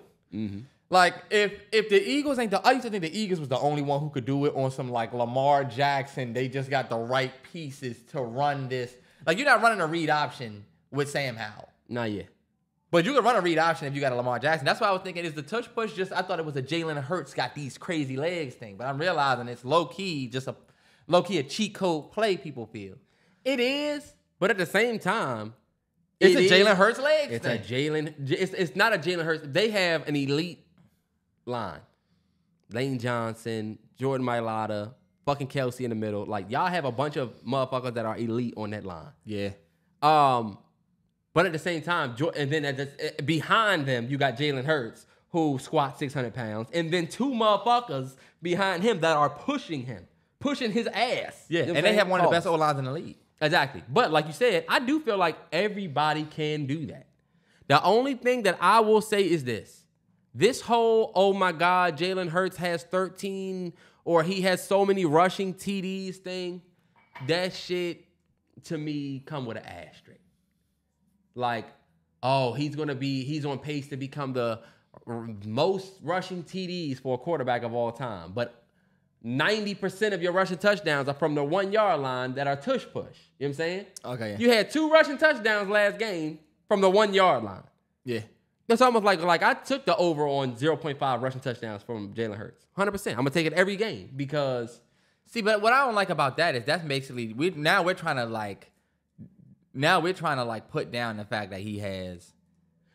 Like, if the Eagles ain't I used to think the Eagles was the only one who could do it on some, like, Lamar Jackson. They just got the right pieces to run this. Like, you're not running a read option with Sam Howell. Not yet. But you can run a read option if you got a Lamar Jackson. That's why I was thinking, is the tush push just, I thought it was a Jalen Hurts got these crazy legs thing. But I'm realizing it's low-key, just a cheat code play people feel. It is, but at the same time, It's a Jalen Hurts legs It's thing. a Jalen. It's not a Jalen Hurts. They have an elite line. Lane Johnson, Jordan Mailata, fucking Kelsey in the middle. Like, y'all have a bunch of motherfuckers that are elite on that line. Yeah. But at the same time, and then behind them, you got Jalen Hurts, who squats 600 pounds, and then 2 motherfuckers behind him that are pushing his ass. Yeah, You know what and I'm they saying? have one of the best Pause. O-lines in the league. Exactly. But like you said, I do feel like everybody can do that. The only thing that I will say is this. This whole, oh my God, Jalen Hurts has 13 or he has so many rushing TDs thing, that shit to me come with an asterisk. Like, oh, he's on pace to become the most rushing TDs for a quarterback of all time. But 90% of your rushing touchdowns are from the 1 yard line that are tush push. You know what I'm saying? Okay, yeah. You had 2 rushing touchdowns last game from the 1 yard line. Yeah. It's almost like I took the over on 0.5 rushing touchdowns from Jalen Hurts. 100%. I'm going to take it every game because... See, but what I don't like about that is that's basically, we're trying to put down the fact that he has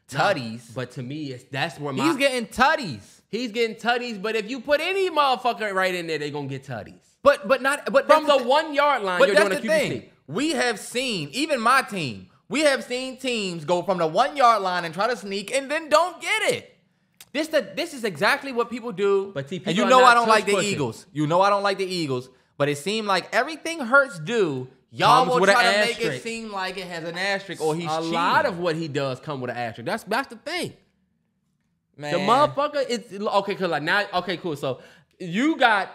tutties. But to me, that's where He's getting tutties. He's getting tutties, but if you put any motherfucker right in there, they're going to get tutties. But From the 1 yard line, you're doing a QB sneak. We have seen, even my team, we have seen teams go from the 1 yard line and try to sneak and then don't get it. This is exactly what people do. But and you know I don't like the Eagles. You know I don't like the Eagles. But it seemed like everything Hurts do, y'all will try to make it seem like it has an asterisk or he's cheating. A lot of what he does come with an asterisk. That's the thing. Man. The motherfucker is okay. Cause like now, okay, cool. So you got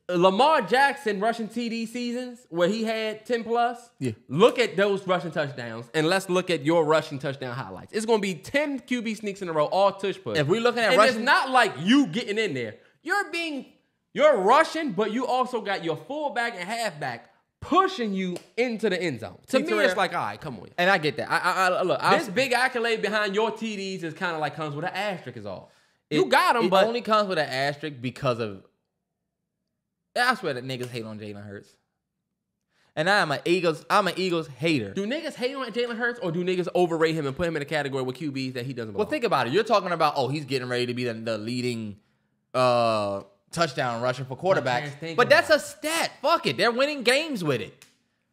Lamar Jackson rushing TD seasons where he had 10 plus. Yeah. Look at those rushing touchdowns and let's look at your rushing touchdown highlights. It's gonna be 10 QB sneaks in a row, all tush push. If we're looking at and rushing, it's not like you getting in there. You're rushing, but you also got your fullback and halfback pushing you into the end zone. To me, it's like, all right, come on. and I get that. Look, This big accolade behind your TDs is kind of like comes with an asterisk is all. You got them, but it only comes with an asterisk because of. I swear that niggas hate on Jalen Hurts, and I'm an Eagles hater. do niggas hate on Jalen Hurts or do niggas overrate him and put him in a category with QBs that he doesn't belong? Well, think about it. You're talking about he's getting ready to be the leading touchdown rusher for quarterbacks, but that's a stat. Fuck it, they're winning games with it.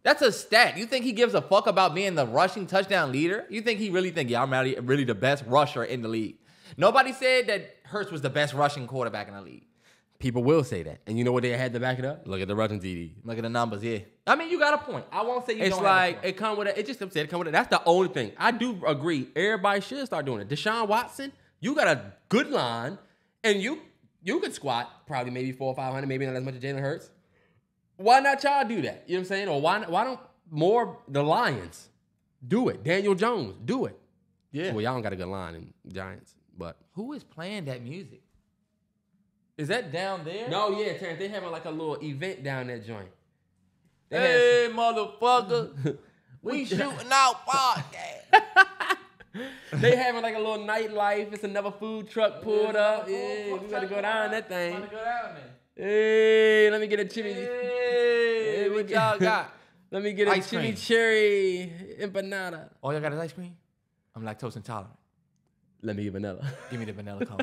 That's a stat. You think he gives a fuck about being the rushing touchdown leader? You think he really think, I'm really the best rusher in the league? Nobody said that Hurts was the best rushing quarterback in the league. People will say that. And you know what they had to back it up? Look at the rushing TD. Look at the numbers, yeah. I mean, you got a point. I won't say you It's don't like, have a point. it come with it. It just upset. It come with it. That's the only thing. I do agree. Everybody should start doing it. Deshaun Watson, you got a good line, and you could squat probably maybe 400 or 500, maybe not as much as Jalen Hurts. Why not y'all do that? You know what I'm saying? Or why don't more the Lions do it? Daniel Jones, do it. Yeah. Well, y'all don't got a good line in Giants, but Who is playing that music? Is that down there? no, yeah, Terrence, they having like a little event down that joint. They Hey, motherfucker. We shooting out podcast. They having like a little nightlife. It's another food truck pulled up. Yeah, we gotta go down that thing. Wanna go down there? Hey, let me get a chimney. Hey, what y'all got? Let me get a Ice cream. chimichurri empanada. All y'all got is ice cream? I'm lactose intolerant. Let me get vanilla. Give me the vanilla cone.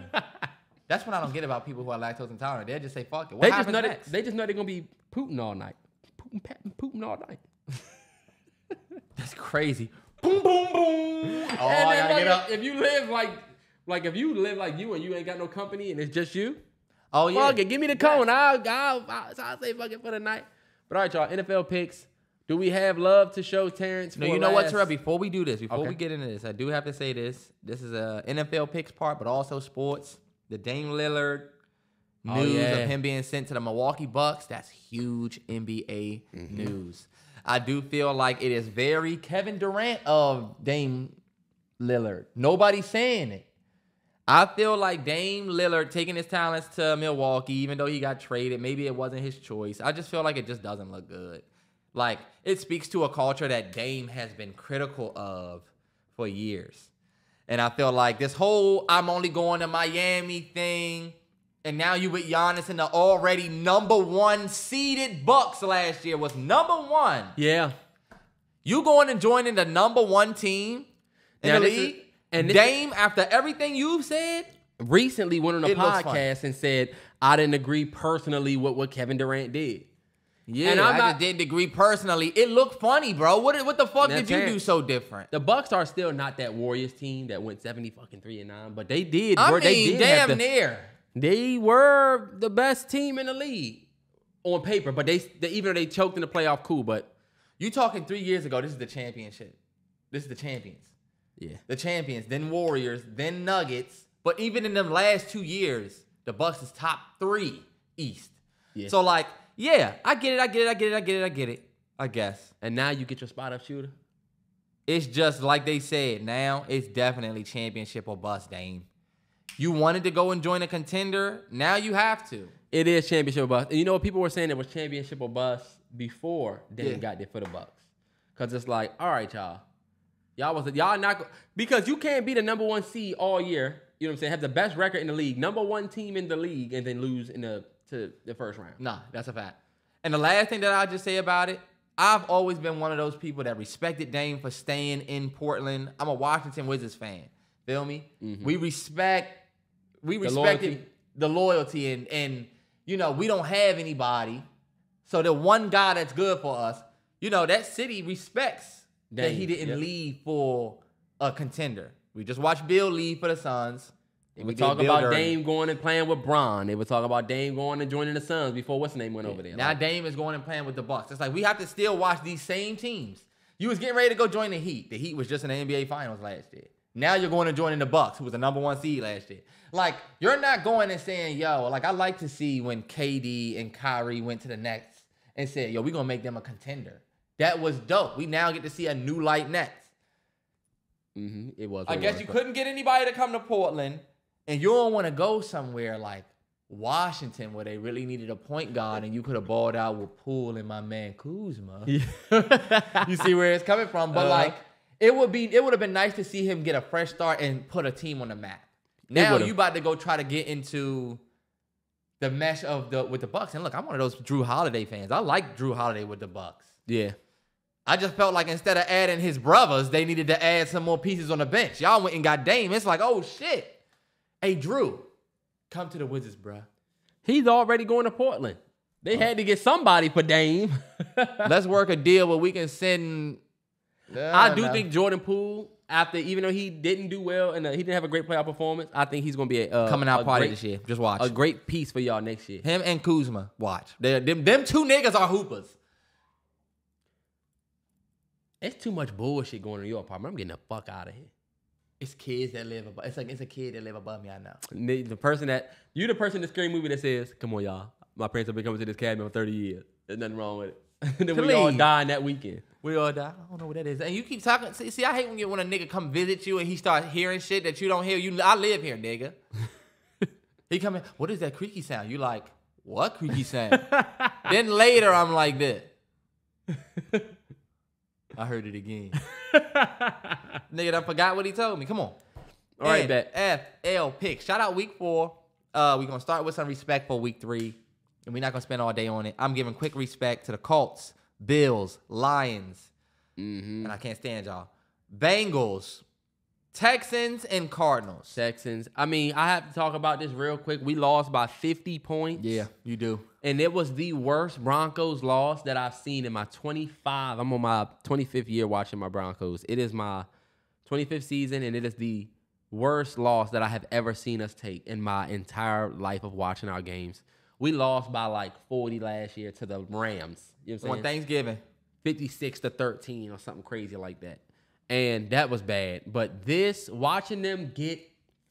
That's what I don't get about people who are lactose intolerant. They'll just say, fuck it. What They just happens know next? they just know they're gonna be Putin all night. Putin all night. That's crazy. Boom, boom, boom. Oh, And I then, gotta like, get up. if you live like if you live like you and you ain't got no company and it's just you, Oh, yeah. fuck it, give me the cone. I'll say fuck it for the night. But all right, y'all, NFL picks. Do we have love to show Terrence? No, for you know what, last- Terrell? Before we do this, before Okay. we get into this, I do have to say this. This is a NFL picks part, but also sports. The Dame Lillard news yeah. of him being sent to the Milwaukee Bucks. That's huge NBA news. I do feel like it is very Kevin Durant of Dame Lillard. Nobody's saying it. I feel like Dame Lillard taking his talents to Milwaukee, even though he got traded, maybe it wasn't his choice. I just feel like it just doesn't look good. Like, it speaks to a culture that Dame has been critical of for years. And I feel like this whole I'm only going to Miami thing, and now you with Giannis and the already number one seeded Bucks last year was number one. Yeah. You going and joining the number one team in Now the this is- league? and this Dame, after everything you've said, Recently went on a It looks fun. podcast and said I didn't agree personally with what Kevin Durant did. yeah, And I I'm not- just didn't agree personally. It looked funny, bro. What the fuck Now, did you do Terrence, so different? The Bucks are still not that Warriors team that went 70-3-9, but they did. I they mean, did have damn the- near. They were the best team in the league on paper, but they even though they choked in the playoff, cool. But You talking 3 years ago, this is the championship. This is the champions. yeah, The champions, then Warriors, then Nuggets. But even in them last 2 years, the Bucks is top 3 East. Yeah. So like, yeah, I get it. I guess. and now you get your spot up shooter. It's just like they said, now it's definitely championship or bust, Dame. You wanted to go and join a contender, now you have to. It is championship or bust. And you know what people were saying? It was championship or bust before Dame Yeah. got there for the Bucks. Cause it's like, all right, y'all not because you can't be the number one seed all year. You know what I'm saying? Have the best record in the league, number one team in the league, and then lose to the first round. Nah, that's a fact. And the last thing that I'll just say about it, I've always been one of those people that respected Dame for staying in Portland. I'm a Washington Wizards fan. Feel me? We respected loyalty. the loyalty and you know, we don't have anybody. So the one guy that's good for us, you know, that city respects that he Dame, didn't yep. leave for a contender. We just watched Bill leave for the Suns. They We were did talking Bill about dirty. Dame going and playing with Bron. They were talking about Dame going and joining the Suns before what's the name went over there. Now Like, Dame is going and playing with the Bucks. It's like we have to still watch these same teams. You was getting ready to go join the Heat. The Heat was just in the NBA Finals last year. Now you're going to join in the Bucks, who was the number one seed last year. Like, you're not going and saying, yo, like I like to see when KD and Kyrie went to the Nets and said, yo, we're going to make them a contender. That was dope. We now get to see a new light Nets. it was. I it guess was, you but- couldn't get anybody to come to Portland, and you don't want to go somewhere like Washington where they really needed a point guard, and you could have balled out with Poole and my man Kuzma. You see where it's coming from, but like it would have been nice to see him get a fresh start and put a team on the map. Now would've. you about to go try to get into the mesh of with the Bucks, and look, I'm one of those Drew Holiday fans. I like Drew Holiday with the Bucks. Yeah. I just felt like instead of adding his brothers, they needed to add some more pieces on the bench. Y'all went and got Dame. It's like, oh shit. Hey Drew, come to the Wizards, bruh. He's already going to Portland. They had to get somebody for Dame. Let's work a deal where we can send. I do think Jordan Poole, after even though he didn't do well and he didn't have a great playoff performance, I think he's going to be a coming out a party great- this year. Just watch. A great piece for y'all next year. Him and Kuzma, watch. Them two niggas are hoopers. It's too much bullshit going on in your apartment. I'm getting the fuck out of here. It's kids that live above. It's a kid that live above me. I know. The person that the person in the scary movie that says, "Come on, y'all, my parents have been coming to this cabin for 30 years. There's nothing wrong with it. And then we all Please. dying that weekend. We all die. I don't know what that is. And you keep talking. See, I hate when a nigga come visit you and he start hearing shit that you don't hear. I live here, nigga. He come in. What is that creaky sound? You like, what creaky sound? Then later I'm like this. I heard it again. Nigga done forgot what he told me. Come on. All right, bet. NFL picks. Shout out week 4. We're going to start with some respect for week 3. And we're not going to spend all day on it. I'm giving quick respect to the Colts, Bills, Lions. And I can't stand y'all. Bengals, Texans, and Cardinals. Texans. I mean, I have to talk about this real quick. We lost by 50 points. Yeah, you do. And it was the worst Broncos loss that I've seen in my 25. I'm on my 25th year watching my Broncos. It is my 25th season, and it is the worst loss that I have ever seen us take in my entire life of watching our games. We lost by like 40 last year to the Rams. You know what I'm saying? On Thanksgiving. 56-13 or something crazy like that. And that was bad. But this, watching them get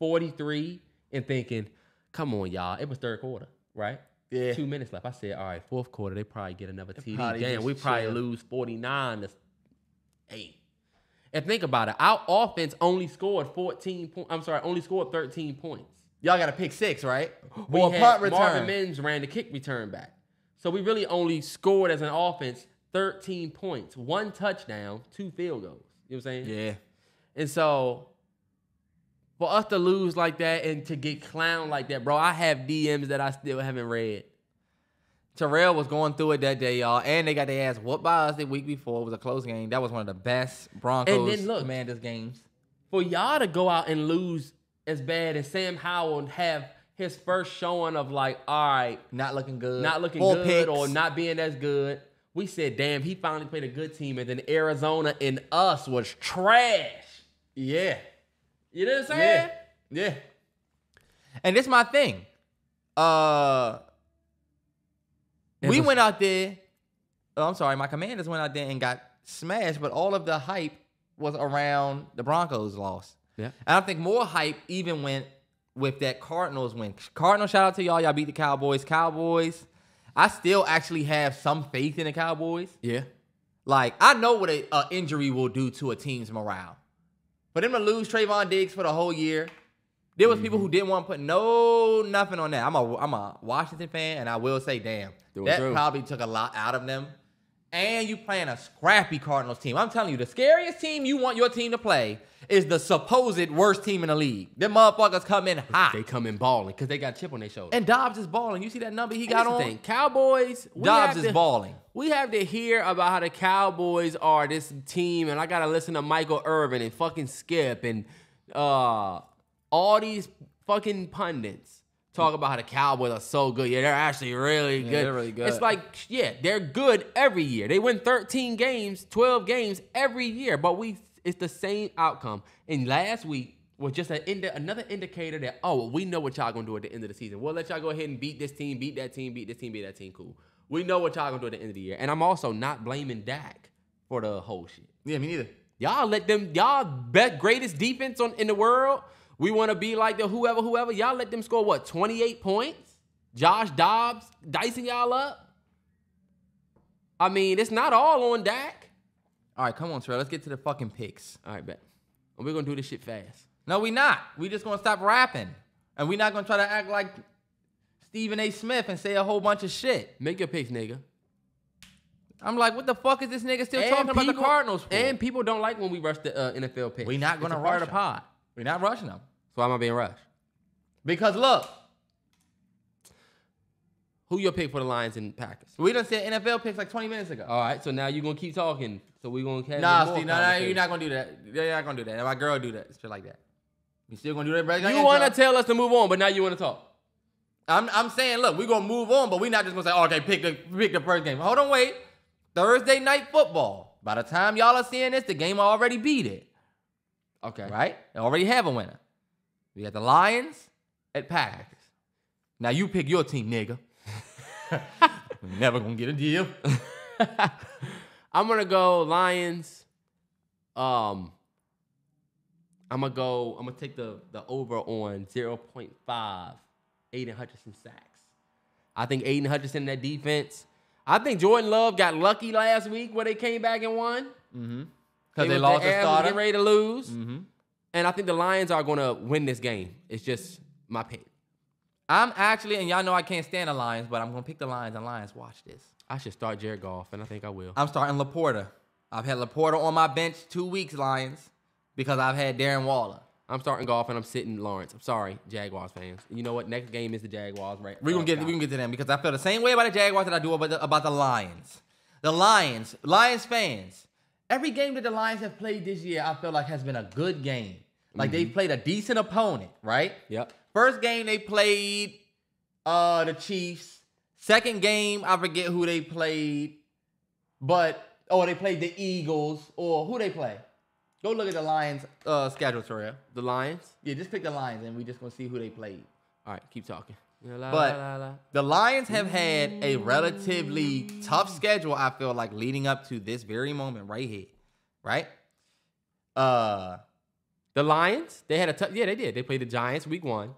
43 and thinking, come on, y'all. It was third quarter, right? Yeah. 2 minutes left. I said, all right, fourth quarter, they probably get another TD. probably Damn, just we probably chill. lose 49-8. And think about it. Our offense only scored 13 points. Y'all got to pick 6, right? We Or had punt return. Marvin Mims ran the kick return back. So we really only scored as an offense 13 points, 1 touchdown, 2 field goals. You know what I'm saying? Yeah. And so for us to lose like that and to get clowned like that, bro, I have DMs that I still haven't read. Terrell was going through it that day, y'all. And they got their ass whooped by us the week before. It was a close game. That was one of the best Broncos And then look, Commanders games. For y'all to go out and lose as bad as Sam Howell and have his first showing of like, all right, Not looking good. not looking 4 good picks. or not being as good. We said, damn, he finally played a good team. And then Arizona and us was trash. Yeah. You know what I'm saying? Yeah. And this is my thing. We went out there. Oh, I'm sorry. My Commanders went out there and got smashed, but all of the hype was around the Broncos loss. Yeah. And I think more hype even went with that Cardinals win. Cardinals, shout out to y'all. Y'all beat the Cowboys. Cowboys, I still actually have some faith in the Cowboys. Yeah. Like, I know what an injury will do to a team's morale. For them to lose Trayvon Diggs for the whole year, there was people who didn't want to put nothing on that. I'm a Washington fan, and I will say, damn, that probably took a lot out of them. And you playing a scrappy Cardinals team. I'm telling you, the scariest team you want your team to play is the supposed worst team in the league. Them motherfuckers come in hot. They come in balling because they got a chip on their shoulder. And Dobbs is balling. You see that number he got That's on? the thing. Cowboys, Dobbs is balling. We have to hear about how the Cowboys are this team, and I gotta listen to Michael Irvin and fucking Skip and all these fucking pundits talk about how the Cowboys are so good. Yeah, they're actually really good. They're really good. It's like, yeah, they're good every year. They win 13 games, 12 games every year, but it's the same outcome. And last week was just another indicator that, oh, we know what y'all gonna do at the end of the season. We'll let y'all go ahead and beat this team, beat that team, beat this team, beat that team. Cool. We know what y'all gonna do at the end of the year. And I'm also not blaming Dak for the whole shit. Yeah, me neither. Y'all let them, y'all bet greatest defense in the world. We want to be like the whoever. Y'all let them score, what, 28 points? Josh Dobbs dicing y'all up? I mean, it's not all on Dak. All right, come on, Terrell. Let's get to the fucking picks. All right, bet. And we're going to do this shit fast. No, we not. We just going to stop rapping. And we not going to try to act like Stephen A. Smith and say a whole bunch of shit. Make your picks, nigga. I'm like, what the fuck is this nigga still talking about the Cardinals for? And people don't like when we rush the NFL picks. We not going to It's a part rush of the them. pod. We're not rushing them. So why am I being rushed? Because look, Who your pick for the Lions and Packers? we done said NFL picks like 20 minutes ago. All right, so now you're going to keep talking. So we're going to have Nah, more Steve, no, conversation. you're not going to do that. You're not going to do that. And my girl do that. Shit like that. You still going to do that, bro? You want to tell us to move on, but now you want to talk. I'm saying, look, we're going to move on, but we're not just going to say, oh, okay, pick the first game. Hold on, wait. Thursday night football. By the time y'all are seeing this, the game already beat it. Okay. Right? They already have a winner. We got the Lions at Packers. Now you pick your team, nigga. Never gonna get a deal. I'm gonna go Lions. I'm gonna take the over on 0.5 Aiden Hutchinson sacks. I think Aiden Hutchinson in that defense. I think Jordan Love got lucky last week where they came back and won. Because they lost a starter. Getting ready to lose. And I think the Lions are going to win this game. It's just my pick. I'm actually, and y'all know I can't stand the Lions, but I'm going to pick the Lions, and Lions, watch this. I should start Jared Goff, and I think I will. I'm starting Laporta. I've had Laporta on my bench 2 weeks, Lions, because I've had Darren Waller. I'm starting Goff, and I'm sitting Lawrence. I'm sorry, Jaguars fans. You know what? Next game is the Jaguars, right? We can get to them because I feel the same way about the Jaguars that I do about the Lions. The Lions fans. Every game that the Lions have played this year, I feel like has been a good game. Like they've played a decent opponent, right? Yep. First game they played the Chiefs. Second game, I forget who they played, they played the Eagles, or who they play. Go look at the Lions schedule, Terrell. The Lions? Yeah, just click the Lions, and we just gonna see who they played. All right, keep talking. The Lions have had a relatively tough schedule, I feel like, leading up to this very moment right here, right? The Lions, they had a tough, they did. They played the Giants week 1.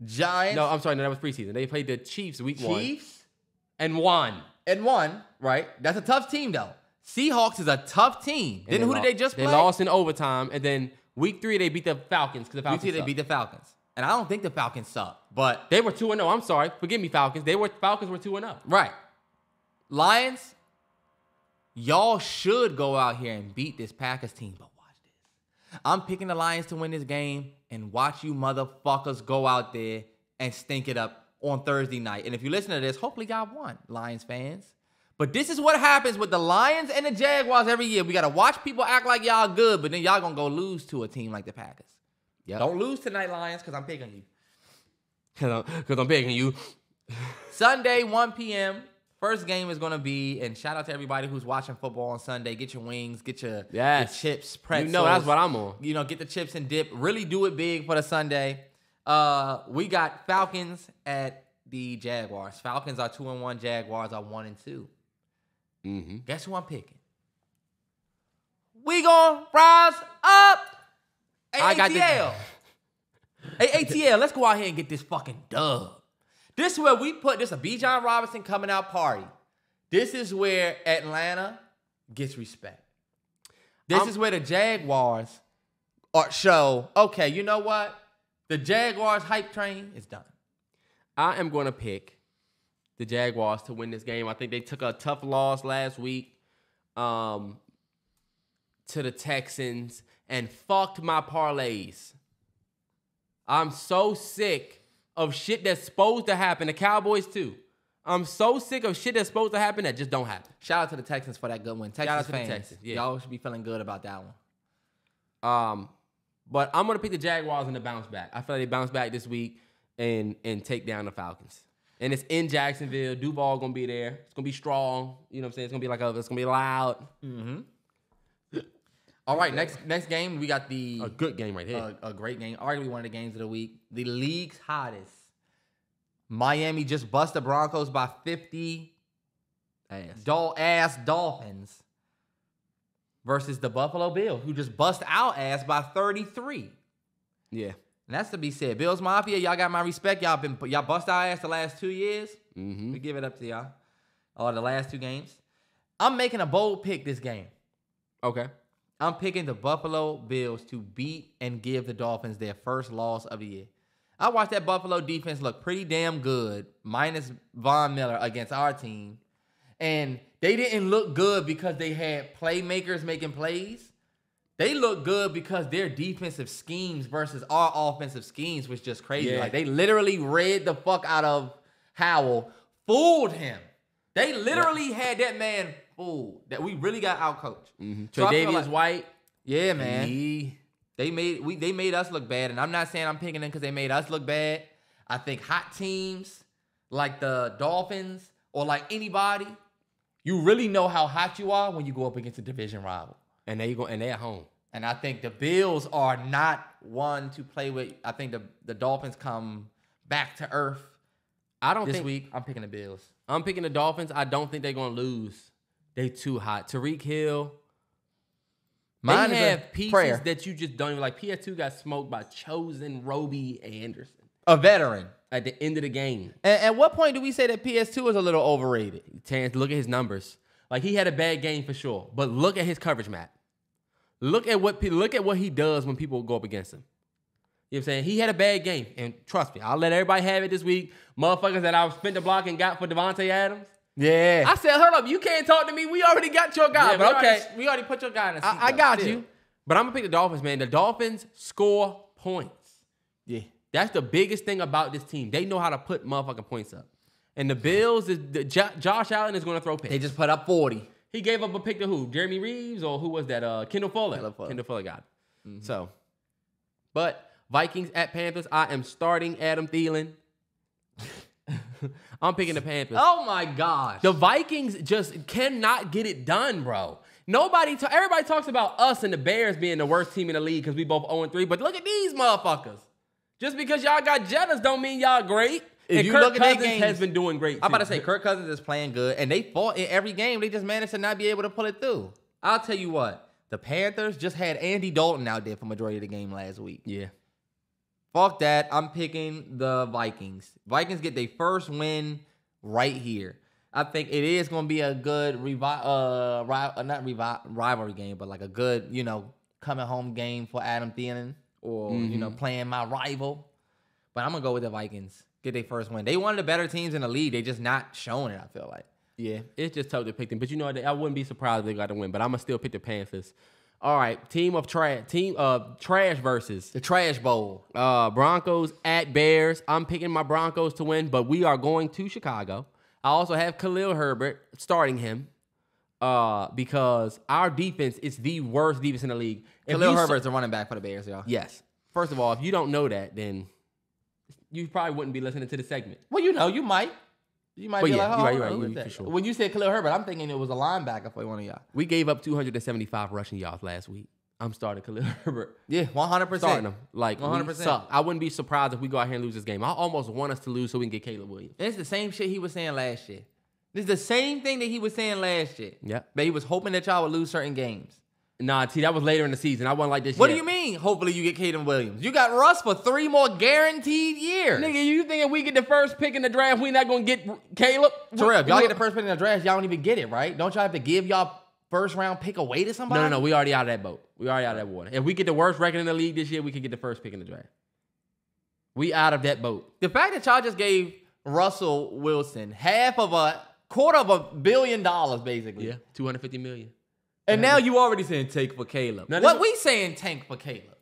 Giants. No, I'm sorry, no, that was preseason. They played the Chiefs week 1. Chiefs. And won. Right? That's a tough team, though. Seahawks is a tough team. Then who did they just play? They lost in overtime, and then week 3 they beat the Falcons because the Falcons Week 2 they beat the Falcons. And I don't think the Falcons suck, but they were 2-0. I'm sorry. Forgive me, Falcons. Falcons were 2-0. Right. Lions, y'all should go out here and beat this Packers team, but watch this. I'm picking the Lions to win this game, and watch you motherfuckers go out there and stink it up on Thursday night. And if you listen to this, hopefully y'all won, Lions fans. But this is what happens with the Lions and the Jaguars every year. We got to watch people act like y'all good, but then y'all going to go lose to a team like the Packers. Yep. Don't lose tonight, Lions, because I'm picking you. Because I'm picking you. Sunday, 1 p.m., first game is going to be, and shout out to everybody who's watching football on Sunday. Get your wings, get your chips, pretzels. You know that's what I'm on. You know, get the chips and dip. Really do it big for the Sunday. We got Falcons at the Jaguars. Falcons are 2-1. Jaguars are 1-2. Guess who I'm picking? We gonna rise up. Hey, ATL. Hey, ATL, let's go out here and get this fucking dub. This is where we put this a Bijan Robinson coming out party. This is where Atlanta gets respect. This is where the Jaguars show, okay, you know what? The Jaguars hype train is done. I am going to pick the Jaguars to win this game. I think they took a tough loss last week to the Texans and fucked my parlays. I'm so sick of shit that's supposed to happen. The Cowboys too. I'm so sick of shit that's supposed to happen that just don't happen. Shout out to the Texans for that good win. Texans Shout out to fans, the Texans. Yeah. y'all should be feeling good about that one. But I'm going to pick the Jaguars in the bounce back. I feel like they bounce back this week and take down the Falcons. And it's in Jacksonville. Duval going to be there. It's going to be strong. You know what I'm saying? It's going to be it's going to be loud. All right, next game, we got a good game right here. A great game. Arguably one of the games of the week. The league's hottest. Miami just bust the Broncos by 50. Ass Dolphins. Versus the Buffalo Bills, who just bust our ass by 33. Yeah. And that's to be said. Bills Mafia, y'all got my respect. Y'all bust our ass the last 2 years. We give it up to y'all. The last 2 games. I'm making a bold pick this game. Okay. I'm picking the Buffalo Bills to beat and give the Dolphins their first loss of the year. I watched that Buffalo defense look pretty damn good, minus Von Miller against our team. And they didn't look good because they had playmakers making plays. They looked good because their defensive schemes versus our offensive schemes was just crazy. Yeah. Like, they literally read the fuck out of Howell, fooled him. They literally had that man fooled. That we really got outcoached. So Tre'Davious White. Yeah, man. They made us look bad. And I'm not saying I'm picking them because they made us look bad. I think hot teams like the Dolphins or like anybody, you really know how hot you are when you go up against a division rival. And they're at home. And I think the Bills are not one to play with. I think the Dolphins come back to earth. This week, I'm picking the Bills. I'm picking the Dolphins. I don't think they're going to lose. They too hot. Tyreek Hill. They have pieces that you just don't even like. PS2 got smoked by Chosen Roby Anderson. A veteran. at the end of the game. And at what point do we say that PS2 is a little overrated? Terrence, look at his numbers. Like, he had a bad game for sure, but look at his coverage map. Look at what he does when people go up against him. You know what I'm saying? He had a bad game, and trust me, I'll let everybody have it this week. Motherfuckers that I spent the block and got for Devontae Adams. Yeah. I said, hold up, you can't talk to me. We already got your guy, Yeah, but okay. We already put your guy in the seat. I got you. But I'm going to pick the Dolphins, man. The Dolphins score points. Yeah. That's the biggest thing about this team. They know how to put motherfucking points up. And the Bills, Josh Allen is going to throw picks. They just put up 40. He gave up a pick to who? Jeremy Reeves or who was that? Kendall Fuller. Kendall Fuller got it. Mm-hmm. So, but Vikings at Panthers. I am starting Adam Thielen. I'm picking the Panthers. Oh my gosh. The Vikings just cannot get it done, bro. Everybody talks about us and the Bears being the worst team in the league because we both 0-3. But look at these motherfuckers. Just because y'all got jealous don't mean y'all great. If and you Kirk look at their Cousins games, has been doing great, too. I'm about to say Kirk Cousins is playing good, and they fought in every game. They just managed to not be able to pull it through. I'll tell you what. The Panthers just had Andy Dalton out there for majority of the game last week. Yeah. Fuck that. I'm picking the Vikings. Vikings get their first win right here. I think it is going to be a good rivalry game, but like a good, coming home game for Adam Thielen or, playing my rival. But I'm going to go with the Vikings. Get their first win. They one of the better teams in the league. They just not showing it, I feel like. Yeah, it's just tough to pick them. But you know what? I wouldn't be surprised if they got to win. But I'm going to still pick the Panthers. All right, trash versus The Trash Bowl. Broncos at Bears. I'm picking my Broncos to win, but we are going to Chicago. I also have Khalil Herbert starting him because our defense is the worst defense in the league. Khalil Herbert's a running back for the Bears, y'all. Yes. First of all, if you don't know that, then you probably wouldn't be listening to the segment. Well, you might. You might be yeah, like, you're right, who is for that? sure. When you said Khalil Herbert, I'm thinking it was a linebacker for one of y'all. We gave up 275 rushing yards last week. I'm starting Khalil Herbert. Yeah, 100%. Starting him. Like, 100%. we suck. I wouldn't be surprised if we go out here and lose this game. I almost want us to lose so we can get Caleb Williams. It's the same shit he was saying last year. This is the same thing that he was saying last year. Yeah. But he was hoping that y'all would lose certain games. Nah, T, that was later in the season. I wasn't like this What yet. do you mean? Hopefully you get Caleb Williams. You got Russ for 3 more guaranteed years. Nigga, you think if we get the first pick in the draft, we not going to get Caleb? Terrell, if y'all get the first pick in the draft, y'all don't even get it, right? Don't y'all have to give y'all first round pick away to somebody? No. We already out of that boat. We already out of that water. If we get the worst record in the league this year, we could get the first pick in the draft. We out of that boat. The fact that y'all just gave Russell Wilson $250 million, basically. Yeah, $250 million. And now you already saying take for Caleb. No, What we saying tank for Caleb?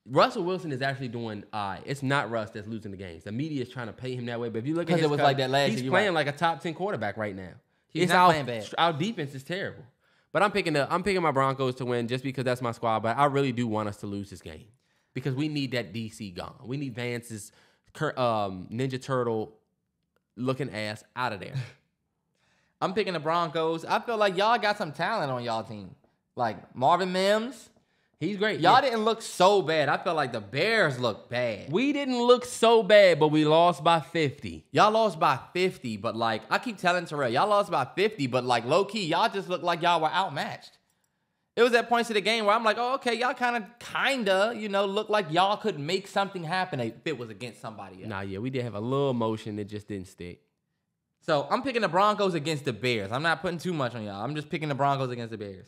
Russell Wilson is actually doing It's not Russ that's losing the games. The media is trying to pay him that way. But if you look at 'Cause it was like that last year, he's you're playing right. like a top 10 quarterback right now. He's not playing bad. Our defense is terrible. But I'm picking my Broncos to win just because that's my squad. But I really do want us to lose this game because we need that DC gone. We need Vance's Ninja Turtle looking ass out of there. I'm picking the Broncos. I feel like y'all got some talent on y'all team. Like Marvin Mims. He's great. Y'all yeah. didn't look so bad. I felt like the Bears looked bad. We didn't look so bad, but we lost by 50. Y'all lost by 50, but like, I keep telling Terrell, y'all lost by 50, but like low-key, y'all just looked like y'all were outmatched. It was at points of the game where I'm like, oh, okay, y'all kinda, look like y'all could make something happen if it was against somebody else. Nah, yeah, we did have a little motion that just didn't stick. So I'm picking the Broncos against the Bears. I'm not putting too much on y'all. I'm just picking the Broncos against the Bears.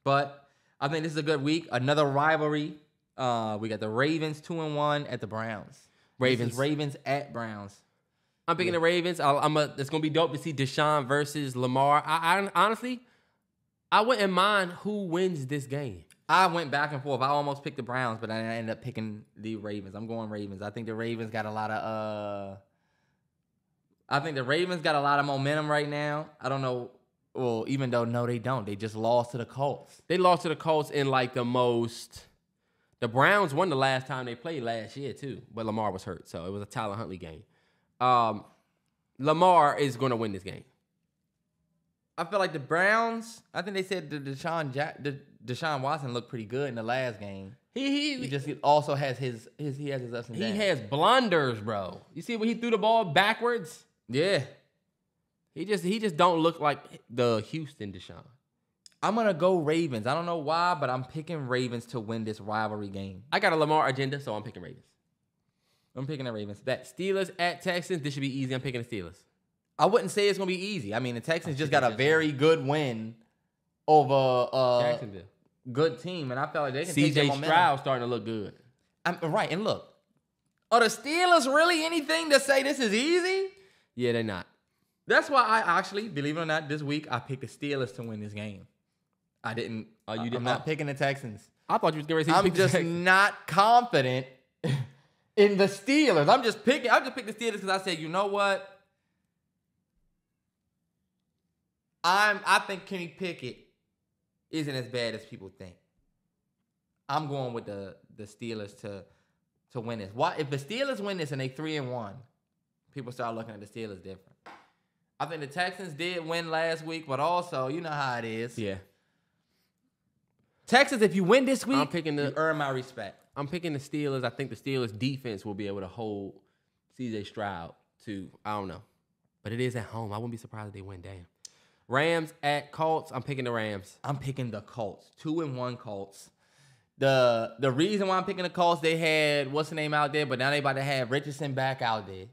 But I think this is a good week. Another rivalry. We got the Ravens 2-1 at the Browns. Ravens at Browns. I'm picking the Ravens. It's gonna be dope to see Deshaun versus Lamar. I honestly, I wouldn't mind who wins this game. I went back and forth. I almost picked the Browns, but I ended up picking the Ravens. I'm going Ravens. I think the Ravens got a lot of momentum right now. I don't know. Well, even though, no, they don't. They just lost to the Colts. They lost to the Colts in like the Browns won the last time they played last year too, but Lamar was hurt, so it was a Tyler Huntley game. Lamar is going to win this game. I feel like the Browns, I think they said Deshaun Watson looked pretty good in the last game. He also has his ups and downs. He has blunders, bro. You see when he threw the ball backwards? Yeah. He just don't look like the Houston Deshaun. I'm going to go Ravens. I don't know why, but I'm picking Ravens to win this rivalry game. I got a Lamar agenda, so I'm picking Ravens. I'm picking the Ravens. That Steelers at Texans, this should be easy. I'm picking the Steelers. I wouldn't say it's gonna be easy. I mean, the Texans just got a very good win over Jacksonville. good team, and I felt like they can take their CJ momentum. Stroud starting to look good. Right, and look, are the Steelers really anything to say this is easy? Yeah, they're not. That's why I actually, believe it or not, this week I picked the Steelers to win this game. I didn't. Oh, you I'm didn't? not picking the Texans. I thought you was going to say I'm just not confident in the Steelers. I just picked the Steelers because I said, you know what? I think Kenny Pickett isn't as bad as people think. I'm going with the Steelers to win this. Why? If the Steelers win this and they 3-1, people start looking at the Steelers different. I think the Texans did win last week, but also, you know how it is. Yeah. Texans, if you win this week, I'm picking you earn my respect. I'm picking the Steelers. I think the Steelers defense will be able to hold CJ Stroud to, I don't know. But it is at home. I wouldn't be surprised if they win. Damn. Rams at Colts. I'm picking the Rams. I'm picking the Colts. 2-1 Colts. The reason why I'm picking the Colts, they had what's the name out there, but now they about to have Richardson back out there.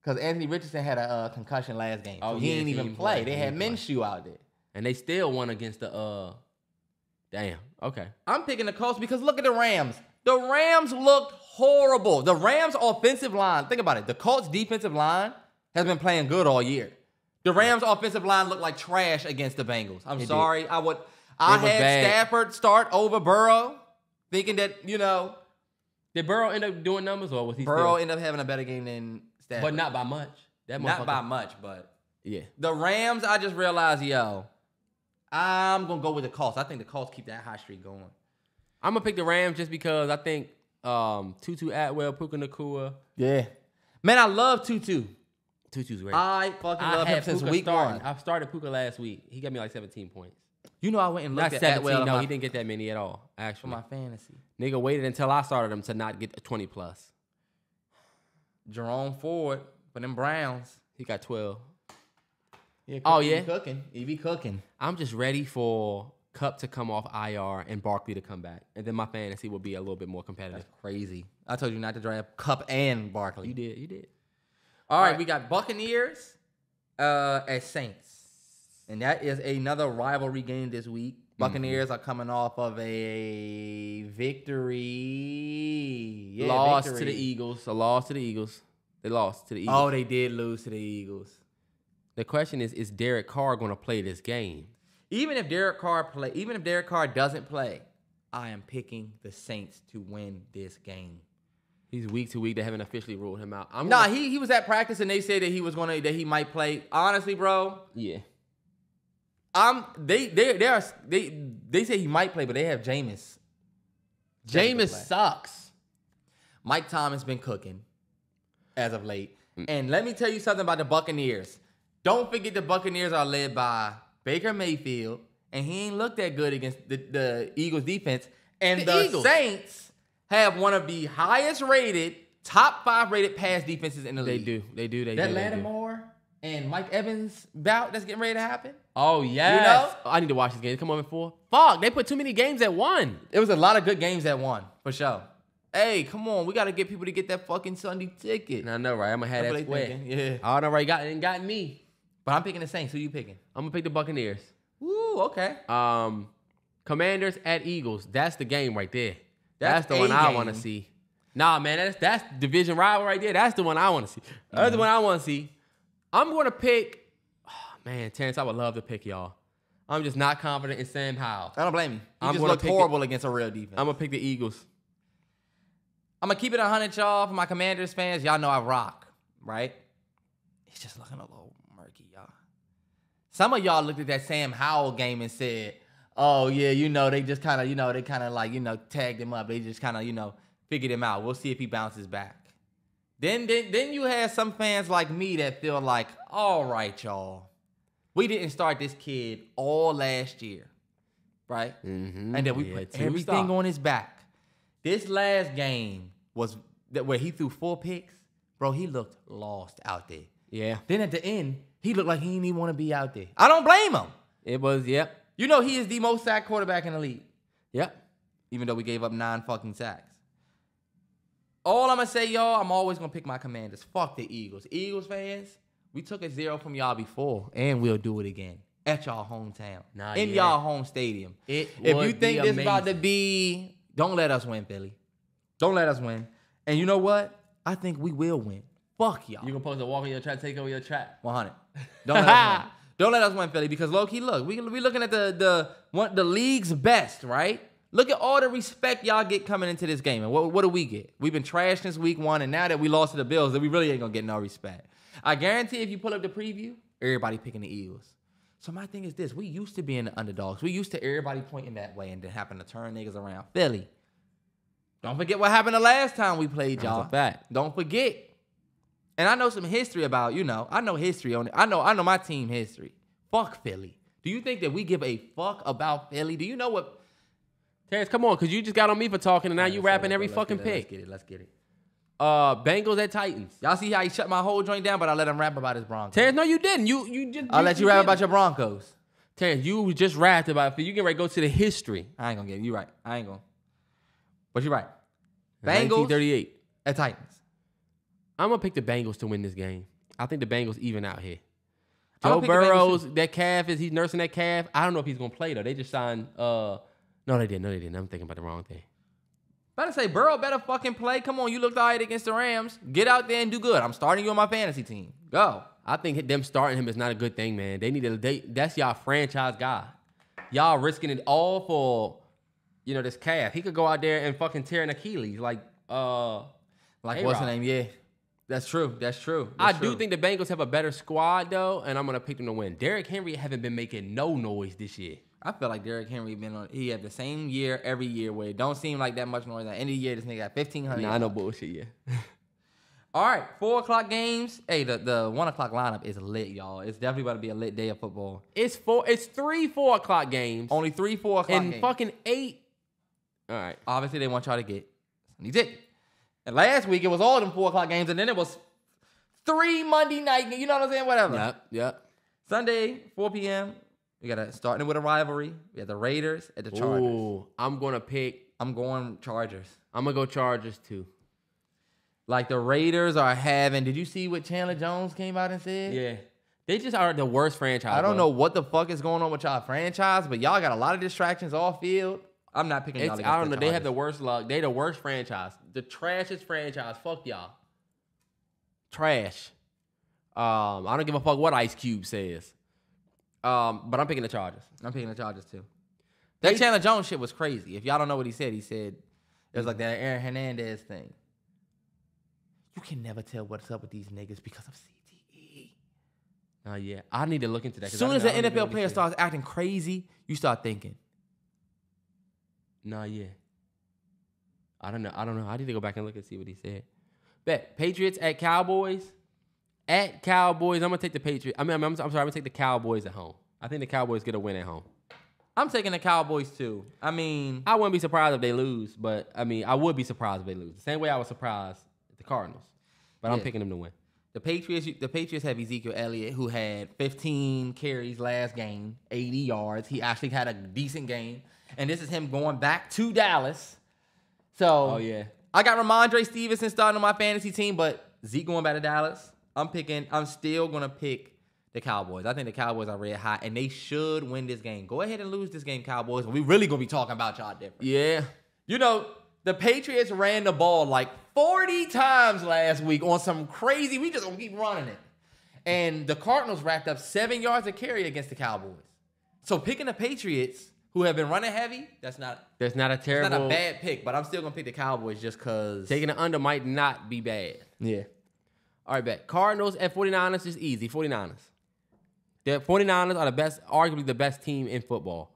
Because Anthony Richardson had a concussion last game. So he didn't even play. They had Minshew out there. And they still won against the damn. Okay. I'm picking the Colts because look at the Rams. The Rams looked horrible. The Rams offensive line, think about it. The Colts defensive line has been playing good all year. The Rams offensive line looked like trash against the Bengals. I'm sorry. I had bad. Stafford start over Burrow, thinking that, Did Burrow end up doing numbers or was he Burrow still? ended up having a better game than Stafford. But not by much. That Not motherfucker- by much, but Yeah. the Rams, I just realized, I'm going to go with the Colts. I think the Colts keep that hot streak going. I'm going to pick the Rams just because I think Tutu Atwell, Puka Nacua. Yeah. Man, I love Tutu. Tutu's great. I fucking love him since Puka week starting. one. I started Puka last week. He got me like 17 points. You know, I went and Not looked at 17, Atwell no, on he didn't get that many at all, actually. for my fantasy. Nigga waited until I started him to not get a 20 plus. Jerome Ford for them Browns. He got 12. Yeah, Oh, he yeah? be cooking. He be cooking. I'm just ready for Cup to come off IR and Barkley to come back. And then my fantasy will be a little bit more competitive. That's crazy. I told you not to draft Cup and Barkley. You did. All right, we got Buccaneers at Saints. And that is another rivalry game this week. Buccaneers are coming off of a victory. Yeah, Loss victory. to the Eagles. A loss to the Eagles. They lost to the Eagles. Oh, they did lose to the Eagles. The question is Derek Carr going to play this game? Even if Derek Carr doesn't play, I am picking the Saints to win this game. He's week to week. They haven't officially ruled him out. He was at practice and they said that he might play. Honestly, bro, Yeah. they say he might play, but they have Jameis. Jameis sucks. Mike Thomas been cooking as of late. And let me tell you something about the Buccaneers. Don't forget the Buccaneers are led by Baker Mayfield, and he ain't looked that good against the Eagles defense. And the Eagles. Saints have one of the highest rated, top 5 rated pass defenses in the They league. do. They do. That Lattimore and Mike Evans bout that's getting ready to happen. Oh, yes. You know? Oh, I need to watch this game. Come on, 4. Fuck, they put too many games at one. It was a lot of good games that won, for sure. Hey, come on. We got to get people to get that fucking Sunday ticket. I know, right? I'm going to have That's that what they sweat. thinking, yeah. I know, right? Got me. But I'm picking the Saints. Who you picking? I'm going to pick the Buccaneers. Ooh, okay. Commanders at Eagles. That's the game right there. That's That's the one I game. want to see. Nah, man, that's division rival right there. That's the one I want to see. That's the one I want to see. I'm going to pick. Oh, man, Terrence, I would love to pick y'all. I'm just not confident in Sam Howell. I don't blame you. He I'm just gonna looked pick horrible against a real defense. I'm going to pick the Eagles. I'm going to keep it 100, y'all. For my Commanders fans, y'all know I rock, right? It's just looking a little murky, y'all. Some of y'all looked at that Sam Howell game and said, oh, yeah, they just kind of, tagged him up. They just kind of, figured him out. We'll see if he bounces back. Then you had some fans like me that feel like, all right, y'all. We didn't start this kid all last year, right? Mm-hmm. And then we put everything on his back. This last game was where he threw 4 picks. Bro, he looked lost out there. Yeah. Then at the end, he looked like he didn't even want to be out there. I don't blame him. It was, yep. You know he is the most sacked quarterback in the league, Yep. even though we gave up 9 fucking sacks. All I'm going to say, y'all, I'm always going to pick my Commanders. Fuck the Eagles. Eagles fans, we took a 0 from y'all before, and we'll do it again. At y'all hometown. In y'all home stadium. If you think this about to be, don't let us win, Philly. Don't let us win. And you know what? I think we will win. Fuck y'all. You gonna post a walk in your trap, take over your trap? 100. Don't let us win. Don't let us win, Philly, because low-key, look, we looking at the league's best, right? Look at all the respect y'all get coming into this game. And what do we get? We've been trashed since week 1, and now that we lost to the Bills, that we really ain't gonna get no respect. I guarantee if you pull up the preview, everybody picking the Eagles. So my thing is this. We used to being the underdogs. We used to everybody pointing that way and then happen to turn niggas around. Philly. Don't forget what happened the last time we played, y'all. That's a fact. Don't forget. And I know some history about, I know history on it. I know my team history. Fuck Philly. Do you think that we give a fuck about Philly? Do you know what? Terrence, come on, because you just got on me for talking, and now you rapping every fucking pick. Let's get it. Bengals at Titans. Y'all see how he shut my whole joint down, but I let him rap about his Broncos. Terrence, no, you didn't. You just. I'll let you rap about your Broncos. Terrence, you just rapped about it. You can go to the history. I ain't gonna get it. You right. I ain't gonna. But you're right. Bengals 1938 at Titans. I'm gonna pick the Bengals to win this game. I think the Bengals even out here. Joe Burrows, that calf he's nursing that calf. I don't know if he's gonna play though. They just signed. No, they didn't. I'm thinking about the wrong thing. Better say Burrow better fucking play. Come on, you looked all right against the Rams. Get out there and do good. I'm starting you on my fantasy team. Go. I think them starting him is not a good thing, man. They need to. That's y'all franchise guy. Y'all risking it all for, this calf. He could go out there and fucking tear an Achilles like what's the name? Yeah, that's true. I do think the Bengals have a better squad though, and I'm gonna pick them to win. Derrick Henry haven't been making no noise this year. I feel like Derrick Henry he had the same year every year where it don't seem like that much noise. At the end of the year, this nigga got 1,500. Nah, I know bullshit, yeah. All right, 4 o'clock games. Hey, the 1 o'clock lineup is lit, y'all. It's definitely about to be a lit day of football. It's 3 4 o'clock games. Only 3 4 o'clock games. And fucking 8. All right. Obviously, they want y'all to get. And he did. And last week, it was all them 4 o'clock games, and then it was 3 Monday night. You know what I'm saying? Whatever. Yep. Sunday, 4 p.m. We got to starting with a rivalry. We got the Raiders at the Chargers. Ooh, I'm going Chargers. I'm going to go Chargers too. Like the Raiders are having, did you see what Chandler Jones came out and said? Yeah. They just are the worst franchise. I don't know what the fuck is going on with y'all franchise, but y'all got a lot of distractions off field. I'm not picking y'all against I don't know. The they have the worst luck. They the worst franchise. The trashiest franchise. Fuck y'all. Trash. I don't give a fuck what Ice Cube says. But I'm picking the Chargers. I'm picking the Chargers too. That Chandler Jones shit was crazy. If y'all don't know what he said it was like that Aaron Hernandez thing. You can never tell what's up with these niggas because of CTE. Yeah. I need to look into that. As soon as an NFL player starts acting crazy, you start thinking. Yeah. I don't know. I need to go back and look and see what he said. Bet. Patriots at Cowboys. At Cowboys, I'm gonna take the Patriots. I'm sorry, I'm gonna take the Cowboys at home. I think the Cowboys get a win at home. I'm taking the Cowboys too. I wouldn't be surprised if they lose, but I would be surprised if they lose. The same way I was surprised at the Cardinals. But I'm picking them to win. The Patriots have Ezekiel Elliott, who had 15 carries last game, 80 yards. He actually had a decent game. And this is him going back to Dallas. So I got Ramondre Stevenson starting on my fantasy team, but Zeke going back to Dallas. I'm still going to pick the Cowboys. I think the Cowboys are red hot, and they should win this game. Go ahead and lose this game, Cowboys. We really going to be talking about y'all different. Yeah. The Patriots ran the ball like 40 times last week on some crazy, we just going to keep running it. And the Cardinals racked up 7 yards a carry against the Cowboys. So picking the Patriots, who have been running heavy, that's not a bad pick, but I'm still going to pick the Cowboys just because. Taking the under might not be bad. Yeah. All right, bet. Cardinals at 49ers is easy. 49ers. The 49ers are arguably the best team in football,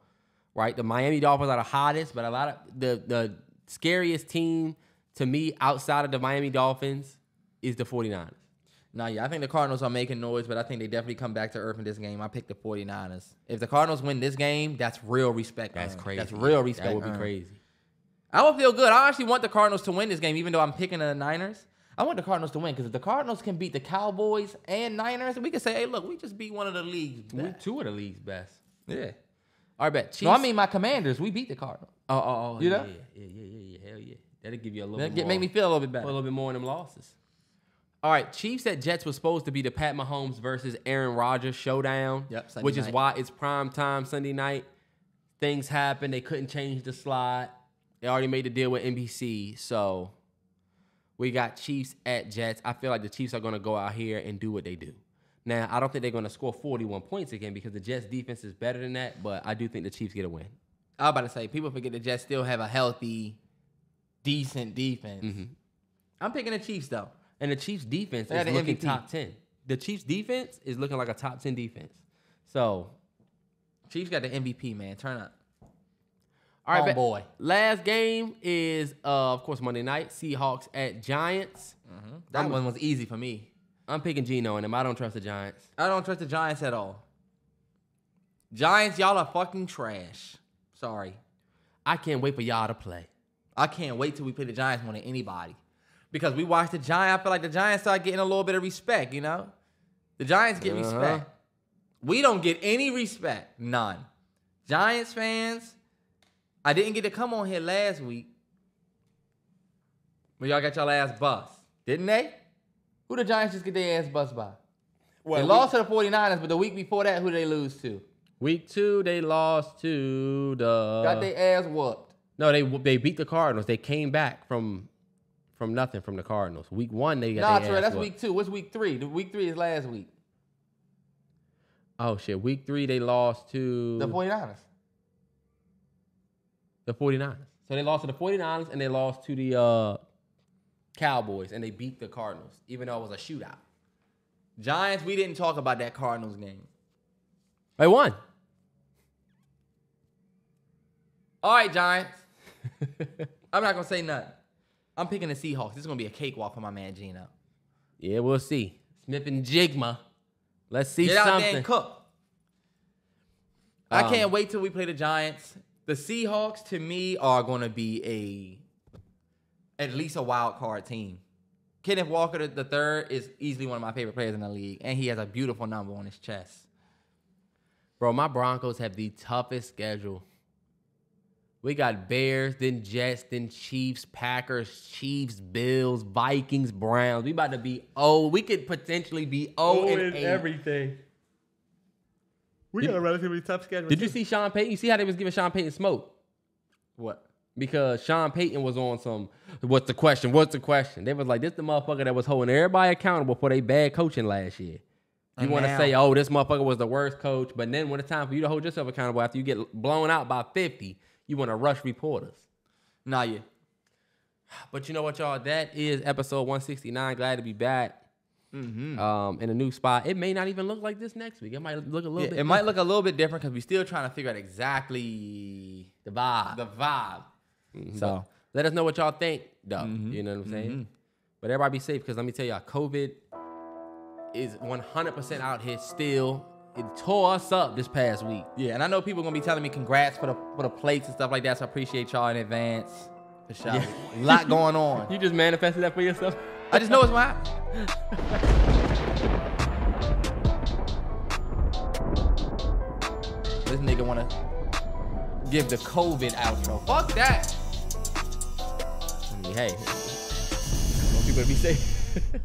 right? The Miami Dolphins are the hottest, but a lot of the scariest team to me outside of the Miami Dolphins is the 49ers. I think the Cardinals are making noise, but I think they definitely come back to earth in this game. I pick the 49ers. If the Cardinals win this game, that's real respect. That's crazy. That's real respect. That would be crazy. I would feel good. I actually want the Cardinals to win this game, even though I'm picking the Niners. I want the Cardinals to win because if the Cardinals can beat the Cowboys and Niners, we can say, hey, look, we just beat one of the league's best. We 2 of the league's best. Yeah. All right, bet. Chiefs. No, I mean my Commanders. We beat the Cardinals. Oh. You know? Yeah. Hell yeah. That'll give you a little bit more. Make me feel a little bit A better. little bit more in them losses. All right, Chiefs at Jets was supposed to be the Pat Mahomes versus Aaron Rodgers showdown. Yep, Sunday which is night. why it's prime time Sunday night. Things happened. They couldn't change the slot. They already made the deal with NBC. So we got Chiefs at Jets. I feel like the Chiefs are going to go out here and do what they do. Now, I don't think they're going to score 41 points again because the Jets defense is better than that, but I do think the Chiefs get a win. I was about to say, people forget the Jets still have a healthy, decent defense. Mm-hmm. I'm picking the Chiefs, though. And the Chiefs defense They got is the looking MVP. top 10. The Chiefs defense is looking like a top 10 defense. So, Chiefs got the MVP, man. Turn up. all right, Homeboy. last game is, of course, Monday night. Seahawks at Giants. That one was easy for me. I'm picking Geno and them. I don't trust the Giants. I don't trust the Giants at all. Giants, y'all are fucking trash. Sorry. I can't wait for y'all to play. I can't wait till we play the Giants more than anybody. Because we watched the Giants. I feel like the Giants start getting a little bit of respect, you know? The Giants get respect. We don't get any respect. None. Giants fans, I didn't get to come on here last week. But y'all got y'all ass bust. Didn't they? Who the Giants just get their ass bust by? They lost to the 49ers, but the week before that, who did they lose to? Week 2, they lost to the... Got their ass whooped. No, they beat the Cardinals. They came back from nothing from the Cardinals. Week 1, they got Nah, their Trey, ass that's whooped. week 2. What's week 3? The week 3 is last week. Oh, shit. Week 3, they lost to... The 49ers. The 49ers. So they lost to the 49ers and they lost to the Cowboys and they beat the Cardinals, even though it was a shootout. Giants, we didn't talk about that Cardinals game. They won. All right, Giants. I'm not going to say nothing. I'm picking the Seahawks. This is going to be a cakewalk for my man Geno. Yeah, we'll see. Smith and Jigma. Let's see Get out something. there and cook. I can't wait till we play the Giants. The Seahawks, to me, are going to be at least a wild card team. Kenneth Walker III is easily one of my favorite players in the league, and he has a beautiful number on his chest. Bro, my Broncos have the toughest schedule. We got Bears, then Jets, then Chiefs, Packers, Chiefs, Bills, Vikings, Browns. We about to be we could potentially be 0-8. everything. We got a relatively tough schedule. Did you see Sean Payton? You see how they was giving Sean Payton smoke? What? Because Sean Payton was on some, what's the question? They was like, this the motherfucker that was holding everybody accountable for their bad coaching last year. You want to say, this motherfucker was the worst coach, but then when it's time for you to hold yourself accountable after you get blown out by 50, you want to rush reporters. Nah, yeah. But you know what, y'all? That is episode 169. Glad to be back. In a new spot. It may not even look like this next week. It might look a little bit. It might look a little bit different because we're still trying to figure out exactly the vibe. So let us know what y'all think, though. You know what I'm saying? But everybody be safe because let me tell y'all, COVID is 100% out here still. It tore us up this past week. yeah, and I know people are gonna be telling me congrats for the plates and stuff like that. So I appreciate y'all in advance. For sure. Yeah. A lot going on. You just manifested that for yourself? I just know it's gonna happen. This nigga wanna give the COVID outro. Fuck that. I mean, hey, I want people to be safe.